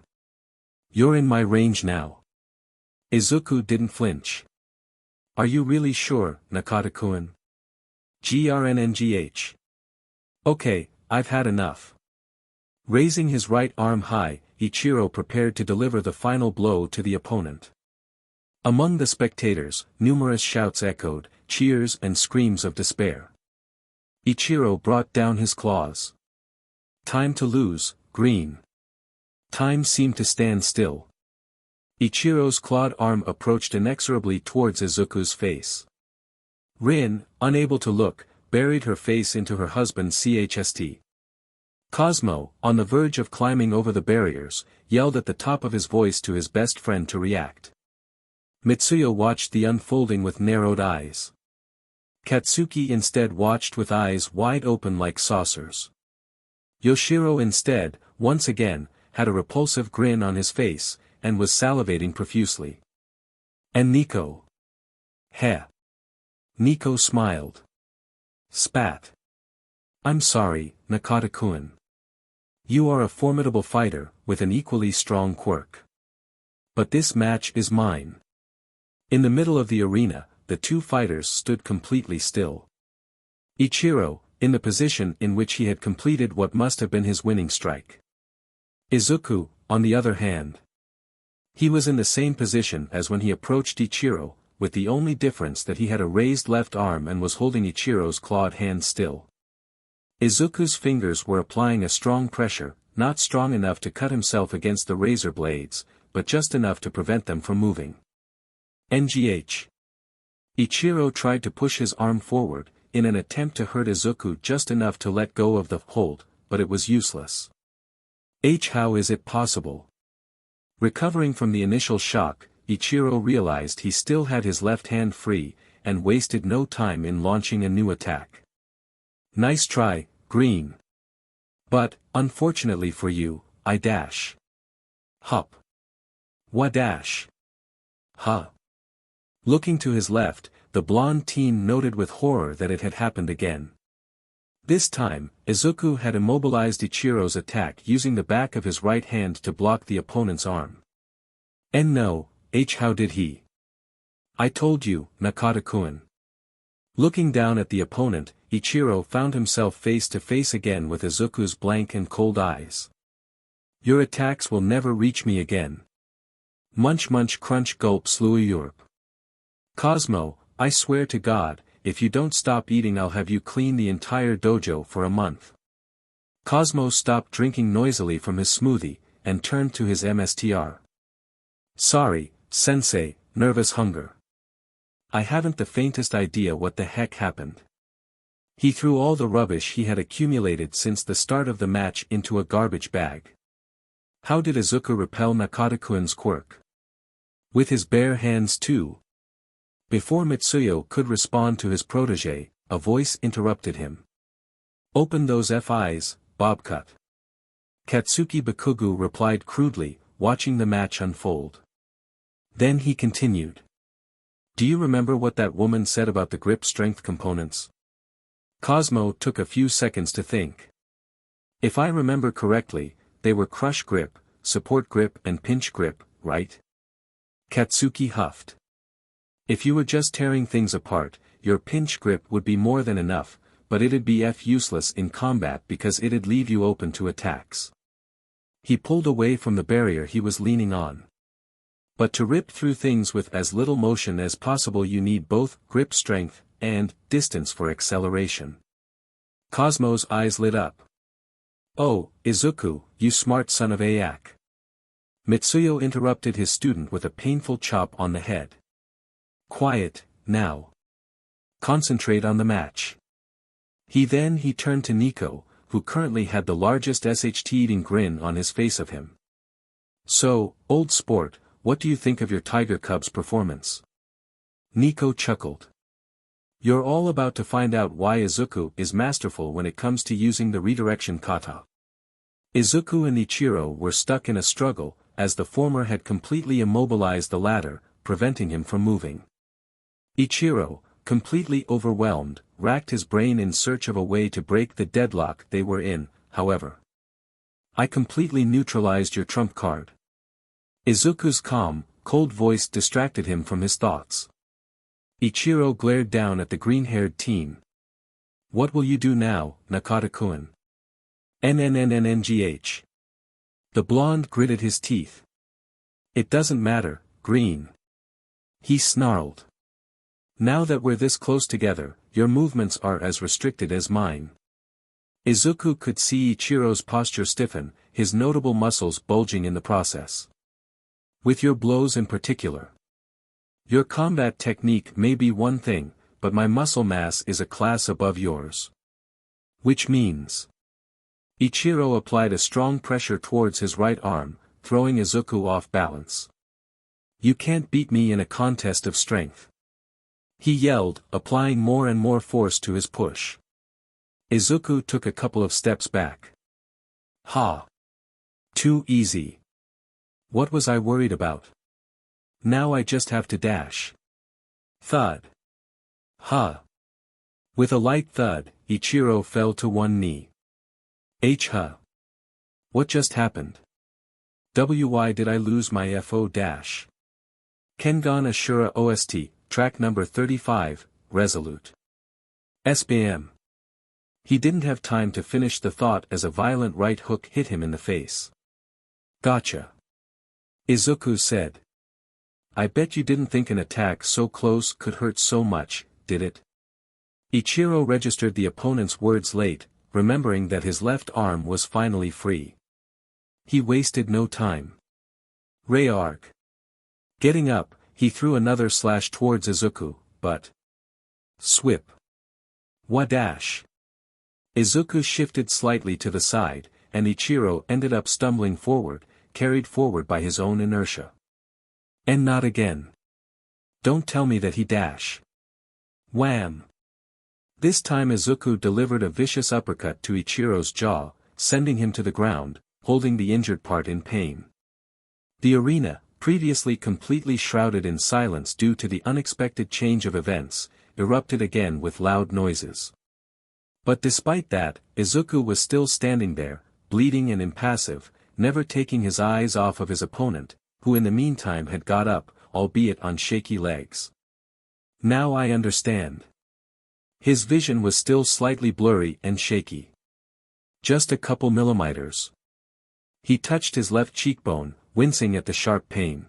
You're in my range now. Izuku didn't flinch. Are you really sure, Nakata-kun? GRNNGH. Okay, I've had enough. Raising his right arm high, Ichiro prepared to deliver the final blow to the opponent. Among the spectators, numerous shouts echoed, cheers and screams of despair. Ichiro brought down his claws. Time to lose, Green. Time seemed to stand still. Ichiro's clawed arm approached inexorably towards Izuku's face. Rin, unable to look, buried her face into her husband's chest. Cosmo, on the verge of climbing over the barriers, yelled at the top of his voice to his best friend to react. Mitsuyo watched the unfolding with narrowed eyes. Katsuki instead watched with eyes wide open like saucers. Yoshiro instead, once again, had a repulsive grin on his face, and was salivating profusely. And Nico? Heh. Nico smiled. Spat. I'm sorry, Nakata-kun. You are a formidable fighter, with an equally strong quirk. But this match is mine. In the middle of the arena, the two fighters stood completely still. Ichiro, in the position in which he had completed what must have been his winning strike. Izuku, on the other hand. He was in the same position as when he approached Ichiro, with the only difference that he had a raised left arm and was holding Ichiro's clawed hand still. Izuku's fingers were applying a strong pressure, not strong enough to cut himself against the razor blades, but just enough to prevent them from moving. NGH. Ichiro tried to push his arm forward, in an attempt to hurt Izuku just enough to let go of the hold, but it was useless. How is it possible? Recovering from the initial shock, Ichiro realized he still had his left hand free, and wasted no time in launching a new attack. Nice try, Green. But, unfortunately for you, I dash. Hup. What dash? Huh. Looking to his left, the blonde teen noted with horror that it had happened again. This time, Izuku had immobilized Ichiro's attack using the back of his right hand to block the opponent's arm. And no, how did he? I told you, Nakata-kun. Looking down at the opponent, Ichiro found himself face to face again with Izuku's blank and cold eyes. Your attacks will never reach me again. Munch munch crunch gulp slurp. Cosmo, I swear to God, if you don't stop eating I'll have you clean the entire dojo for a month. Cosmo stopped drinking noisily from his smoothie, and turned to his MSTR. Sorry, sensei, nervous hunger. I haven't the faintest idea what the heck happened. He threw all the rubbish he had accumulated since the start of the match into a garbage bag. How did Izuku repel Nakata-kun's quirk? With his bare hands too? Before Mitsuyo could respond to his protege, a voice interrupted him. Open those FIs, Bobcut. Katsuki Bakugo replied crudely, watching the match unfold. Then he continued. Do you remember what that woman said about the grip strength components? Cosmo took a few seconds to think. If I remember correctly, they were crush grip, support grip and pinch grip, right? Katsuki huffed. If you were just tearing things apart, your pinch grip would be more than enough, but it'd be useless in combat because it'd leave you open to attacks. He pulled away from the barrier he was leaning on. But to rip through things with as little motion as possible you need both grip strength and distance for acceleration. Cosmo's eyes lit up. Oh, Izuku, you smart son of a yak. Mitsuyo interrupted his student with a painful chop on the head. Quiet, now. Concentrate on the match. He turned to Nico, who currently had the largest SHT-eating grin on his face of him. So, old sport, what do you think of your Tiger Cubs performance? Nico chuckled. You're all about to find out why Izuku is masterful when it comes to using the redirection kata. Izuku and Ichiro were stuck in a struggle, as the former had completely immobilized the latter, preventing him from moving. Ichiro, completely overwhelmed, racked his brain in search of a way to break the deadlock they were in, however. I completely neutralized your trump card. Izuku's calm, cold voice distracted him from his thoughts. Ichiro glared down at the green-haired teen. What will you do now, Nakata-kun? NNNNNGH. The blonde gritted his teeth. It doesn't matter, Green. He snarled. Now that we're this close together, your movements are as restricted as mine. Izuku could see Ichiro's posture stiffen, his notable muscles bulging in the process. With your blows in particular. Your combat technique may be one thing, but my muscle mass is a class above yours. Which means. Ichiro applied a strong pressure towards his right arm, throwing Izuku off balance. You can't beat me in a contest of strength. He yelled, applying more and more force to his push. Izuku took a couple of steps back. Ha! Too easy. What was I worried about? Now I just have to dash. Thud. Ha! With a light thud, Ichiro fell to one knee. Huh. What just happened? Why did I lose my FO dash? Kengan Ashura OST, track number 35, Resolute. SBM. He didn't have time to finish the thought as a violent right hook hit him in the face. Gotcha. Izuku said. I bet you didn't think an attack so close could hurt so much, did it? Ichiro registered the opponent's words late, remembering that his left arm was finally free. He wasted no time. Rayarg. Getting up, he threw another slash towards Izuku, but... Swip. Wadash. Izuku shifted slightly to the side, and Ichiro ended up stumbling forward, carried forward by his own inertia. And not again. Don't tell me that he dash. Wham! This time Izuku delivered a vicious uppercut to Ichiro's jaw, sending him to the ground, holding the injured part in pain. The arena, previously completely shrouded in silence due to the unexpected change of events, erupted again with loud noises. But despite that, Izuku was still standing there, bleeding and impassive, never taking his eyes off of his opponent, who in the meantime had got up, albeit on shaky legs. Now I understand. His vision was still slightly blurry and shaky. Just a couple millimeters. He touched his left cheekbone, wincing at the sharp pain.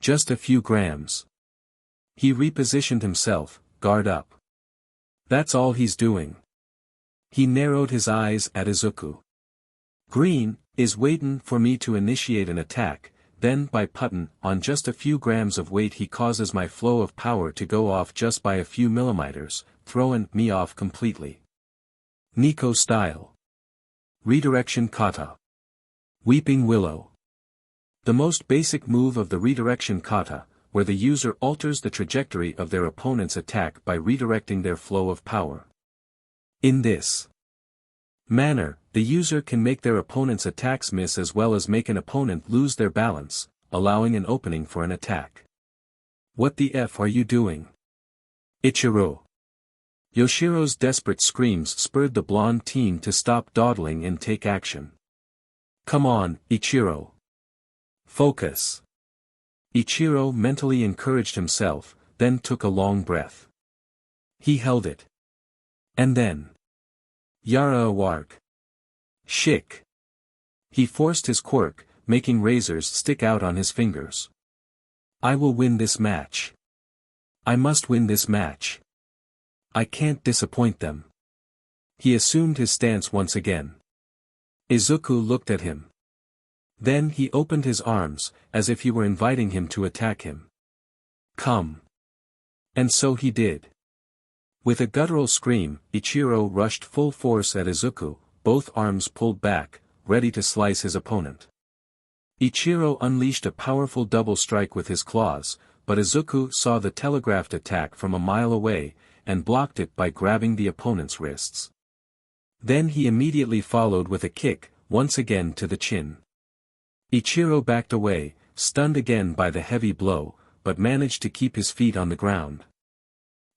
Just a few grams. He repositioned himself, guard up. That's all he's doing. He narrowed his eyes at Izuku. Green, is waitin' for me to initiate an attack, then by puttin' on just a few grams of weight he causes my flow of power to go off just by a few millimeters, throwin' me off completely. Nico style. Redirection kata. Weeping Willow. The most basic move of the redirection kata, where the user alters the trajectory of their opponent's attack by redirecting their flow of power. In this manner, the user can make their opponent's attacks miss as well as make an opponent lose their balance, allowing an opening for an attack. What the F are you doing? Ichiro. Yoshiro's desperate screams spurred the blonde teen to stop dawdling and take action. Come on, Ichiro. Focus. Ichiro mentally encouraged himself, then took a long breath. He held it. And then. Yara a warg. Shik. He forced his quirk, making razors stick out on his fingers. I will win this match. I must win this match. I can't disappoint them. He assumed his stance once again. Izuku looked at him. Then he opened his arms, as if he were inviting him to attack him. Come. And so he did. With a guttural scream, Ichiro rushed full force at Izuku, both arms pulled back, ready to slice his opponent. Ichiro unleashed a powerful double strike with his claws, but Izuku saw the telegraphed attack from a mile away, and blocked it by grabbing the opponent's wrists. Then he immediately followed with a kick, once again to the chin. Ichiro backed away, stunned again by the heavy blow, but managed to keep his feet on the ground.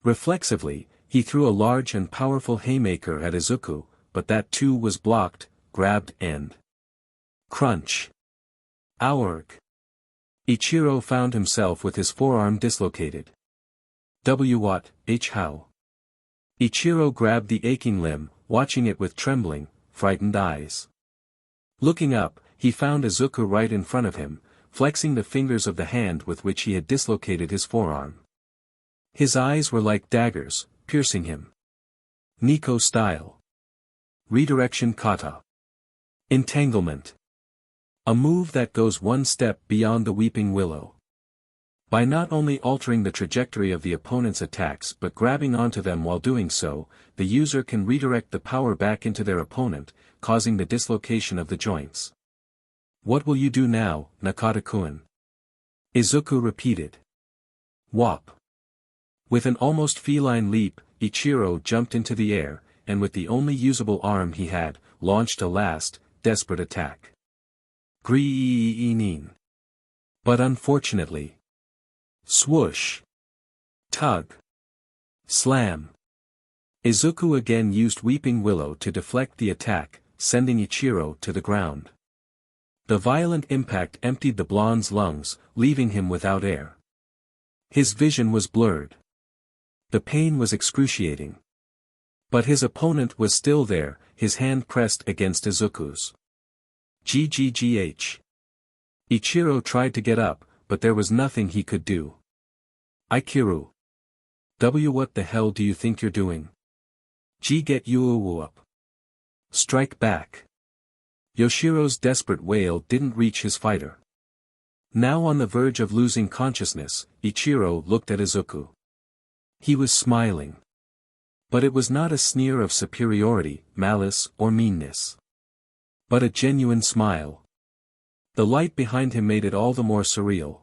Reflexively, he threw a large and powerful haymaker at Izuku, but that too was blocked, grabbed and... Crunch. Ourg. Ichiro found himself with his forearm dislocated. What, how? Ichiro grabbed the aching limb, watching it with trembling, frightened eyes. Looking up, he found Izuku right in front of him, flexing the fingers of the hand with which he had dislocated his forearm. His eyes were like daggers, piercing him. Nico style. Redirection kata. Entanglement. A move that goes one step beyond the Weeping Willow. By not only altering the trajectory of the opponent's attacks but grabbing onto them while doing so, the user can redirect the power back into their opponent, causing the dislocation of the joints. What will you do now, Nakata-kun? Izuku repeated. Whop. With an almost feline leap, Ichiro jumped into the air, and with the only usable arm he had, launched a last, desperate attack. Green. But unfortunately. Swoosh. Tug. Slam. Izuku again used Weeping Willow to deflect the attack, sending Ichiro to the ground. The violent impact emptied the blonde's lungs, leaving him without air. His vision was blurred. The pain was excruciating. But his opponent was still there, his hand pressed against Izuku's. GGGH. Ichiro tried to get up, but there was nothing he could do. Ikiru. What the hell do you think you're doing? Get you up. Strike back. Yoshiro's desperate wail didn't reach his fighter. Now on the verge of losing consciousness, Ichiro looked at Izuku. He was smiling. But it was not a sneer of superiority, malice, or meanness. But a genuine smile. The light behind him made it all the more surreal.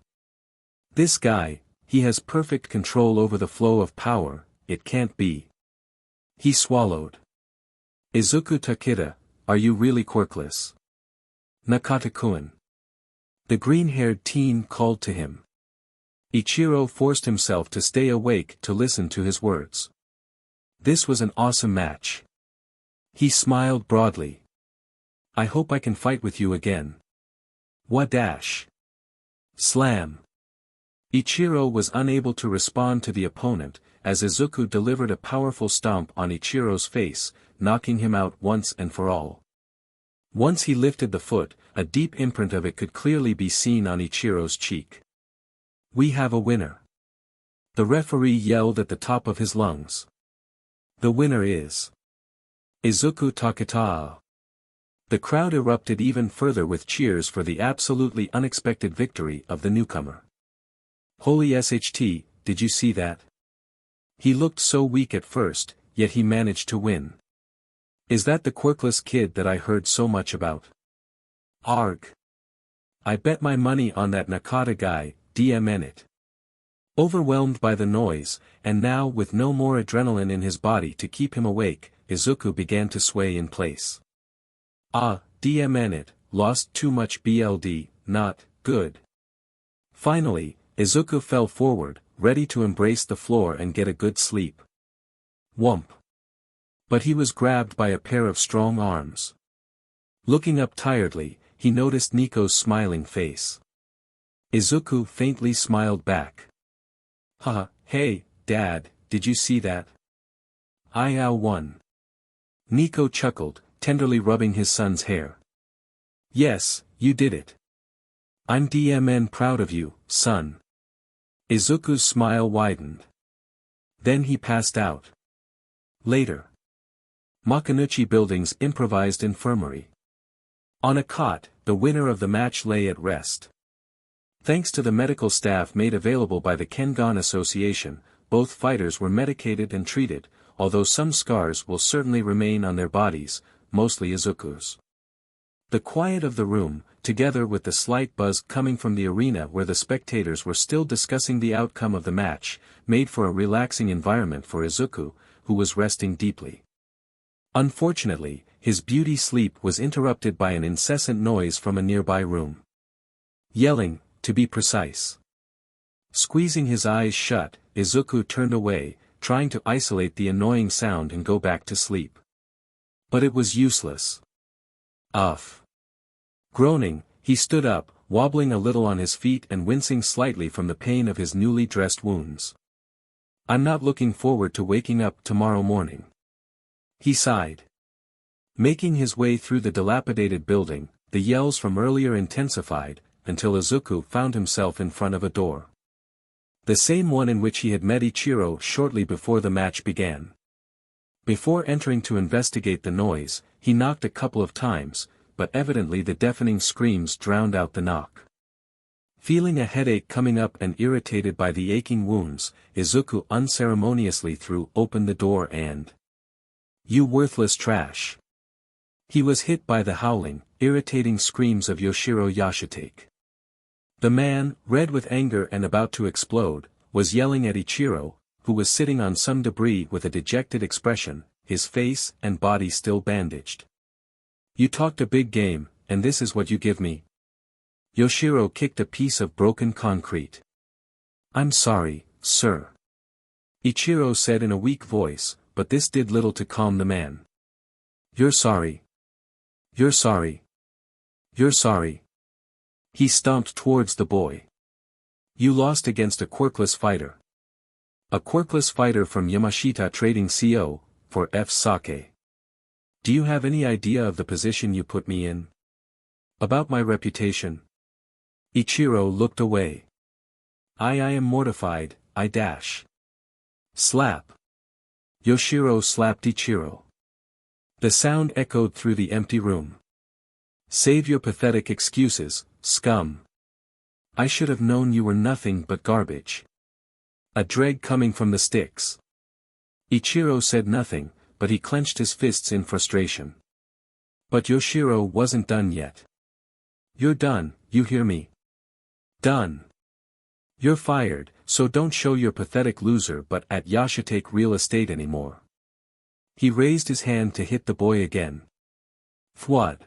This guy, he has perfect control over the flow of power, it can't be. He swallowed. Izuku Tokita, are you really quirkless? Nakata-kun. The green-haired teen called to him. Ichiro forced himself to stay awake to listen to his words. This was an awesome match. He smiled broadly. I hope I can fight with you again. Wadash. Slam. Ichiro was unable to respond to the opponent, as Izuku delivered a powerful stomp on Ichiro's face, knocking him out once and for all. Once he lifted the foot, a deep imprint of it could clearly be seen on Ichiro's cheek. We have a winner. The referee yelled at the top of his lungs. The winner is Izuku Tokita. The crowd erupted even further with cheers for the absolutely unexpected victory of the newcomer. Holy SHT, did you see that? He looked so weak at first, yet he managed to win. Is that the quirkless kid that I heard so much about? Arg. I bet my money on that Nakata guy, DMN. Overwhelmed by the noise, and now with no more adrenaline in his body to keep him awake, Izuku began to sway in place. DMN, lost too much BLD, not good. Finally, Izuku fell forward, ready to embrace the floor and get a good sleep. Whomp. But he was grabbed by a pair of strong arms. Looking up tiredly, he noticed Nico's smiling face. Izuku faintly smiled back. Haha, hey, Dad, did you see that? I won. Nico chuckled, tenderly rubbing his son's hair. Yes, you did it. I'm DMN proud of you, son. Izuku's smile widened. Then he passed out. Later. Makunuchi Building's improvised infirmary. On a cot, the winner of the match lay at rest. Thanks to the medical staff made available by the Kengan Association, both fighters were medicated and treated, although some scars will certainly remain on their bodies, mostly Izuku's. The quiet of the room, together with the slight buzz coming from the arena where the spectators were still discussing the outcome of the match, made for a relaxing environment for Izuku, who was resting deeply. Unfortunately, his beauty sleep was interrupted by an incessant noise from a nearby room. Yelling, to be precise. Squeezing his eyes shut, Izuku turned away, trying to isolate the annoying sound and go back to sleep. But it was useless. Uff. Groaning, he stood up, wobbling a little on his feet and wincing slightly from the pain of his newly dressed wounds. I'm not looking forward to waking up tomorrow morning. He sighed. Making his way through the dilapidated building, the yells from earlier intensified, until Izuku found himself in front of a door. The same one in which he had met Ichiro shortly before the match began. Before entering to investigate the noise, he knocked a couple of times, but evidently the deafening screams drowned out the knock. Feeling a headache coming up and irritated by the aching wounds, Izuku unceremoniously threw open the door and... You worthless trash! He was hit by the howling, irritating screams of Yoshiro Yashitake. The man, red with anger and about to explode, was yelling at Ichiro, who was sitting on some debris with a dejected expression, his face and body still bandaged. You talked a big game, and this is what you give me? Yoshiro kicked a piece of broken concrete. I'm sorry, sir. Ichiro said in a weak voice, but this did little to calm the man. "You're sorry. You're sorry. You're sorry." He stomped towards the boy. "You lost against a quirkless fighter. A quirkless fighter from Yamashita Trading Co., for F Sake. Do you have any idea of the position you put me in? About my reputation?" Ichiro looked away. I am mortified, I dash. Slap. Yoshiro slapped Ichiro. The sound echoed through the empty room. "Save your pathetic excuses, scum. I should have known you were nothing but garbage. A dreg coming from the sticks." Ichiro said nothing, but he clenched his fists in frustration. But Yoshiro wasn't done yet. "You're done, you hear me? Done. You're fired, so don't show your pathetic loser but at Yashitake real estate anymore." He raised his hand to hit the boy again. Thwad.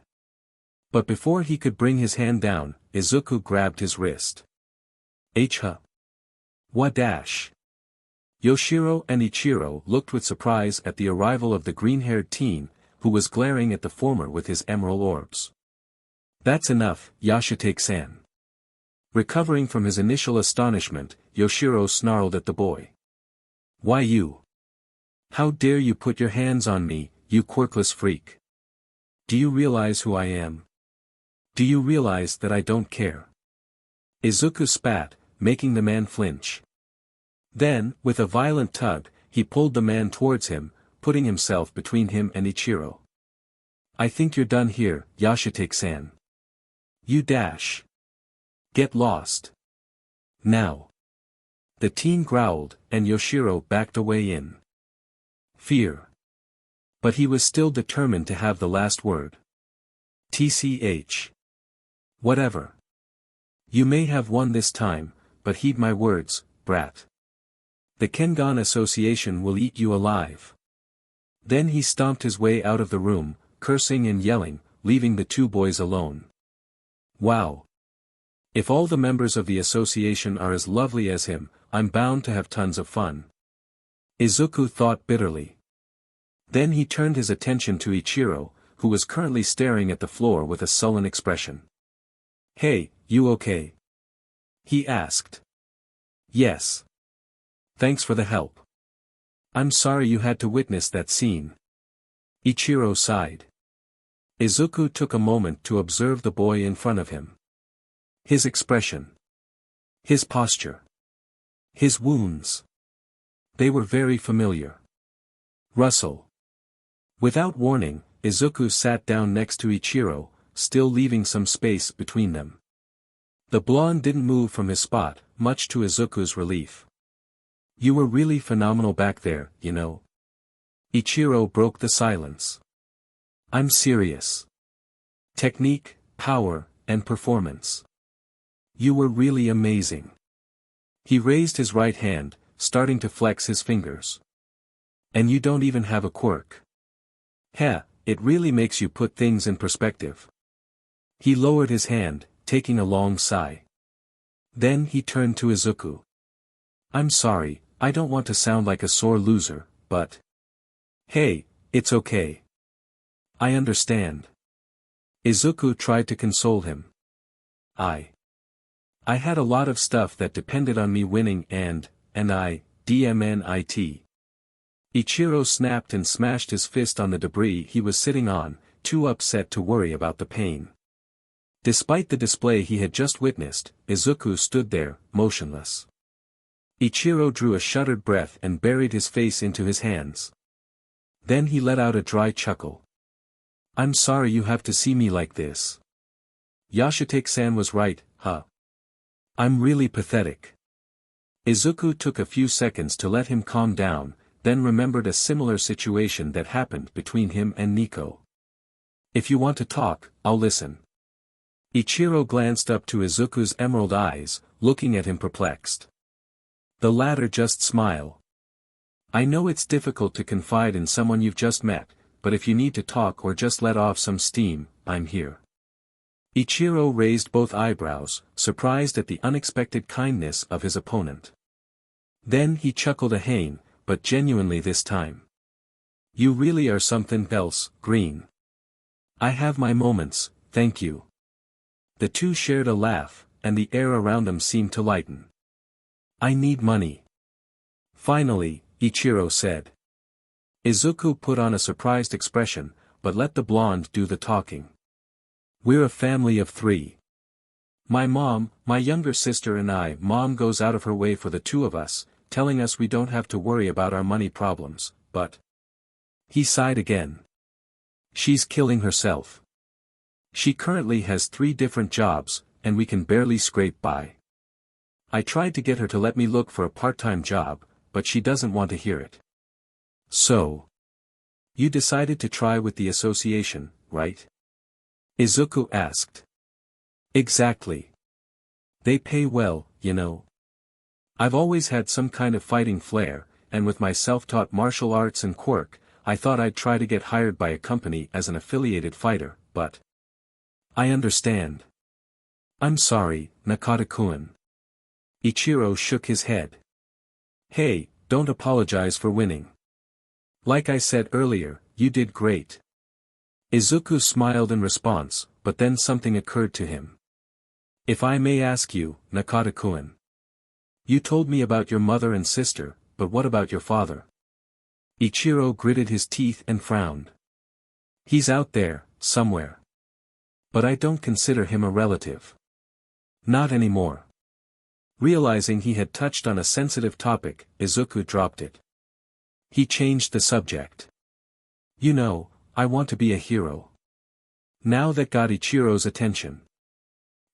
But before he could bring his hand down, Izuku grabbed his wrist. "H-ha. What dash?" Yoshiro and Ichiro looked with surprise at the arrival of the green-haired teen, who was glaring at the former with his emerald orbs. "That's enough, Yashitake-san." Recovering from his initial astonishment, Yoshiro snarled at the boy. "Why you? How dare you put your hands on me, you quirkless freak? Do you realize who I am? Do you realize that I don't care?" Izuku spat, making the man flinch. Then, with a violent tug, he pulled the man towards him, putting himself between him and Ichiro. "I think you're done here, Yashitake-san. You dash. Get lost. Now." The teen growled, and Yoshiro backed away in fear. But he was still determined to have the last word. "Tch. Whatever. You may have won this time, but heed my words, brat. The Kengan Association will eat you alive." Then he stomped his way out of the room, cursing and yelling, leaving the two boys alone. Wow. If all the members of the association are as lovely as him, I'm bound to have tons of fun. Izuku thought bitterly. Then he turned his attention to Ichiro, who was currently staring at the floor with a sullen expression. "Hey, you okay?" he asked. "Yes. Thanks for the help. I'm sorry you had to witness that scene." Ichiro sighed. Izuku took a moment to observe the boy in front of him. His expression. His posture. His wounds. They were very familiar. Rustle. Without warning, Izuku sat down next to Ichiro, still leaving some space between them. The blonde didn't move from his spot, much to Izuku's relief. "You were really phenomenal back there, you know." Ichiro broke the silence. "I'm serious. Technique, power, and performance. You were really amazing." He raised his right hand, starting to flex his fingers. "And you don't even have a quirk. Heh, it really makes you put things in perspective." He lowered his hand, taking a long sigh. Then he turned to Izuku. "I'm sorry, I don't want to sound like a sore loser, but... Hey, it's okay. I understand." Izuku tried to console him. I had a lot of stuff that depended on me winning and DMNIT. Ichiro snapped and smashed his fist on the debris he was sitting on, too upset to worry about the pain. Despite the display he had just witnessed, Izuku stood there, motionless. Ichiro drew a shuddered breath and buried his face into his hands. Then he let out a dry chuckle. "I'm sorry you have to see me like this. Yashitake-san was right, huh? I'm really pathetic." Izuku took a few seconds to let him calm down, then remembered a similar situation that happened between him and Nico. "If you want to talk, I'll listen." Ichiro glanced up to Izuku's emerald eyes, looking at him perplexed. The latter just smiled. "I know it's difficult to confide in someone you've just met, but if you need to talk or just let off some steam, I'm here." Ichiro raised both eyebrows, surprised at the unexpected kindness of his opponent. Then he chuckled again, but genuinely this time. You really are something else, Green. I have my moments, thank you. The two shared a laugh, and the air around them seemed to lighten. I need money. Finally, Ichiro said. Izuku put on a surprised expression, but let the blonde do the talking. We're a family of 3. My mom, my younger sister and I. Mom goes out of her way for the two of us, telling us we don't have to worry about our money problems, but... He sighed again. She's killing herself. She currently has 3 different jobs, and we can barely scrape by. I tried to get her to let me look for a part-time job, but she doesn't want to hear it. So. You decided to try with the association, right? Izuku asked. Exactly. They pay well, you know. I've always had some kind of fighting flair, and with my self-taught martial arts and quirk, I thought I'd try to get hired by a company as an affiliated fighter, but... I understand. I'm sorry, Nakata-kun. Ichiro shook his head. Hey, don't apologize for winning. Like I said earlier, you did great. Izuku smiled in response, but then something occurred to him. If I may ask you, Nakata-kun. You told me about your mother and sister, but what about your father? Ichiro gritted his teeth and frowned. He's out there, somewhere. But I don't consider him a relative. Not anymore. Realizing he had touched on a sensitive topic, Izuku dropped it. He changed the subject. You know, I want to be a hero. Now that got Ichiro's attention.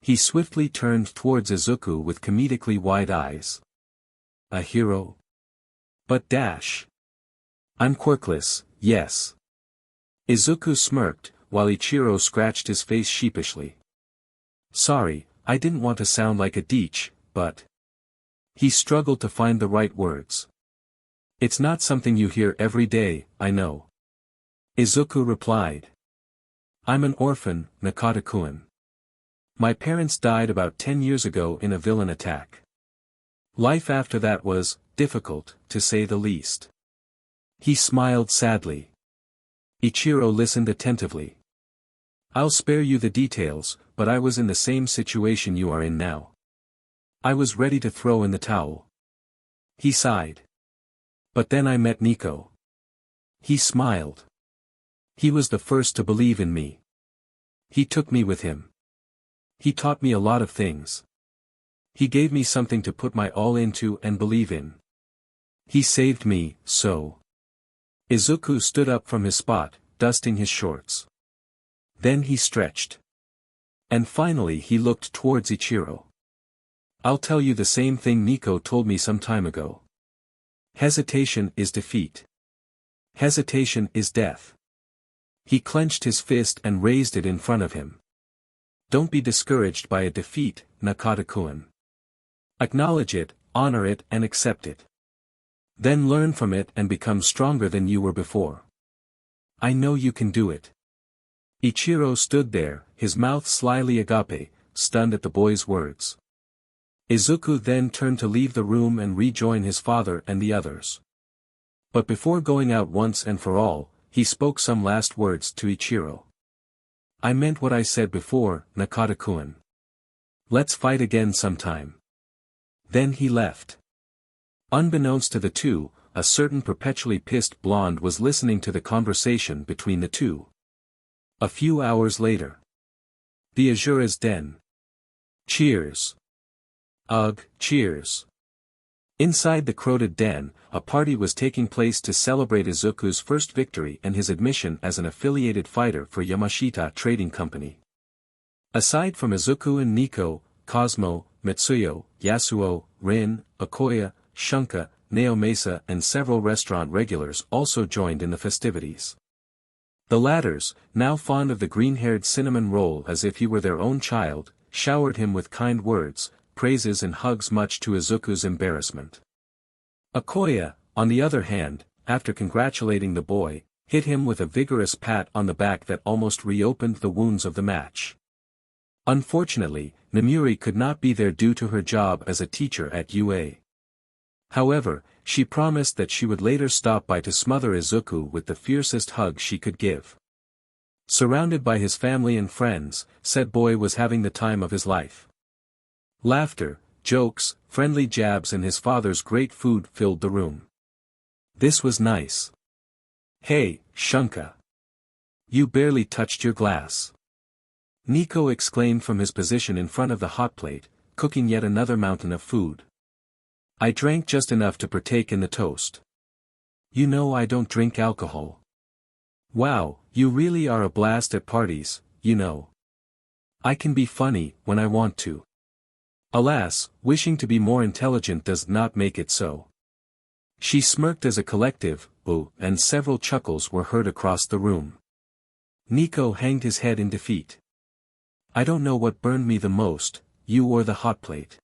He swiftly turned towards Izuku with comedically wide eyes. A hero? But dash. I'm quirkless, yes. Izuku smirked, while Ichiro scratched his face sheepishly. Sorry, I didn't want to sound like a deech, but... He struggled to find the right words. It's not something you hear every day, I know. Izuku replied. I'm an orphan, Nakata-kun. My parents died about 10 years ago in a villain attack. Life after that was, difficult, to say the least. He smiled sadly. Ichiro listened attentively. I'll spare you the details, but I was in the same situation you are in now. I was ready to throw in the towel. He sighed. But then I met Nico. He smiled. He was the first to believe in me. He took me with him. He taught me a lot of things. He gave me something to put my all into and believe in. He saved me, so. Izuku stood up from his spot, dusting his shorts. Then he stretched. And finally he looked towards Ichiro. I'll tell you the same thing Nico told me some time ago. Hesitation is defeat. Hesitation is death. He clenched his fist and raised it in front of him. Don't be discouraged by a defeat, Nakata-kun. Acknowledge it, honor it and accept it. Then learn from it and become stronger than you were before. I know you can do it. Ichiro stood there, his mouth slyly agape, stunned at the boy's words. Izuku then turned to leave the room and rejoin his father and the others. But before going out once and for all, he spoke some last words to Ichiro. I meant what I said before, Nakata-kun. Let's fight again sometime. Then he left. Unbeknownst to the two, a certain perpetually pissed blonde was listening to the conversation between the two. A few hours later. The Ashura's den. Cheers. Ugh, cheers. Inside the crowded den, a party was taking place to celebrate Izuku's first victory and his admission as an affiliated fighter for Yamashita Trading Company. Aside from Izuku and Nico, Cosmo, Mitsuyo, Yasuo, Rin, Okoya, Shunka, Naomasa and several restaurant regulars also joined in the festivities. The latters, now fond of the green-haired cinnamon roll as if he were their own child, showered him with kind words, praises and hugs much to Izuku's embarrassment. Okoya, on the other hand, after congratulating the boy, hit him with a vigorous pat on the back that almost reopened the wounds of the match. Unfortunately, Namuri could not be there due to her job as a teacher at UA. However, she promised that she would later stop by to smother Izuku with the fiercest hug she could give. Surrounded by his family and friends, said boy was having the time of his life. Laughter, jokes, friendly jabs and his father's great food filled the room. This was nice. Hey, Shunka. You barely touched your glass. Nico exclaimed from his position in front of the hot plate, cooking yet another mountain of food. I drank just enough to partake in the toast. You know I don't drink alcohol. Wow, you really are a blast at parties, you know. I can be funny when I want to. Alas, wishing to be more intelligent does not make it so. She smirked as a collective, "Ooh," and several chuckles were heard across the room. Nico hanged his head in defeat. I don't know what burned me the most, you or the hot plate.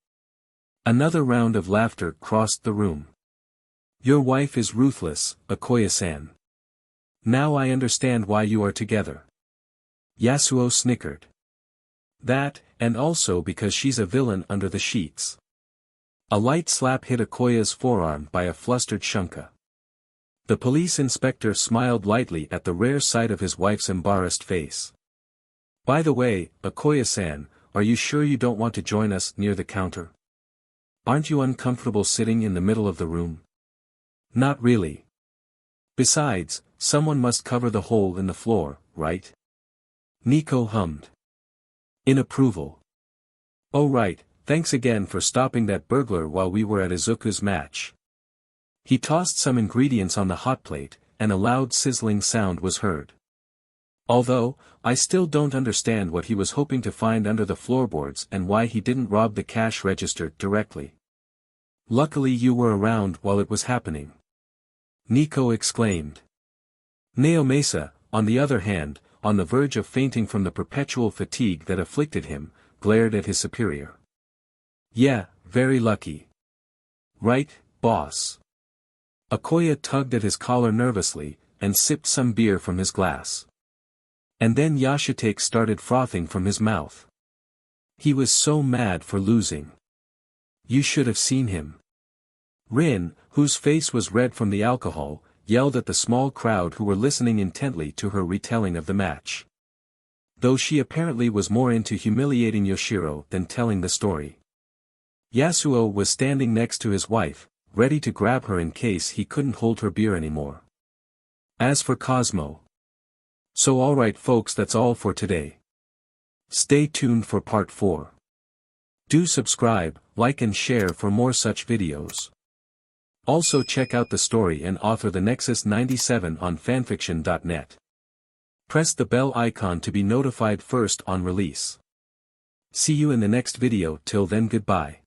Another round of laughter crossed the room. Your wife is ruthless, Okoye-san. Now I understand why you are together. Yasuo snickered. That, and also because she's a villain under the sheets. A light slap hit Okoye's forearm by a flustered Shunka. The police inspector smiled lightly at the rare sight of his wife's embarrassed face. By the way, Okoye-san, are you sure you don't want to join us near the counter? Aren't you uncomfortable sitting in the middle of the room? Not really. Besides, someone must cover the hole in the floor, right? Nico hummed. In approval. Oh right, thanks again for stopping that burglar while we were at Izuku's match. He tossed some ingredients on the hot plate, and a loud sizzling sound was heard. Although, I still don't understand what he was hoping to find under the floorboards and why he didn't rob the cash register directly. Luckily you were around while it was happening. Nico exclaimed. Naomasa, on the other hand, on the verge of fainting from the perpetual fatigue that afflicted him, glared at his superior. Yeah, very lucky. Right, boss. Okoye tugged at his collar nervously, and sipped some beer from his glass. And then Yashitake started frothing from his mouth. He was so mad for losing. You should have seen him. Rin, whose face was red from the alcohol, yelled at the small crowd who were listening intently to her retelling of the match. Though she apparently was more into humiliating Yoshiro than telling the story. Yasuo was standing next to his wife, ready to grab her in case he couldn't hold her beer anymore. As for Cosmo. So alright folks, that's all for today. Stay tuned for part 4. Do subscribe, like and share for more such videos. Also check out the story and author the Nexus 97 on fanfiction.net. Press the bell icon to be notified first on release. See you in the next video. Till then, goodbye.